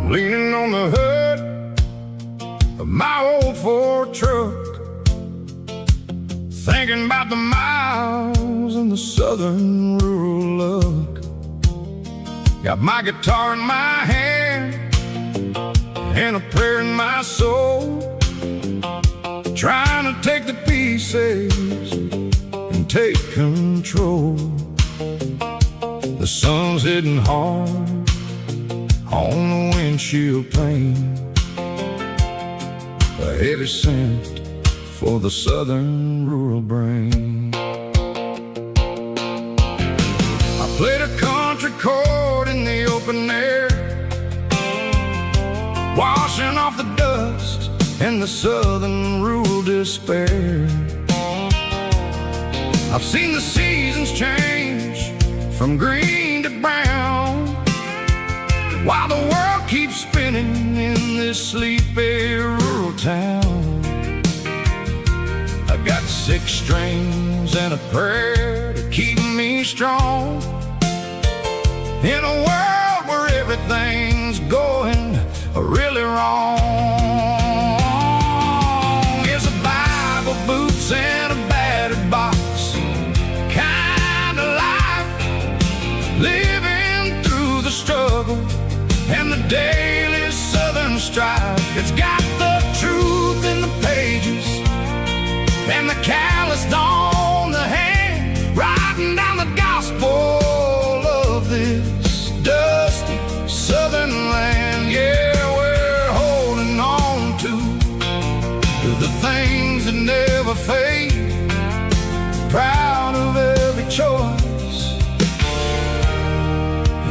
Leaning on the hood of my old Ford truck, thinking about the miles and the southern rural look. Got my guitar in my hand and a prayer in my soul, trying to take the pieces and take control. The sun's hitting hard on the windshield pane, a heavy scent for the southern rural brain. I played a country chord in the open air, washing off the dust and the southern rural despair. I've seen the seasons change from green to brown, while the world keeps spinning in this sleepy rural town. I got 6 strings and a prayer to keep me strong, in a world where everything's going really wrong. It's a Bible, boots, and a battered box kind of life, living through the struggle and the daily southern strife. It's got the truth in the pages and the calloused on the hand, writing down the gospel of this dusty southern land. Yeah, we're holding on to the things that never fade, proud of every choice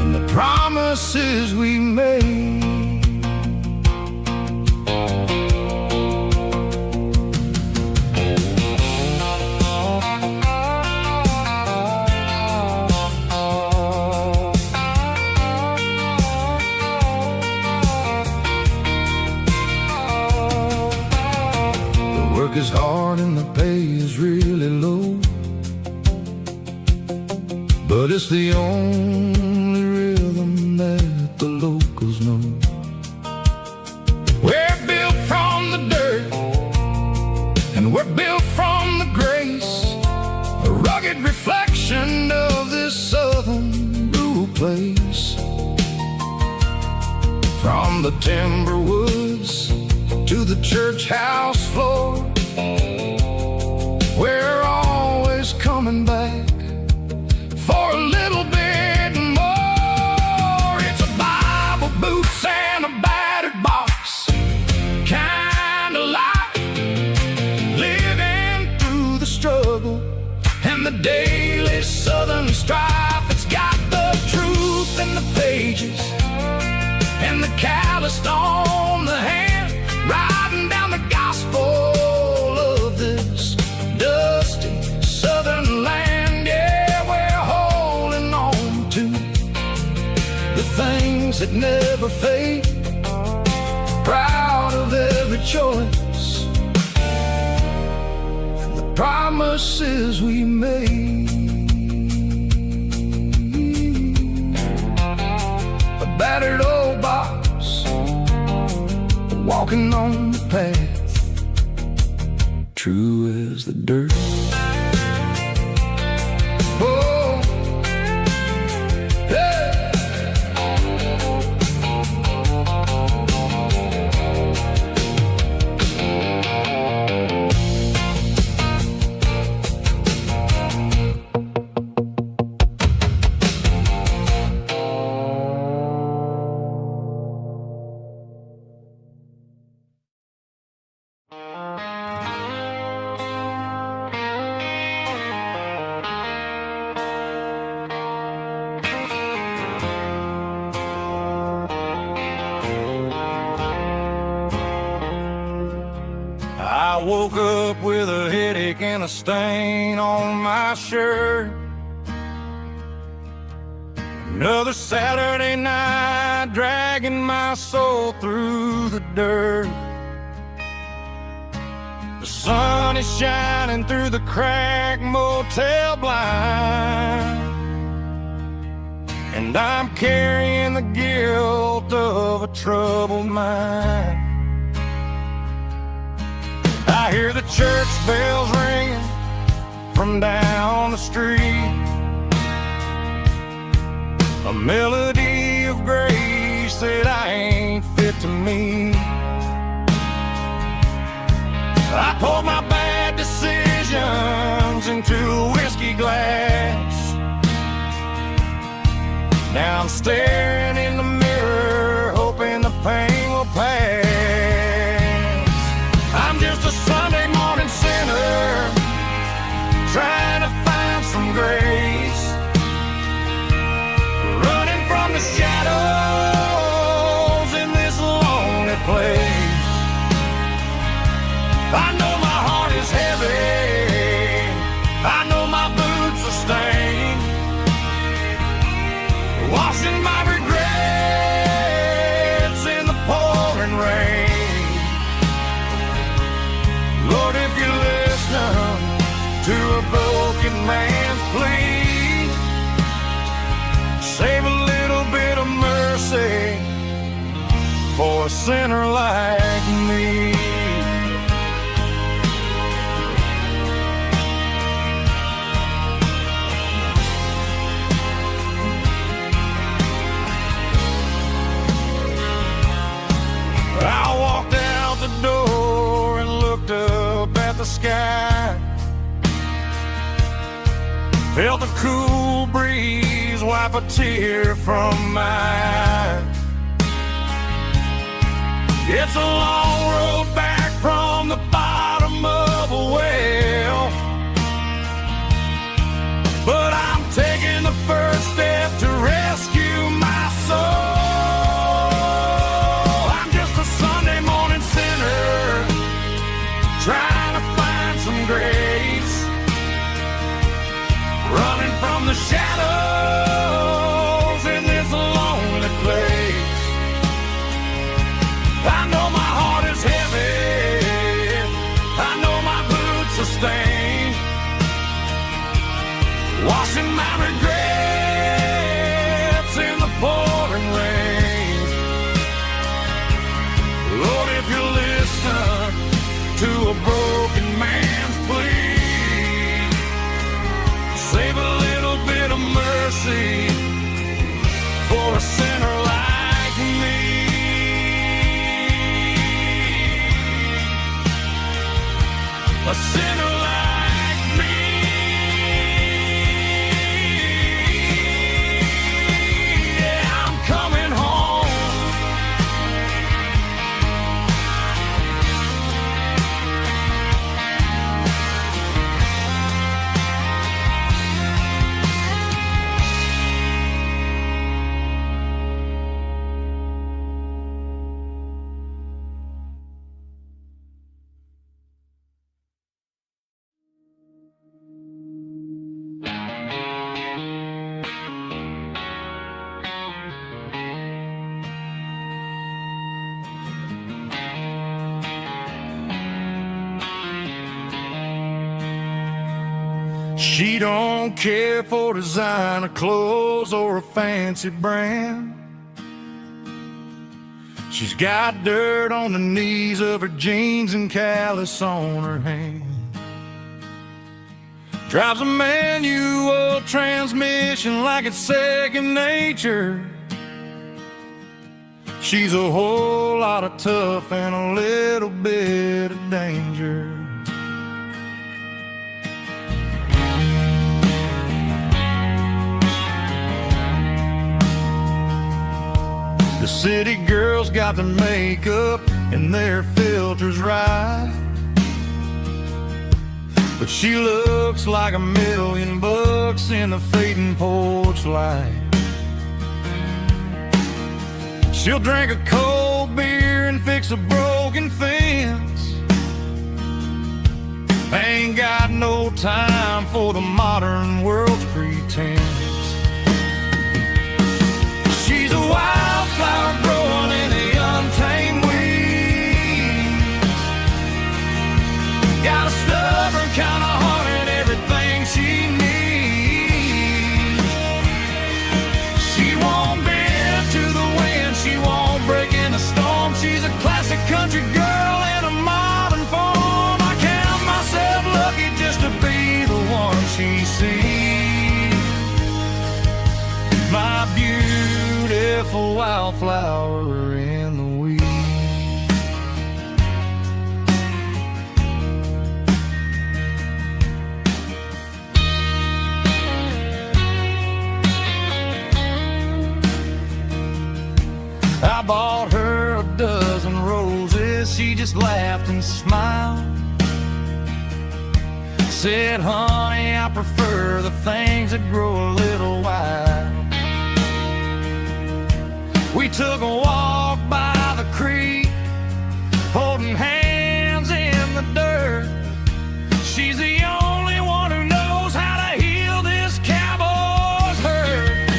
and the promises we made. The work is hard and the pay is really low, but it's the only rhythm that the locals know. We're built from the dirt and we're built from the grace, a rugged reflection of this southern rural place. From the timber woods to the church house floor, we're always coming back for a little bit more. It's a Bible, boots, and a battered box kind of life, living through the struggle and the daily southern strife. It's got the truth in the pages and the calloused on the hand, writing down the gospel of this dusty southern land. that never fade, proud of every choice and the promises we made. A battered old box, walking on the path, true as the dirt. Oh, yeah. I woke up with a headache and a stain on my shirt. Another Saturday night, dragging my soul through the dirt. The sun is shining through the cracked motel blind, and I'm carrying the guilt of a troubled mind. I hear the church bells ringing from down the street, a melody of grace that I ain't fit to meet. I poured my bad decisions into a whiskey glass. Now I'm staring in the mirror, hoping the pain will pass. I'm just a Sunday morning sinner, trying to find some grace, running from the shadows in this lonely place. I know my heart is heavy, I know my boots are stained, washing my regrets in the pouring rain. Lord, if you listen to a broken man's plea, save a little bit of mercy for a sinner like me. I walked out the door and looked up at the sky, felt the cool breeze wipe a tear from my eye. It's a long road back from the bottom of a well, but I'm taking the first step to rescue my soul. Trying to find some grace, running from the shadows in this lonely place. I know my heart is heavy, I know my boots are stained, washing my regrets in the pouring rain. Lord, if you listen to a broken man's plea, save a little bit of mercy for a sinner like me. A sinner like me. Yeah, I'm coming home. She don't care for designer clothes or a fancy brand. She's got dirt on the knees of her jeans and callus on her hand. Drives a manual transmission like it's second nature. She's a whole lot of tough and a little bit of danger. The city girls got their makeup and their filters right, but she looks like $1,000,000 in the fading porch light. She'll drink a cold beer and fix a broken fence. Ain't got no time for the modern world's pretense. She's a wildflower growing in the untamed weeds. Got a stubborn kind of heart and everything she needs. She won't bend to the wind, she won't break in the storm. She's a classic country girl in a modern form. I count myself lucky just to be the one she sees. My beautiful wildflower in the weeds. I bought her a dozen roses, she just laughed and smiled. Said, honey, I prefer the things that grow a little wild. We took a walk by the creek, holding hands in the dirt. She's the only one who knows how to heal this cowboy's hurt.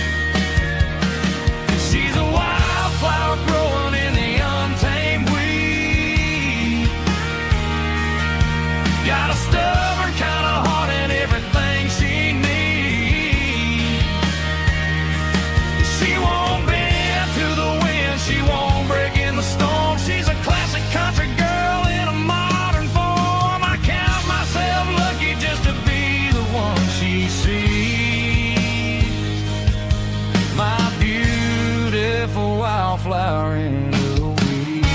She's a wildflower growing in the untamed weed. Got a stubborn kind of heart and everything she needs. She won't bend to the wind, she won't break in the storm. She's a classic country girl in a modern form. I count myself lucky just to be the one she sees. My beautiful wildflower in the weeds.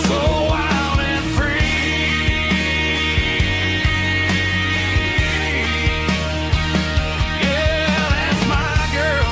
So wild and free. Yeah, that's my girl.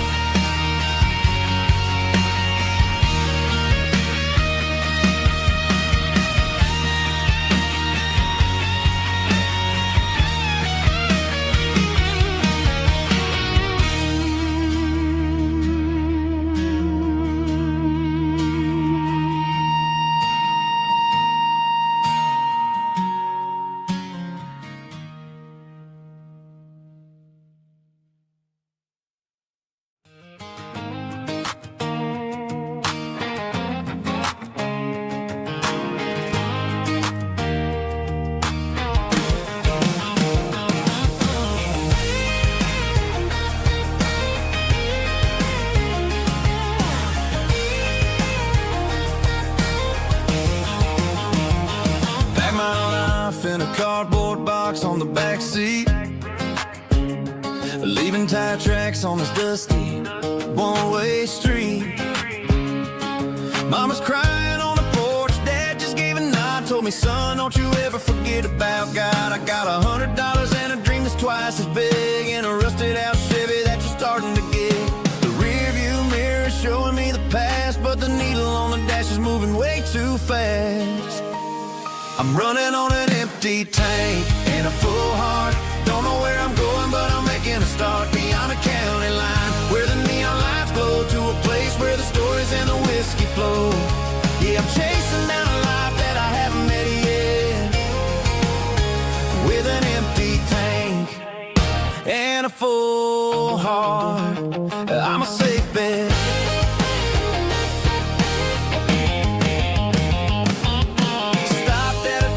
Pack my life in a cardboard box on the back seat, leaving tire tracks on this dusty one-way street. Mama's crying on the porch, Dad just gave a nod, told me, son, don't you ever forget about God. I got $100 and a dream that's twice as big, and a rusted out Chevy that you're starting to get. The rear view mirror is showing me the past, but the needle on the dash is moving way too fast. I'm running on an empty tank and a full heart. Don't know where I'm going, but I'm making a start beyond a county line, where the neon lights glow, to a place where the stories and the whiskey flow. Yeah, I'm chasing down a life that I haven't met yet, with an empty tank and a full heart. I'm a safe bet. Stopped at a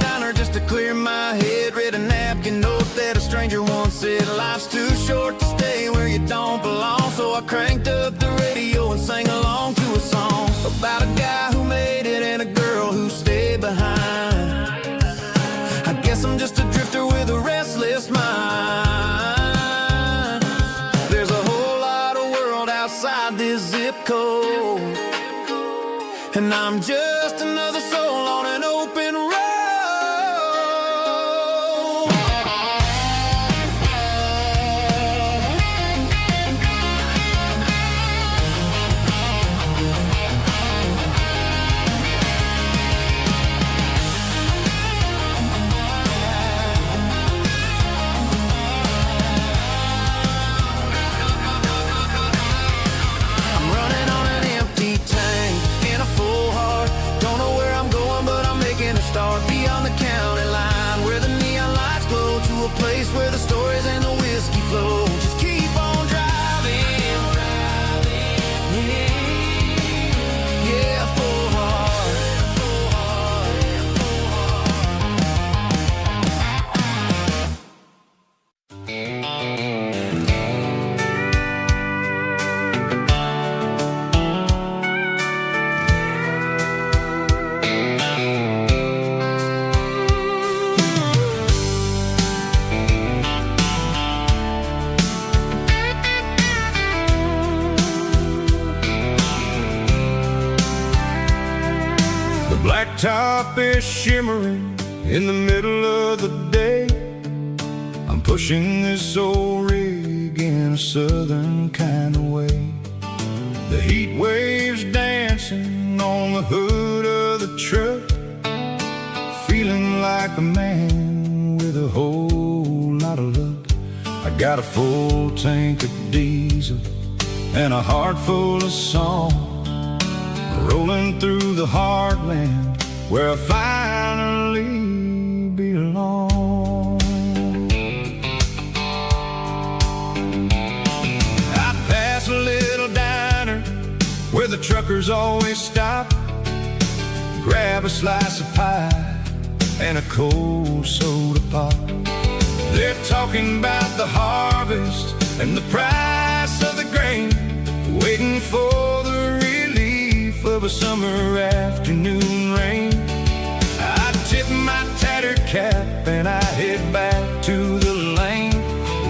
said life's too short to stay where you don't belong. So I cranked up the radio and sang along to a song about a guy who made it and a girl who stayed behind. I guess I'm just a drifter with a restless mind. There's a whole lot of world outside this zip code, and I'm just another soul on an open road. I'm running on an empty tank in a full heart. Don't know where I'm going, but I'm making a start beyond the county line, where the neon lights glow, to a place where the stories and the whiskey flow. Just keep on driving, yeah, full heart. The blacktop is shimmering in the middle of the day. I'm pushing this old rig in a southern kind of way. The heat waves dancing on the hood of the truck, feeling like a man with a whole lot of luck. I got a full tank of diesel and a heart full of song, rolling through the heartland where I finally belong. I pass a little diner where the truckers always stop, grab a slice of pie and a cold soda pop. They're talking about the harvest and the price of the grain, waiting for the relief of a summer afternoon rain. I tip my tattered cap and I head back to the lane,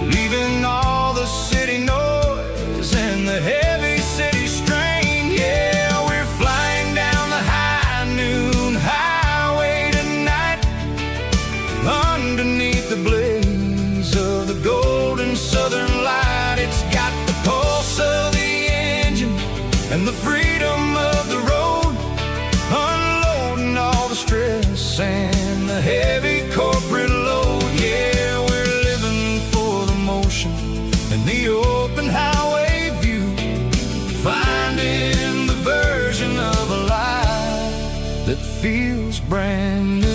leaving all the city noise and the heavy city strain. Yeah, we're flying down the high noon highway tonight, underneath the blaze of the golden southern light. It's got the pulse of the engine and the freedom of the road, unloading all the stress and the heavy corporate load. Yeah, we're living for the motion and the open highway view, finding the version of a life that feels brand new.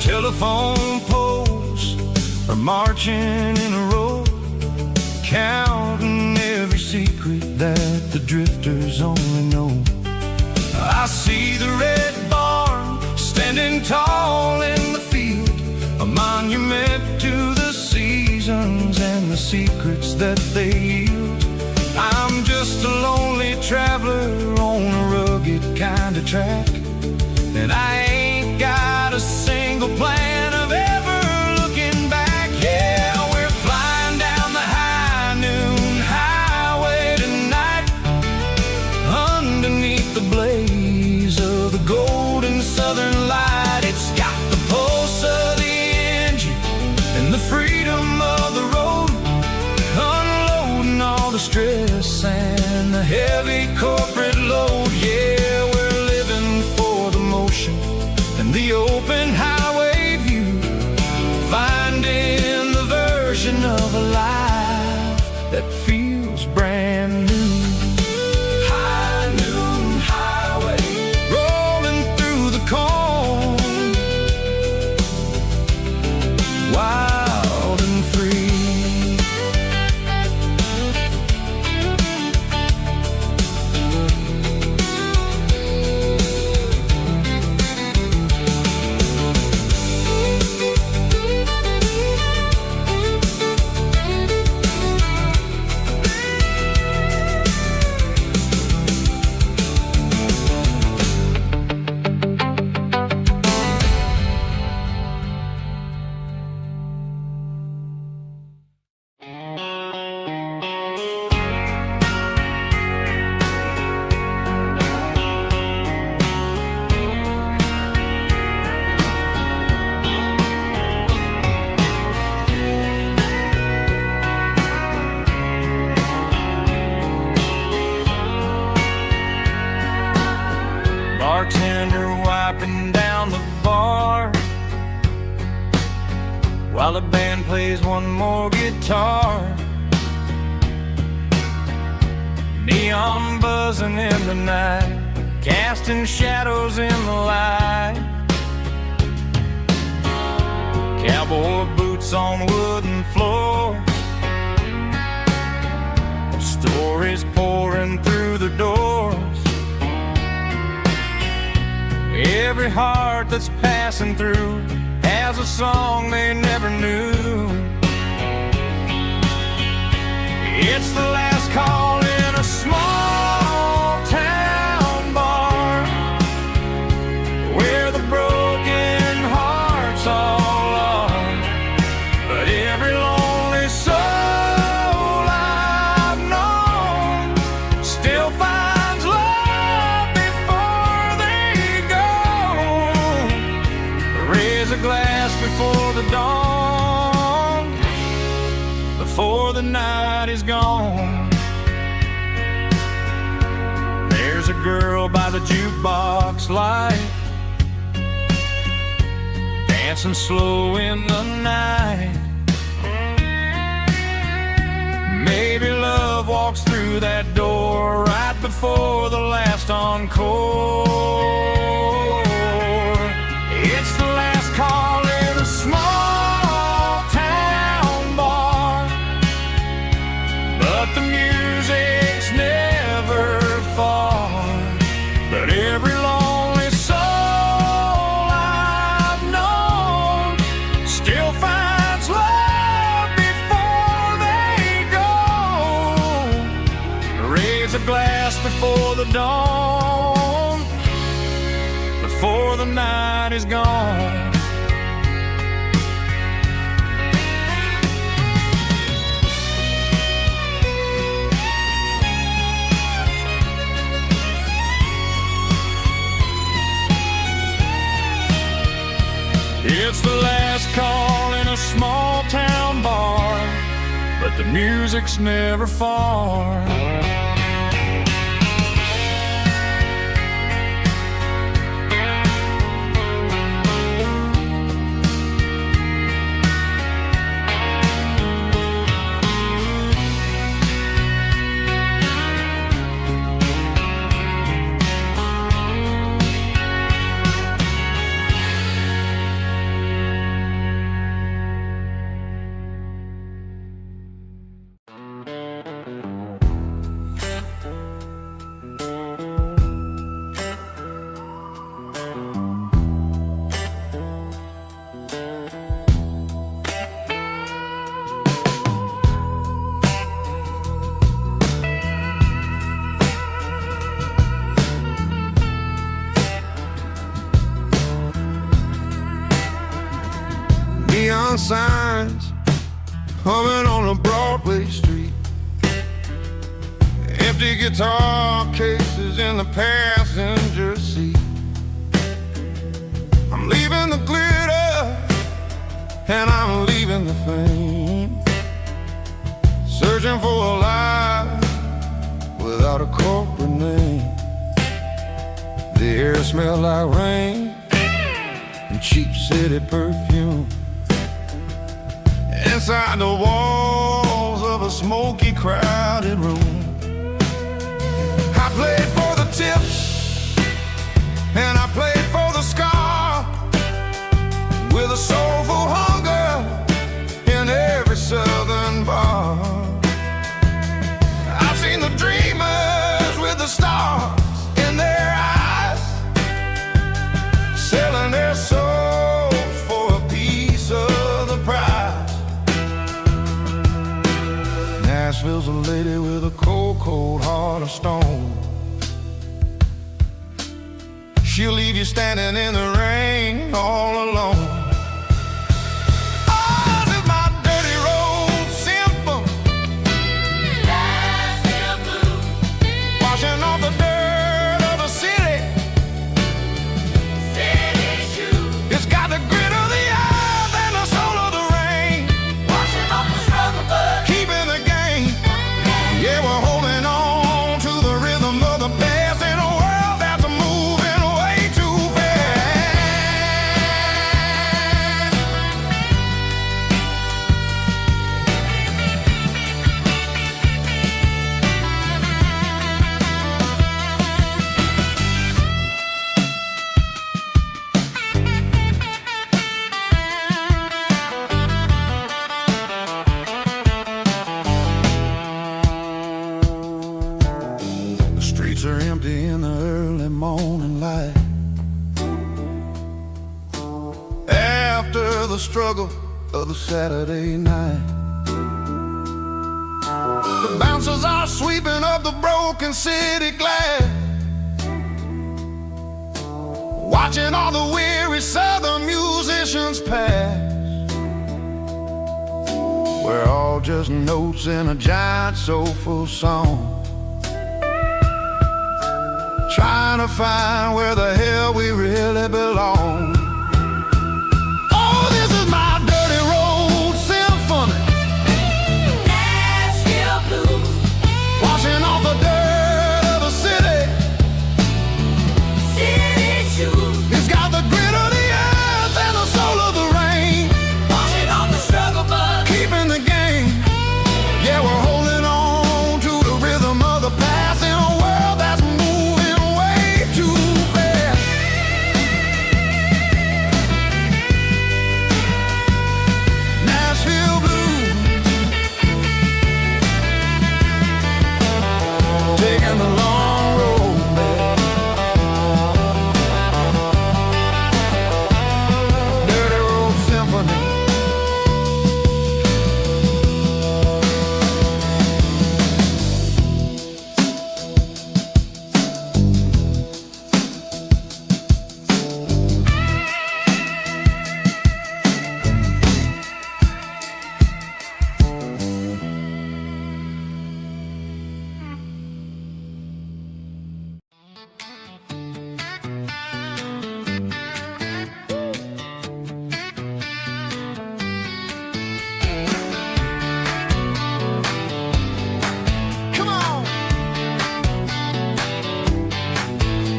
Telephone poles are marching in a row, counting every secret that the drifters only know. I see the red barn standing tall in the field, a monument to the seasons and the secrets that they yield. I'm just a lonely traveler on a rugged kind of track, and I ain't got a single plan of ever looking back. Yeah, we're flying down the high noon highway tonight, underneath the blaze of the golden southern light. It's got the pulse of the engine and the freedom of the road, unloading all the stress and the heavy corporate load. Yeah, we're living for the motion and the open highway view, finding the version of a life that feels brand new. High noon highway, rolling through while the band plays one more guitar. Neon buzzing in the night, casting shadows in the light. Cowboy boots on wooden floor, stories pouring through the doors. Every heart that's passing through has a song they never knew. It's the last call in a small town bar, where the broken hearts all are. But every lonely soul I've known still finds love before they go. Raise a glass before the dawn, before the night is gone. There's a girl by the jukebox light, dancing slow in the night. Maybe love walks through that door right before the last encore. It's the last call in a small town bar, but the music's never far. But every lonely soul I've known still finds love before they go. Raise a glass before the dawn, before the night is gone. It's the last call in a small town bar, but the music's never far. Neon signs humming on a Broadway street, empty guitar cases in the passenger seat. I'm leaving the glitter and I'm leaving the fame, searching for a life without a corporate name. The air smells like rain and cheap city perfume. Inside the walls of a smoky, crowded room, I played for the tips and I played for the scar, with a soulful hunger in every southern bar. I've seen the dreamers with the stars in their eyes, selling their souls for a piece of the prize. Nashville's a lady with a cold, cold heart of stone. She'll leave you standing in the rain all alone. Ours is my dirty road simple, washing off the dirt of the city. It's got the grit of the earth and the soul of the rain, washing off the struggle, but keeping the game. Yeah, we're holding on to the rhythm of the past in a world that's moving way too fast. streets are empty in the early morning light. After the struggle of the Saturday night, the bouncers are sweeping up the broken city glass, watching all the weary southern musicians pass. We're all just notes in a giant soulful song, trying to find where the hell we really belong. Oh, this is my dirty road symphony, Nashville blues, washing off the dirt of the city. city shoes, It's got the grit of the earth and the soul of the rain, washing off the struggle bug. keeping the game. Yeah, we're holding on to the rhythm of the past in a world that's moving way too fast. Nashville blues, taking the long road back. Dirty road symphony. Come on.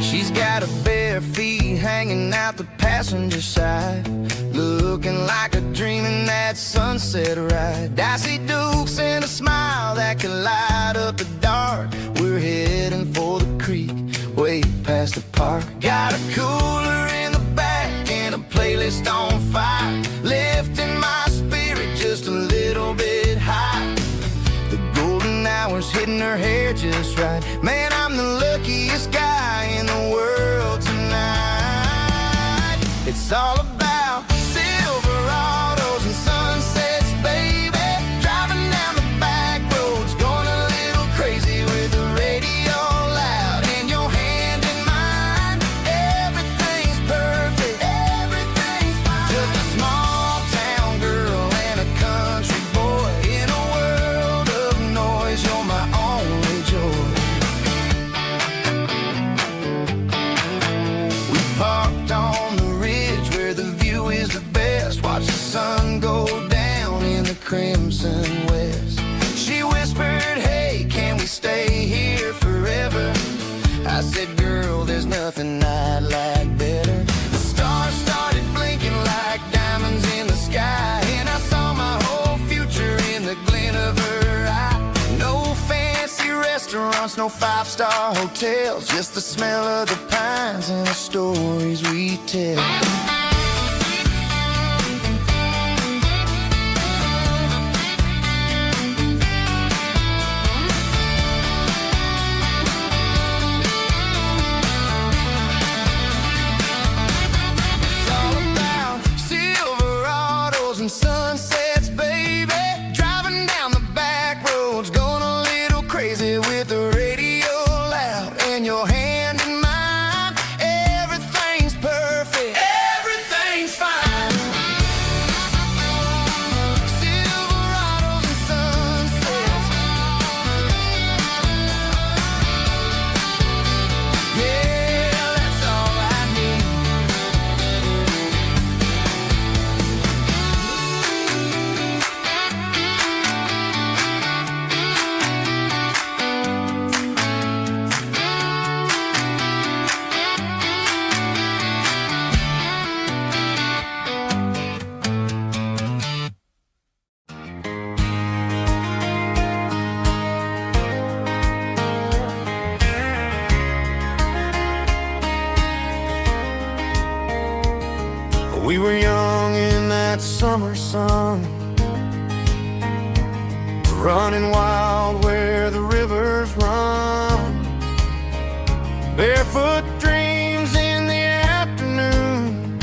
She's got her bare feet hanging out the passenger side, looking like a dream in that sunset ride. Dicey dukes and a smile that can light up the dark. We're heading for the creek, way past the park. Got a cooler in the back and a playlist on fire, lifting my spirit just a little bit high. The golden hours hitting her hair just right. Man, I'm the luckiest guy in the world tonight. It's all about Silverados and sunsets, baby. Driving down the back roads, going a little crazy with the radio loud and your hand in mine. Everything's perfect, everything's fine. Just a small town girl and a country boy in a world of noise. You're my only joy. We parked on the ridge where the view is the best. Watch the sun go down in the crimson west. She whispered, hey, can we stay here forever? I said, girl, there's nothing I'd like better. The stars started blinking like diamonds in the sky, and I saw my whole future in the glint of her eye. No fancy restaurants, no five-star hotels, just the smell of the pines and the stories we tell. It's all about Silverados and sunsets, baby. Driving down the back roads, going a little crazy with the radio loud and your hand in mine. Everything's perfect, everything's fine. Silverados and sunsets, yeah, that's all I need. We were young in that summer sun, running wild where the rivers run. Barefoot dreams in the afternoon,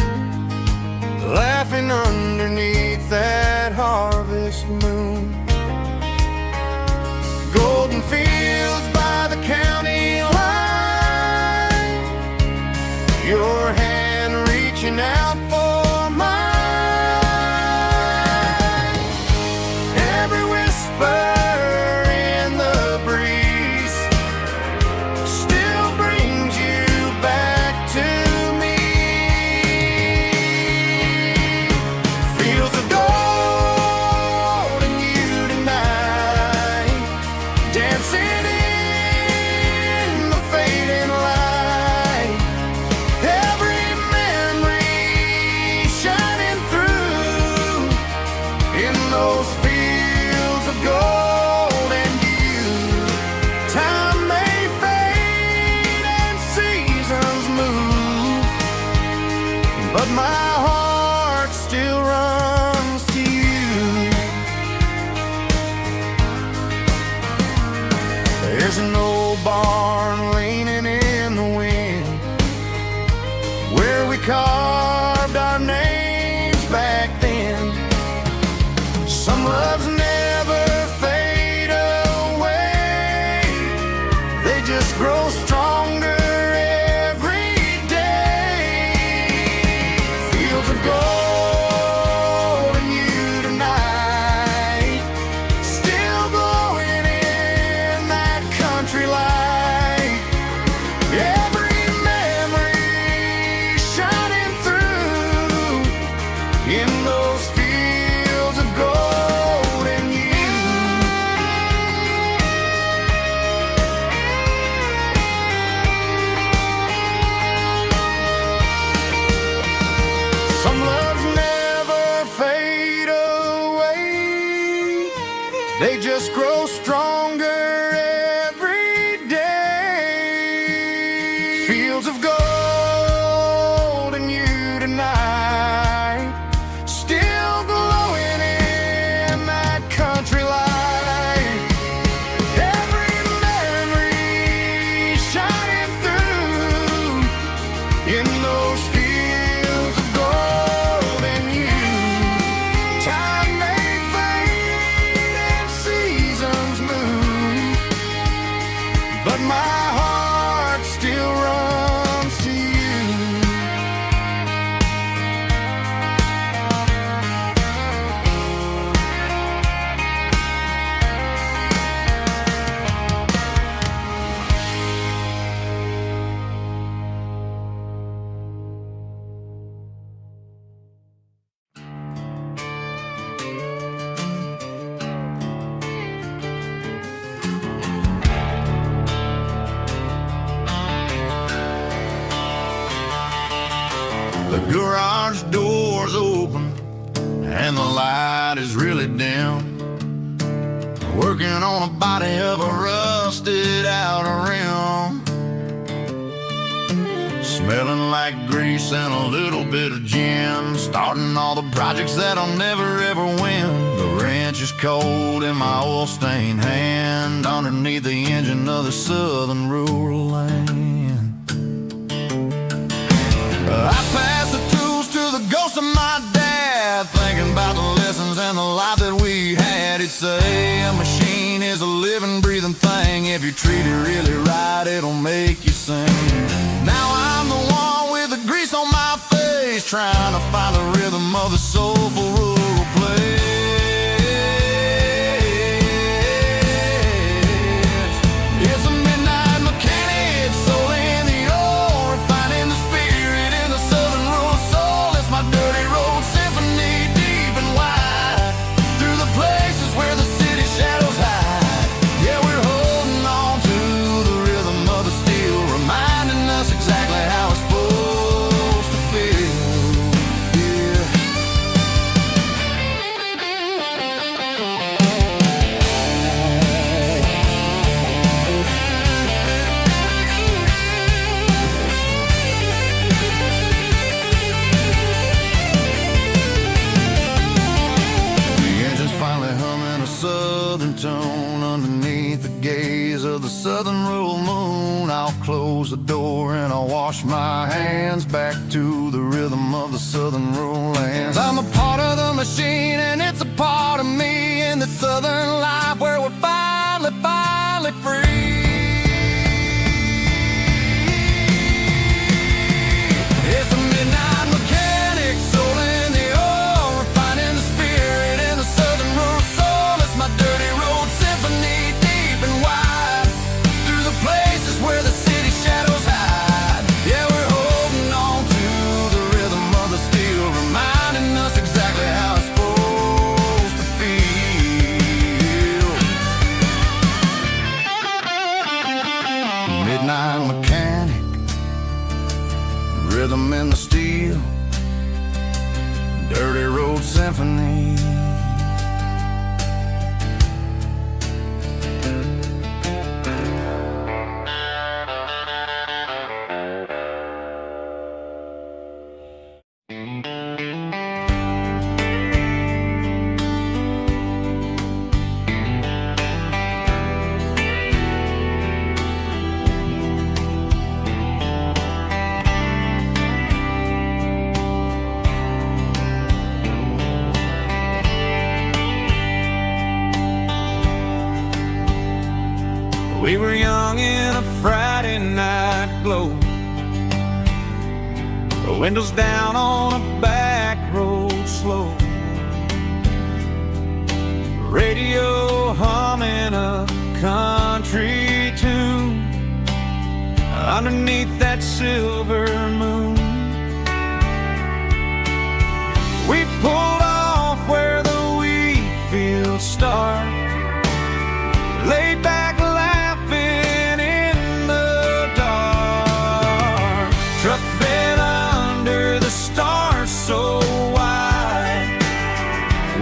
laughing underneath that harvest moon. Golden fields by the county line, your hand reaching out for mine. Every whisper in the breeze still brings you back to me. Fields of gold and you tonight, dancing in the fading light. Every memory shining through in those fields of gold and you. Time may fade and seasons move, but my heart still runs to you. There's an old barn leaning in the wind where we carved our names back then. Some loves never fade away, they just grow stronger every day. Fields of gold and you tonight, still glowing in that country light. Every memory shining through in those fields of gold and you. Some loves never fade away, they just grow stronger every day. Fields of gold and you tonight, still glowing in that country light. Every memory shining through in those fields of gold and you. Time may fade and seasons move, but my heart still runs to you. The garage door's open and the light is really dim. Working on a body of a rusted out rim. Smelling like grease and a little bit of gin. Starting all the projects that I'll never ever win. The wrench is cold in my oil-stained hand, underneath the engine of the southern rural land. I pass the tools to the ghost of my dad, thinking about the lessons and the life that we had. He'd say a machine is a living, breathing thing. If you treat it really right, it'll make you sing. Now I'm the one with the grease on my face, trying to find the rhythm of the soulful rural place. It's a midnight mechanic, soul in the ore, refining the spirit in the southern rural soul. It's my dirty road symphony, deep and wide, through the places where the city shadows hide. Yeah, we're holding on to the rhythm of the steel, reminding us exactly how it's supposed to feel. Yeah. southern tone underneath the gaze of the southern rural moon. I I'll close the door and I'll wash my hands back to the rhythm of the southern rural lands. I'm a part of the machine and it's a part of me in the southern life where we're finally free. It's a midnight mechanic, soul in the oil, refining the spirit in the southern rural soul. It's my dirty road symphony, deep and wide, through the places where the city shadows hide. Yeah, we're holding on to the rhythm of the steel, reminding us exactly how it's supposed to feel. Midnight mechanic, rhythm in the steel, dirty road symphony. We were young in a Friday night glow, the windows down on a back road slow, radio humming a country tune underneath that silver moon. We pulled off where the wheat fields start, laid back laughing in the dark, truck bed under the stars so wide,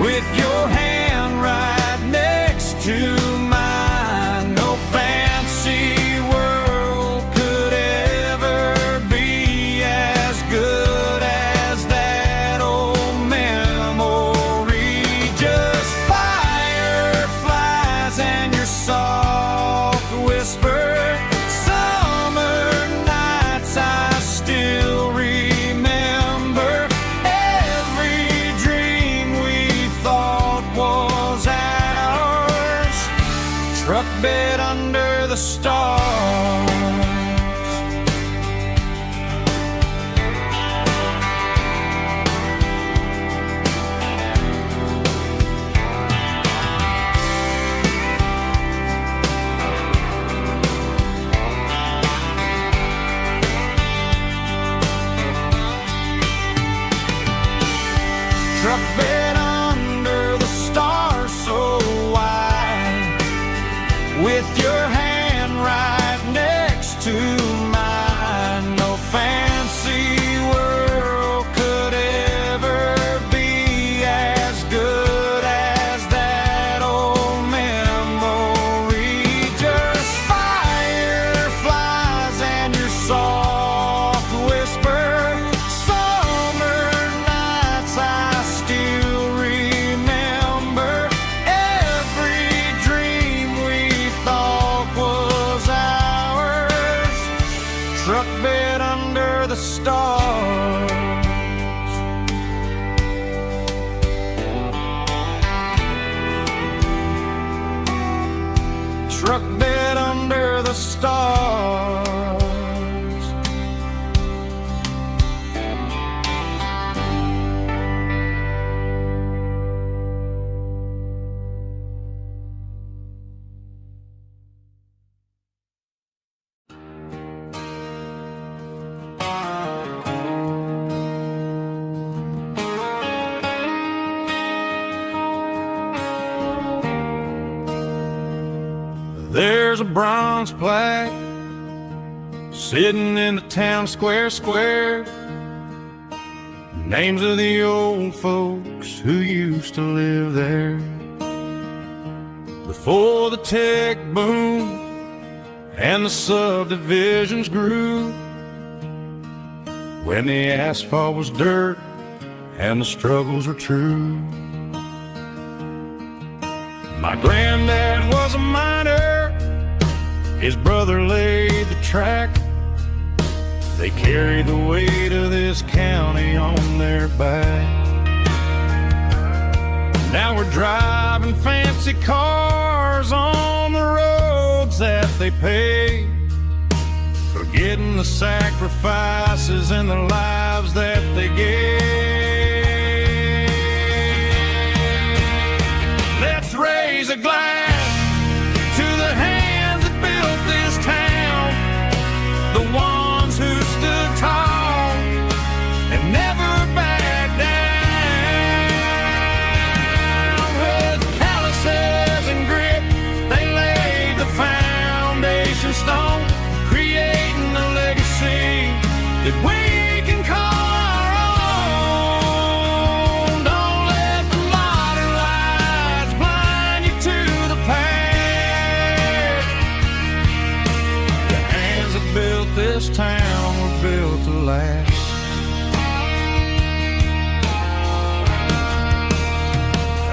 with your hand right next to mine. No fancy world could ever be as good as that old memory. Just fireflies and your soft whisper. Summer nights I still remember. Every dream we thought was ours, truck bed under the stars. Truck bed under the stars so wide, with your hand right next to mine. No fancy world could ever be as good as that old memory. Just fireflies and your soft whisper. Summer nights I still remember. Every dream we thought was ours, truck bed under the stars. Truck bed under the stars. There's a bronze plaque sitting in the town square. Names of the old folks who used to live there before the tech boom and the subdivisions grew, when the asphalt was dirt and the struggles were true. My granddad was a miner His brother laid the track. They carry the weight of this county on their back. Now we're driving fancy cars on the roads that they paved, forgetting the sacrifices and the lives that they gave. Let's raise a glass to the hands that built this town, the ones who stood tall and never backed down. With calluses and grit, they laid the foundation stone, creating a legacy that we can call our own. Don't let the modern lights blind you to the past. The hands that built this town were built to last.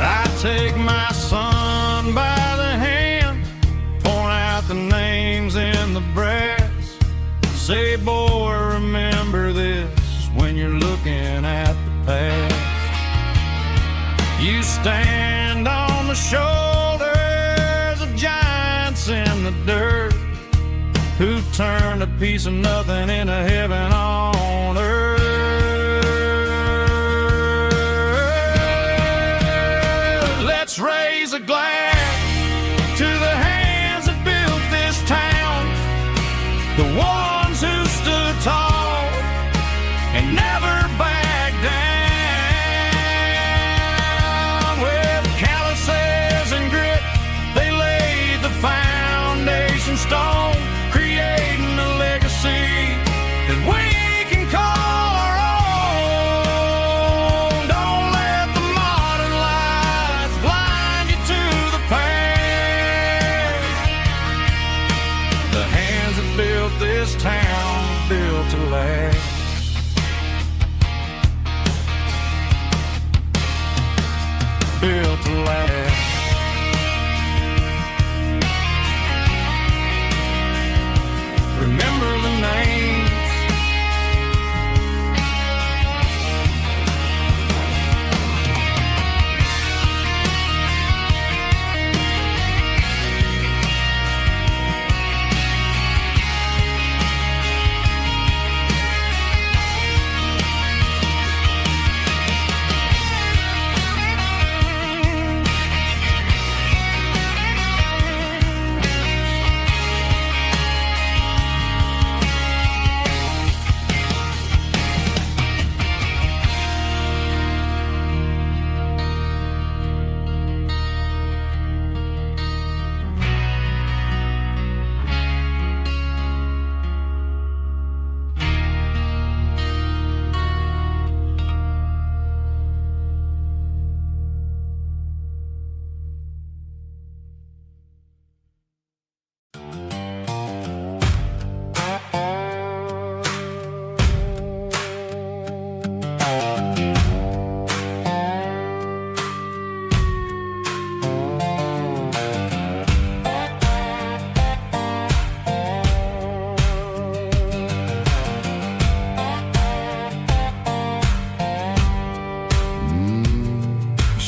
I take my son by the hand, point out the names in the brass, say, boy, remember this when you're looking at the past. You stand on the shoulders of giants in the dirt, who turned a piece of nothing into heaven on earth. Let's raise a glass to the hands that built this town, the ones who stood tall and never backed down. With calluses and grit, they laid the foundation stone, creating a legacy that we can call our own. Don't let the modern lights blind you to the past. The hands that built this town built to last. Built to last. Remember the names.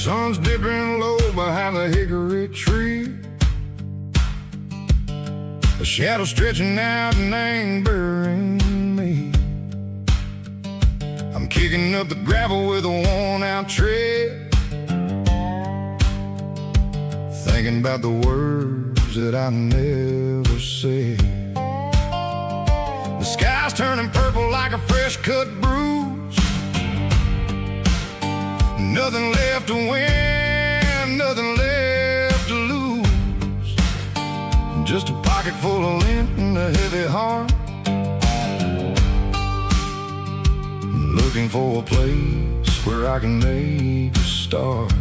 Sun's dipping low behind the hickory tree, a shadow stretching out and angering me. I'm kicking up the gravel with a worn-out tread, thinking about the words that I never said. The sky's turning purple like a fresh-cut bruise. Nothing left to win, nothing left to lose. Just a pocket full of lint and a heavy heart, looking for a place where I can make a start.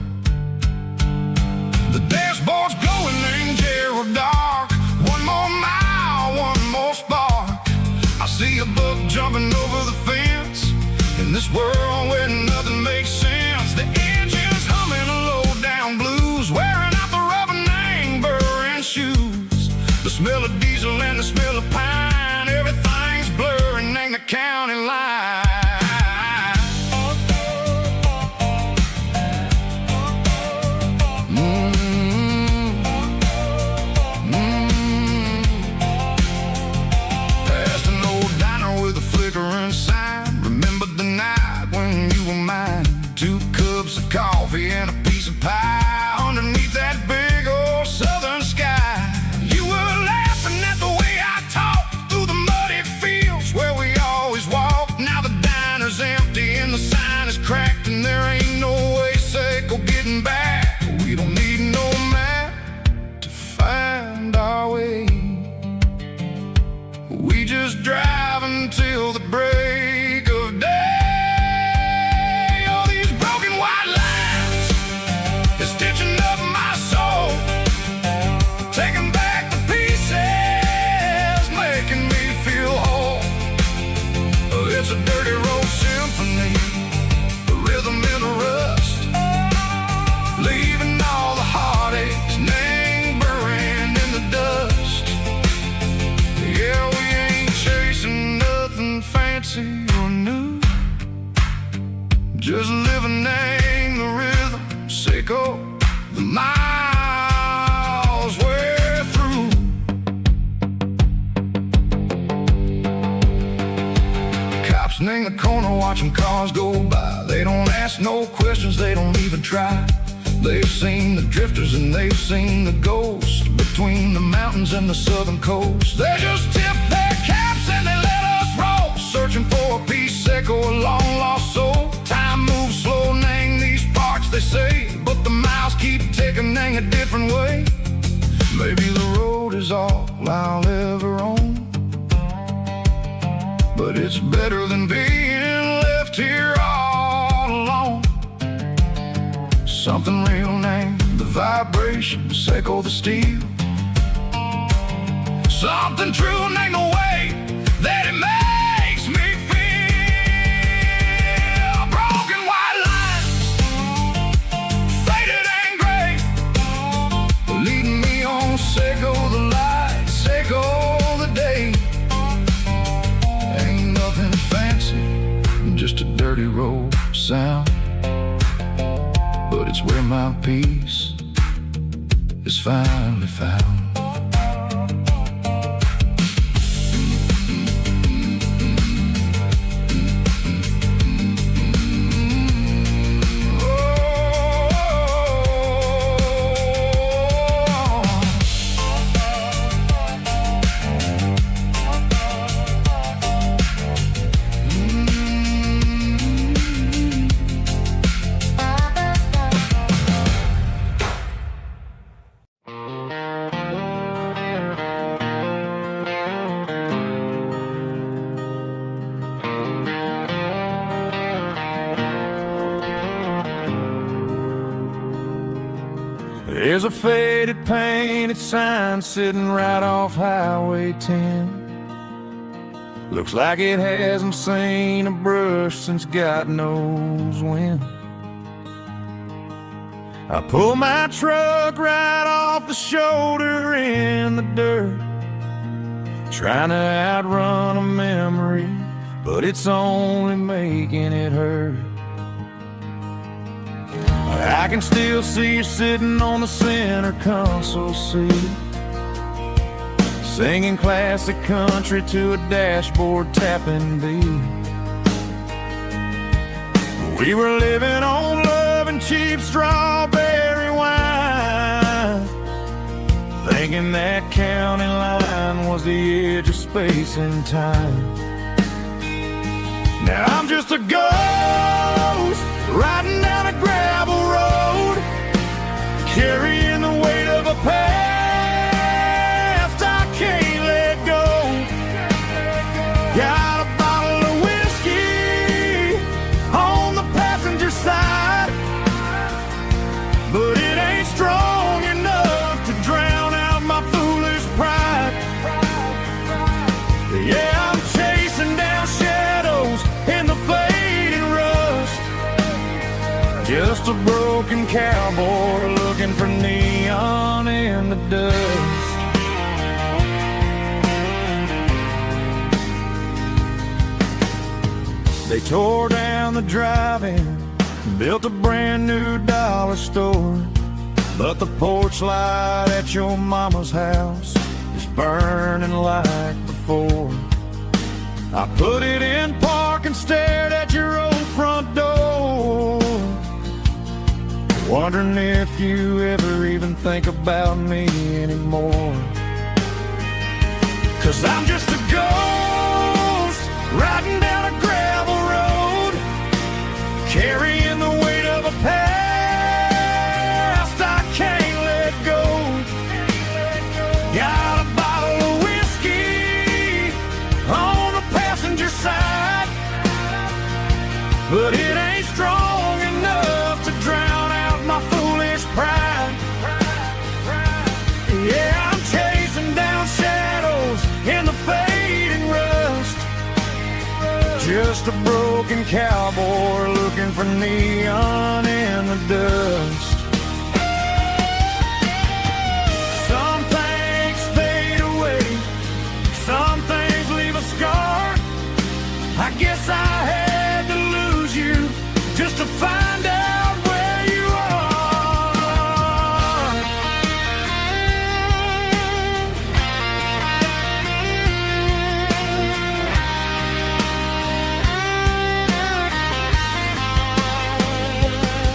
The dashboard's glowing in Gerald dark. One more mile, one more spark. I see a buck jumping over the fence in this world where nothing makes sense. The engine's humming a low-down blues, wearing out the rubber name, burring shoes. The smell of diesel diesel and the smell of pine. Everything's blurring and the county line. Past an old diner with a flickering sign. Remember the night when you were mine. 2 cups of coffee and a piece of pie underneath that big old southern sky. You were laughing at the way I talked through the muddy fields where we always walked. Now the diner's empty and the sign is cracked, and there ain't no way Seiko getting back. We don't need no map to find our way. We just drive until the break of day. All these broken white lines is stitching up my soul, taking back the pieces, making me feel whole. It's a dirty road symphony, a rhythm in a rust, leaving all the heartaches lingering in the dust. Yeah, we ain't chasing nothing fancy or new, just living in the rhythm, Seiko, the miles we're through. Cops in the corner watching cars go by. They don't ask no questions, they don't even try. They've seen the drifters and they've seen the ghosts between the mountains and the southern coast. They just tip their caps and they let us roll, searching for a piece, Seiko, a long lost soul. Time moves slow, nang these parts, they say, but the miles keep ticking, nang a different way. Maybe the road is all I'll ever own, but it's better than being left here all alone. Something real, name the vibration, Seiko the steel. Something true, name the way that it makes me feel. Broken white lines, faded and gray, leading me on, Seiko the light, Seiko the day. Ain't nothing fancy, just a dirty road sound, but it's where my peace is finally found. There's a faded painted sign sitting right off Highway 10. Looks like it hasn't seen a brush since God knows when. I pull my truck right off the shoulder in the dirt, trying to outrun a memory, but it's only making it hurt. I can still see you sitting on the center console seat, singing classic country to a dashboard tapping beat. We were living on love and cheap strawberry wine, thinking that county line was the edge of space and time. Now I'm just a ghost riding down a gravel road, carrying the weight of a past I can't let go. Got a bottle of whiskey on the passenger side, but it ain't strong enough to drown out my foolish pride. Yeah, I'm chasing down shadows in the fading rust, just a broken cowboy looking for neon in the dust. They tore down the drive-in, built a brand new dollar store. But the porch light at your mama's house is burning like before. I put it in park and stared at your old front door, wondering if you ever even think about me anymore. 'Cause I'm just a ghost riding down a gravel road, carrying the weight of a past I can't let go. Got a bottle of whiskey on the passenger side, but it ain't strong enough to drown out my foolish pride. Yeah, I'm chasing down shadows in the fading rust, just a broken cowboy looking for neon in the dust. Some things fade away, some things leave a scar. I guess I had to lose you just to find out where you are.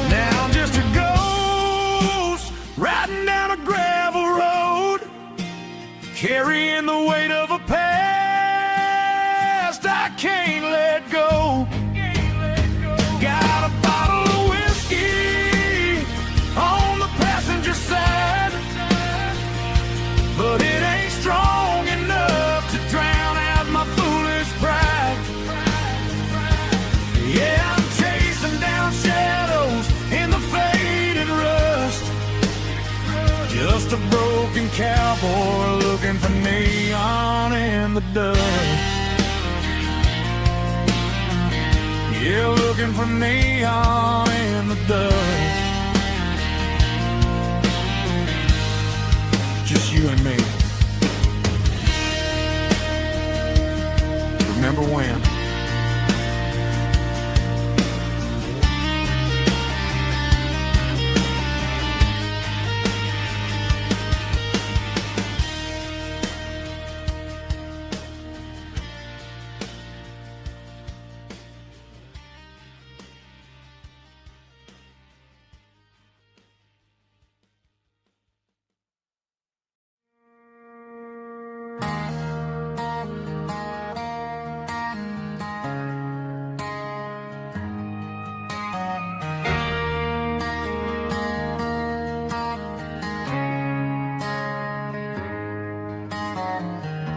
Now I'm just a ghost riding down a gravel road, carrying the weight of a past I can't let go. Got a bottle of whiskey on the passenger side, but it ain't strong enough to drown out my foolish pride. Yeah, I'm chasing down shadows in the faded rust, just a broken cowboy looking for neon in the dust. Yeah, looking for neon in the dust. Just you and me. Remember when?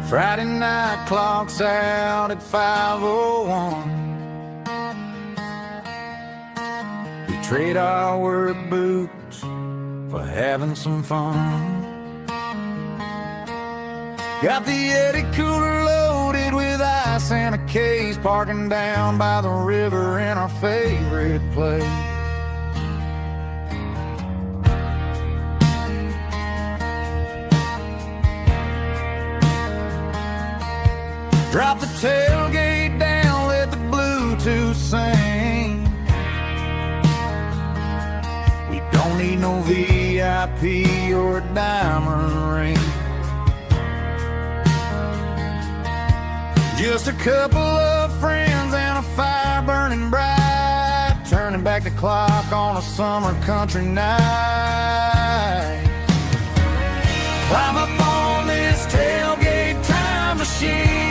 Friday night clock's out at 5:01. We trade our work boots for having some fun. Got the Yeti cooler loaded with ice and a case, parking down by the river in our favorite place. Drop the tailgate down, let the Bluetooth sing. We don't need no VIP or a diamond ring, just a couple of friends and a fire burning bright, turning back the clock on a summer country night. Climb up on this tailgate time machine,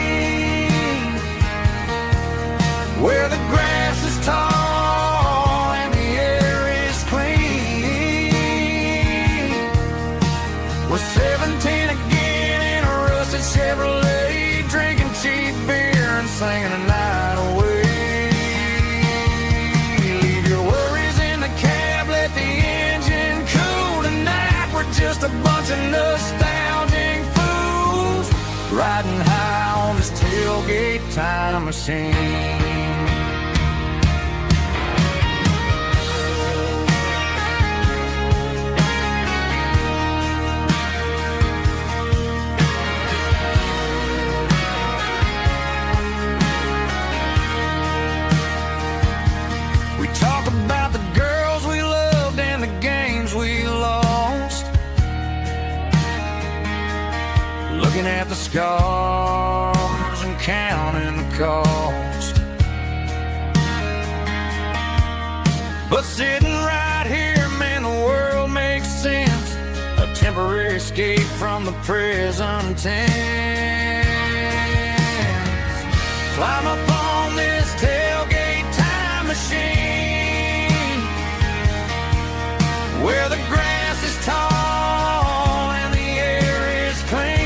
where the grass is tall and the air is clean. We're 17 again in a rusted Chevrolet, drinking cheap beer and singing a night away. Leave your worries in the cab, let the engine cool tonight. We're just a bunch of nostalgic fools riding high on this tailgate time machine. scars and counting the cost. But sitting right here, man, the world makes sense. A temporary escape from the present tense. Climb up on this tailgate time machine, where the grass is tall and the air is clean.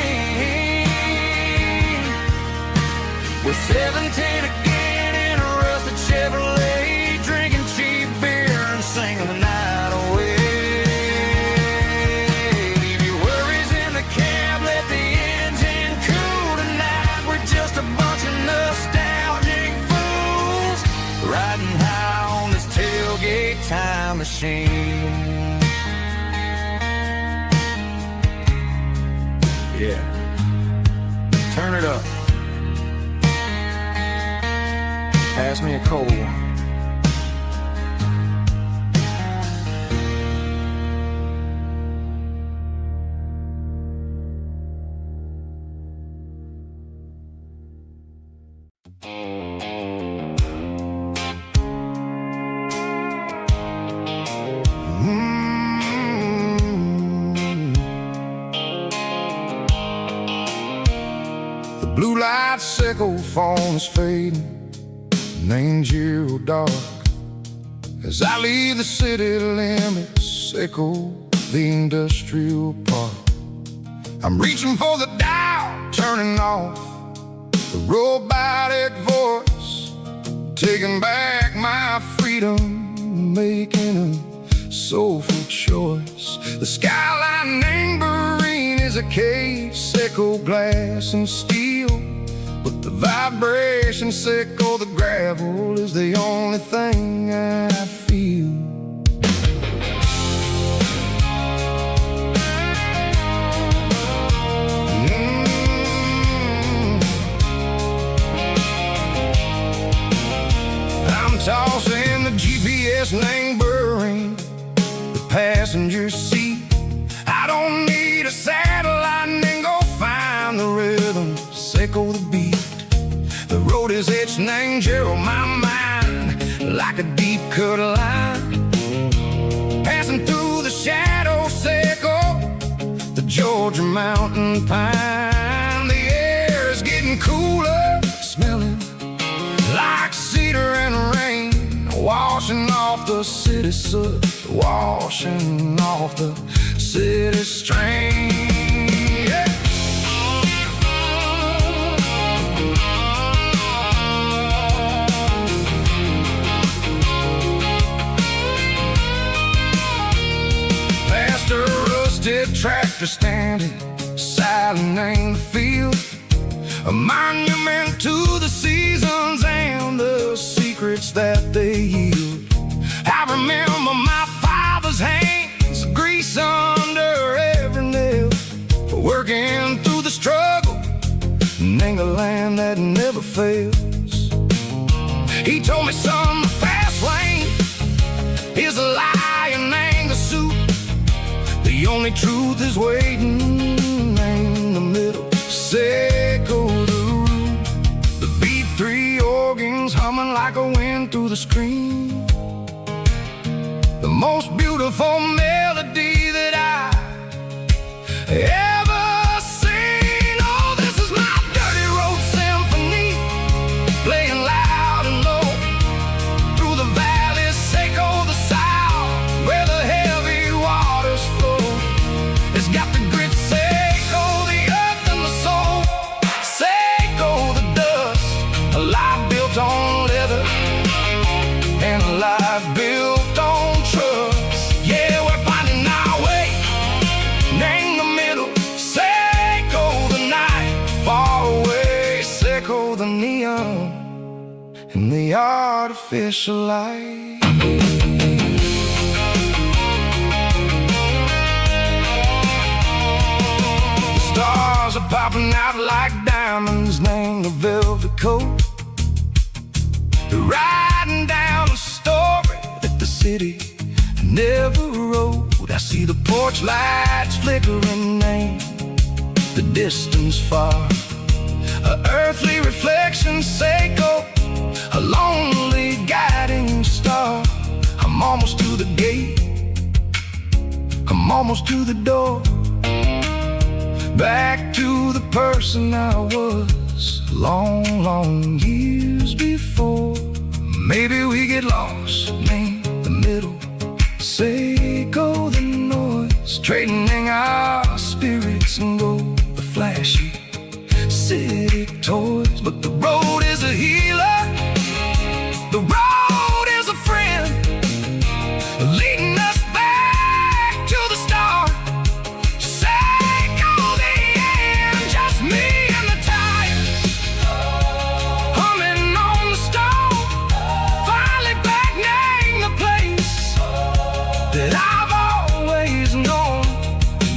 With 17 again in a rusted Chevrolet, drinking cheap beer and singing the night away. Leave your worries in the cab, let the engine cool tonight. We're just a bunch of nostalgic fools riding high on this tailgate time machine. Yeah, turn it up. Pass me a cold one. The blue light sickle phone is fading, named you dark. As I leave the city limits, echo the industrial park. I'm reaching for the dial, turning off the robotic voice, taking back my freedom, making a soulful choice. The skyline named Marine is a case, echo glass and steel, but the vibration sickle, the gravel is the only thing I feel. I'm tossing the GPS named Burring, the passenger seat. I don't need a satellite and go find the rhythm, sickle the beat. The road is etched named Gerald, my mind, like a deep cut line. Passing through the shadow sickle, the Georgia mountain pine. The air is getting cooler, smelling like cedar and rain, washing off the city soot, washing off the city strain. Yeah. Past a rusted tractor standing silent in the field, a monument to the seasons and the secrets that they yield. I remember my father's hands, grease under every nail, working through the struggle, and the land that never fails. He told me, son, the fast lane is a lie and ain't the suit. The only truth is waiting in the middle. Sickle the root, the B3 organs humming like a wind through the screen. The most beautiful melody that I ever seen. Oh, this is my dirty road symphony, playing loud and low through the valleys, sickle the south, where the heavy waters flow. It's got the grit, sickle the earth and the soul, sickle the dust, a life built on leather and a life built on trust. Yeah, we're finding our way, name the middle, sickle the night, far away, sickle the neon and the artificial light. The stars are popping out like diamonds, name the velvet coat. They're riding down a story that the city never wrote. I see the porch lights flickering, name the distance far. A earthly reflection, Seiko, a lonely guiding star. I'm almost to the gate, I'm almost to the door, back to the person I was long, long years before. Maybe we get lost, name the middle, Seiko the noise, trading our spirits and go the flashy city toys. But the road is a healer, the road is a friend, leading us back to the start. Seiko the end, just me and the tires, humming on the stove, finally back name the place that I've always known.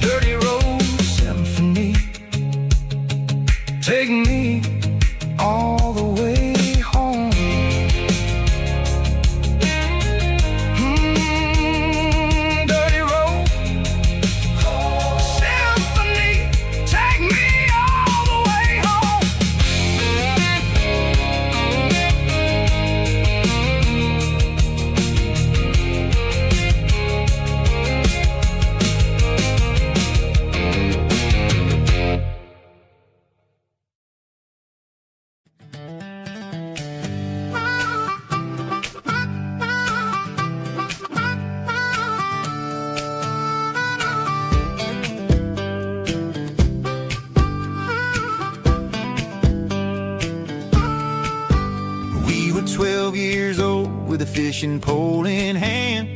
Dirty Road Symphony, take me all the way home. Dirty Road Symphony, take me all the way home. We were 12 years old with a fishing pole in hand,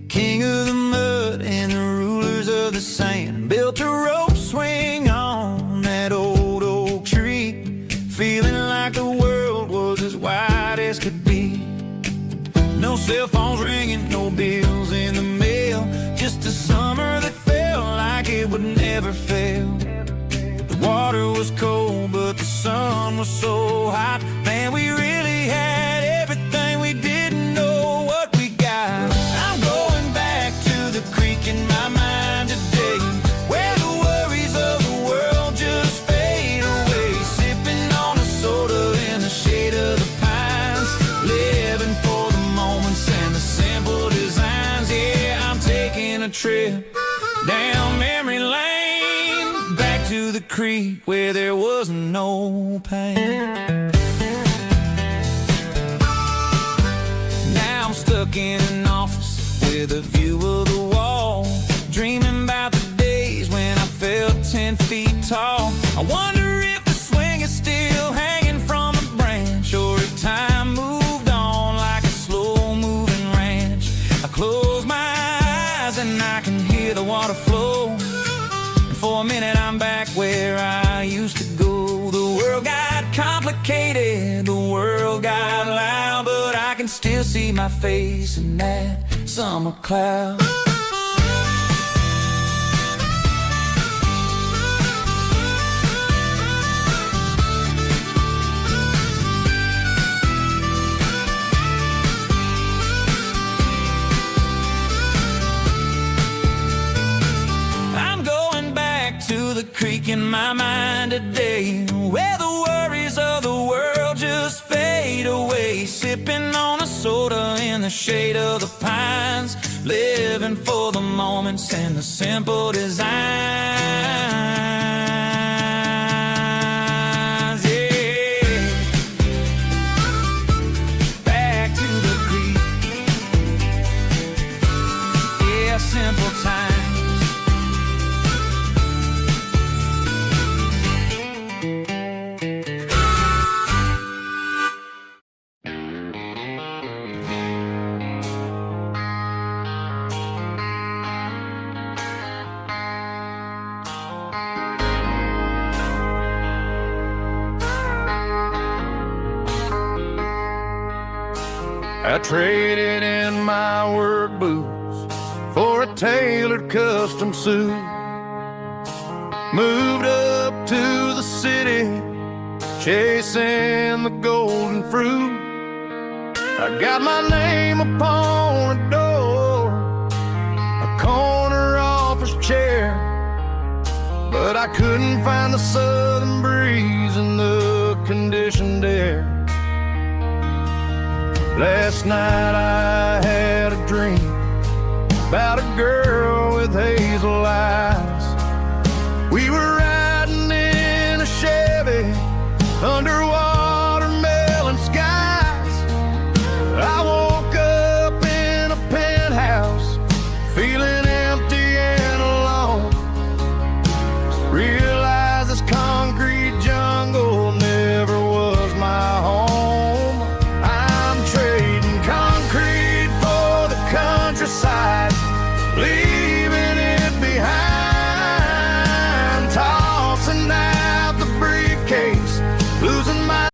king of the mud and the rulers of the sand. Built a rope swing on that old oak tree, feeling like the world was as wide as could be. No cell phones ringing, no bills in the mail, just a summer that felt like it would never fail. The water was cold, but the sun was so hot. Man, we really had everything, we didn't know what we got. I'm going back to the creek in my mind today, where the worries of the world just fade away. Sipping on a soda in the shade of the pines, living for the moments and the simple designs. Yeah, I'm taking a trip down memory lane, back to the creek where there was no pain. Now I'm stuck in an office with a view of the wall, dreaming about the days when I felt 10 feet tall. I wonder if the swing is still hanging from a branch, or if time moved on like a slow-moving ranch. I close my eyes and I can hear the water flow, and for a minute I'm back where I used to go. The world got complicated, the world got loud, but I can still see my face in that summer cloud. I'm going back to the creek in my mind today, where the worries of the world just fade away. Sipping on a soda in the shade of the pines, living for the moments and the simple designs. Yeah, back to the creek. Yeah, simple times. I traded in my work boots for a tailored custom suit. Moved up to the city, chasing the golden fruit. I got my name upon a door, a corner office chair, but I couldn't find the southern breeze in the conditioned air. Last night I had a dream about a girl with hazel eyes. We were riding in a Chevy under watermelon skies. I woke up in a penthouse feeling empty and alone. Realized this concrete jungle never was my home. I'm trading concrete for the countryside, leaving it behind, tossing out the briefcase, losing my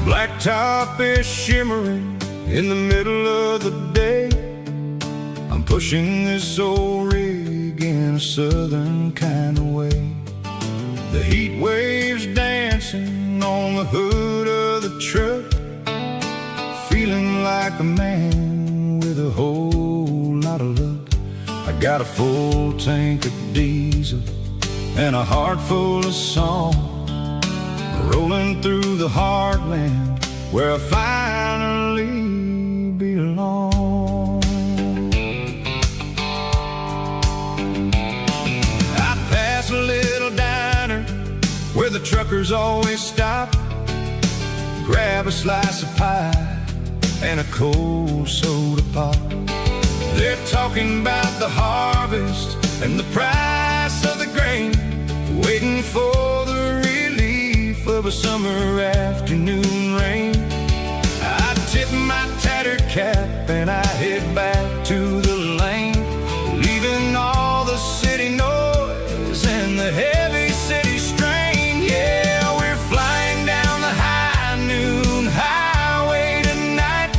blacktop is shimmering in the middle of the day. I'm pushing this old rig in a southern kind of way. The heat waves dancing on the hood of the truck, feeling like a man with a whole lot of luck. I got a full tank of diesel and a heart full of song, rolling through the heartland where I finally belong. I pass a little diner where the truckers always stop, grab a slice of pie and a cold soda pop. They're talking about the harvest and the price of the grain, waiting for the of a summer afternoon rain. I tip my tattered cap and I head back to the lane, leaving all the city noise and the heavy city strain. Yeah, we're flying down the high noon highway tonight,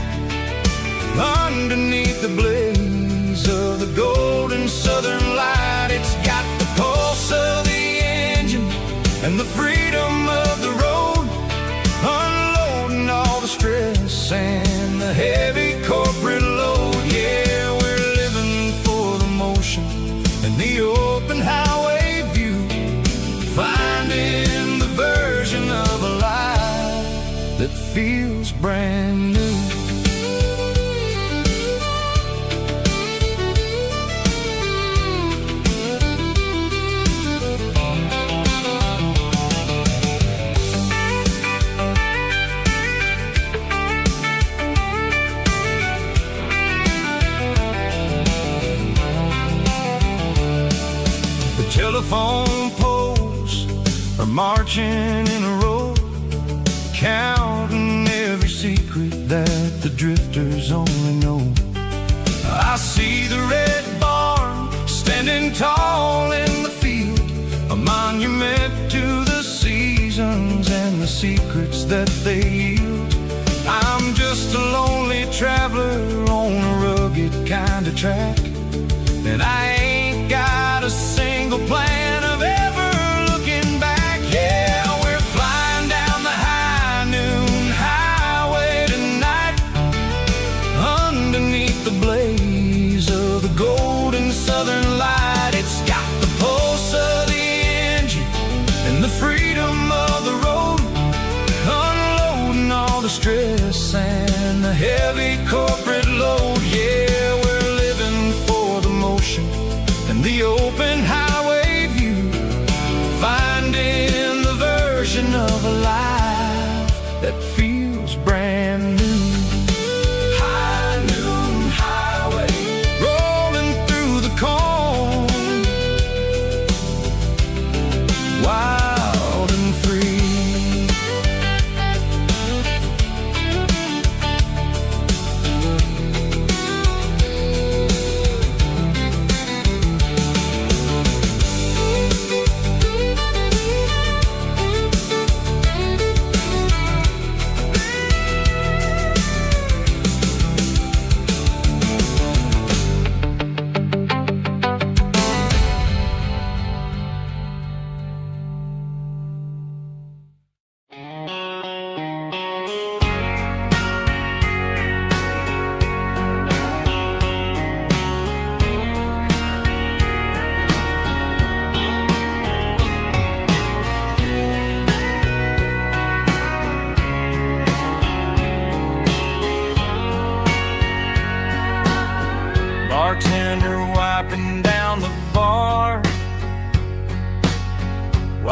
underneath the blaze of the golden southern light. It's got the pulse of the engine and the freedom of the road, unloading all the stress and the heavy corporate load. Yeah, we're living for the motion and the open highway view, finding the version of a life that feels brand new. Telephone poles are marching in a row, counting every secret that the drifters only know. I see the red barn standing tall in the field, a monument to the seasons and the secrets that they yield. I'm just a lonely traveler on a rugged kind of track, and I ain't got a single plan of ever looking back. Yeah, we're flying down the high noon highway tonight, underneath the blaze of the golden southern light. It's got the pulse of the engine and the freedom of the road, unloading all the stress and the heavy corporate load. Yeah, we're living for the motion and the open highway view, finding the version of a life that feels brand new. High noon highway, rolling through the corn, wild and free.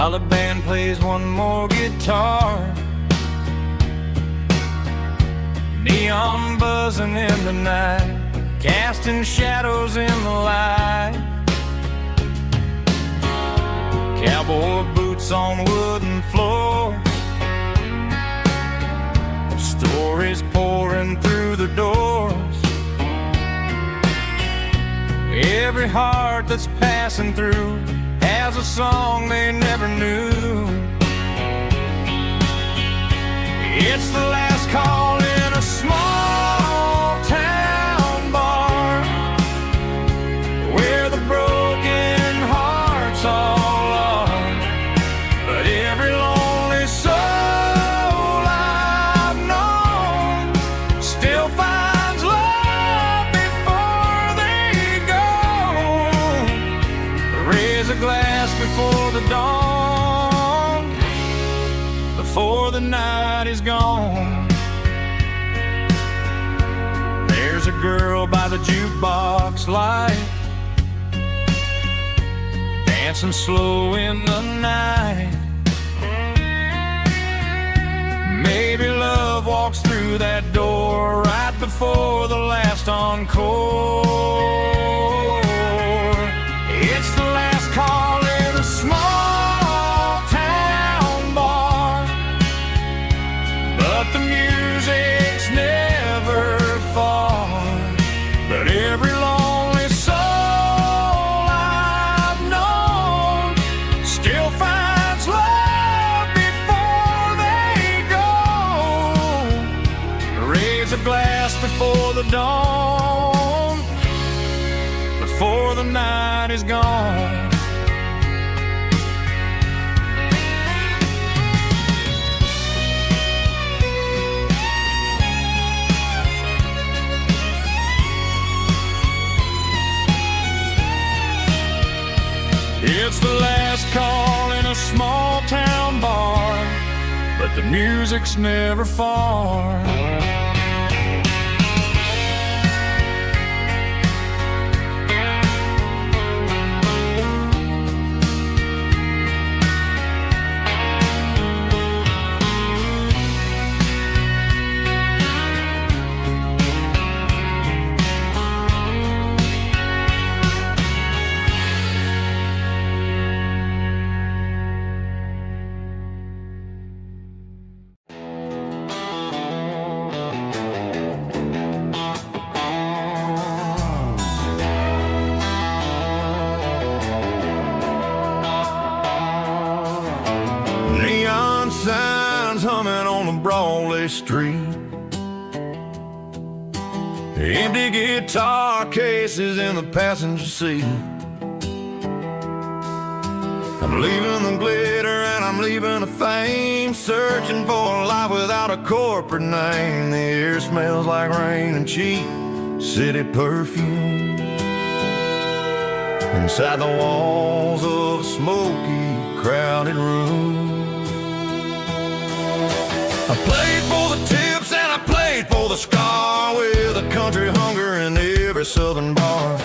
while the band plays one more guitar. Neon buzzing in the night, casting shadows in the light. Cowboy boots on wooden floors, stories pouring through the doors. Every heart that's passing through has a song they never knew. It's the last call in a small town bar, where the broken hearts all are. But every lonely soul I've known still finds love before they go. Raise a glass before the dawn, before the night is gone. There's a girl by the jukebox light, dancing slow in the night. Maybe love walks through that door right before the last encore. It's the last call in a small town bar, but the music's never far. But every lonely soul I've known still finds love before they go. Raise a glass before the dawn, before the night is gone. It's the last call in a small town bar, but the music's never far. Neon signs humming on the Brantley street, empty guitar cases in the passenger seat. I'm leaving the glitter and I'm leaving the fame, searching for a life without a corporate name. The air smells like rain and cheap city perfume inside the walls of a smoky, crowded room. I played for the tips and I played for the scar, with a country hunger in every southern bar.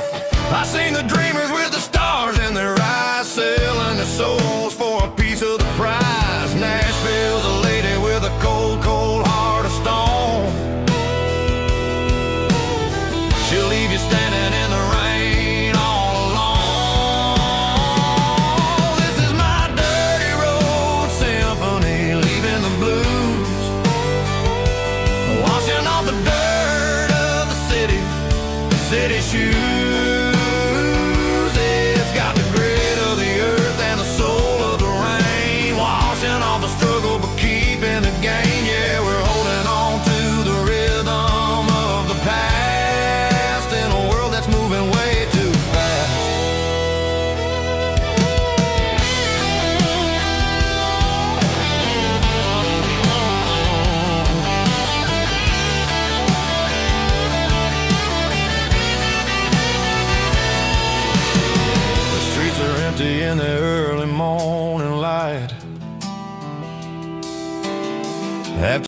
I seen the dreamers with the stars in their eyes, selling their souls for a piece of the prize. Nashville's a lady with a cold, cold heart of stone. She'll leave you standing in the rain all alone. This is my dirty road symphony, leaving the blues, washing off the dirt of the city shoes.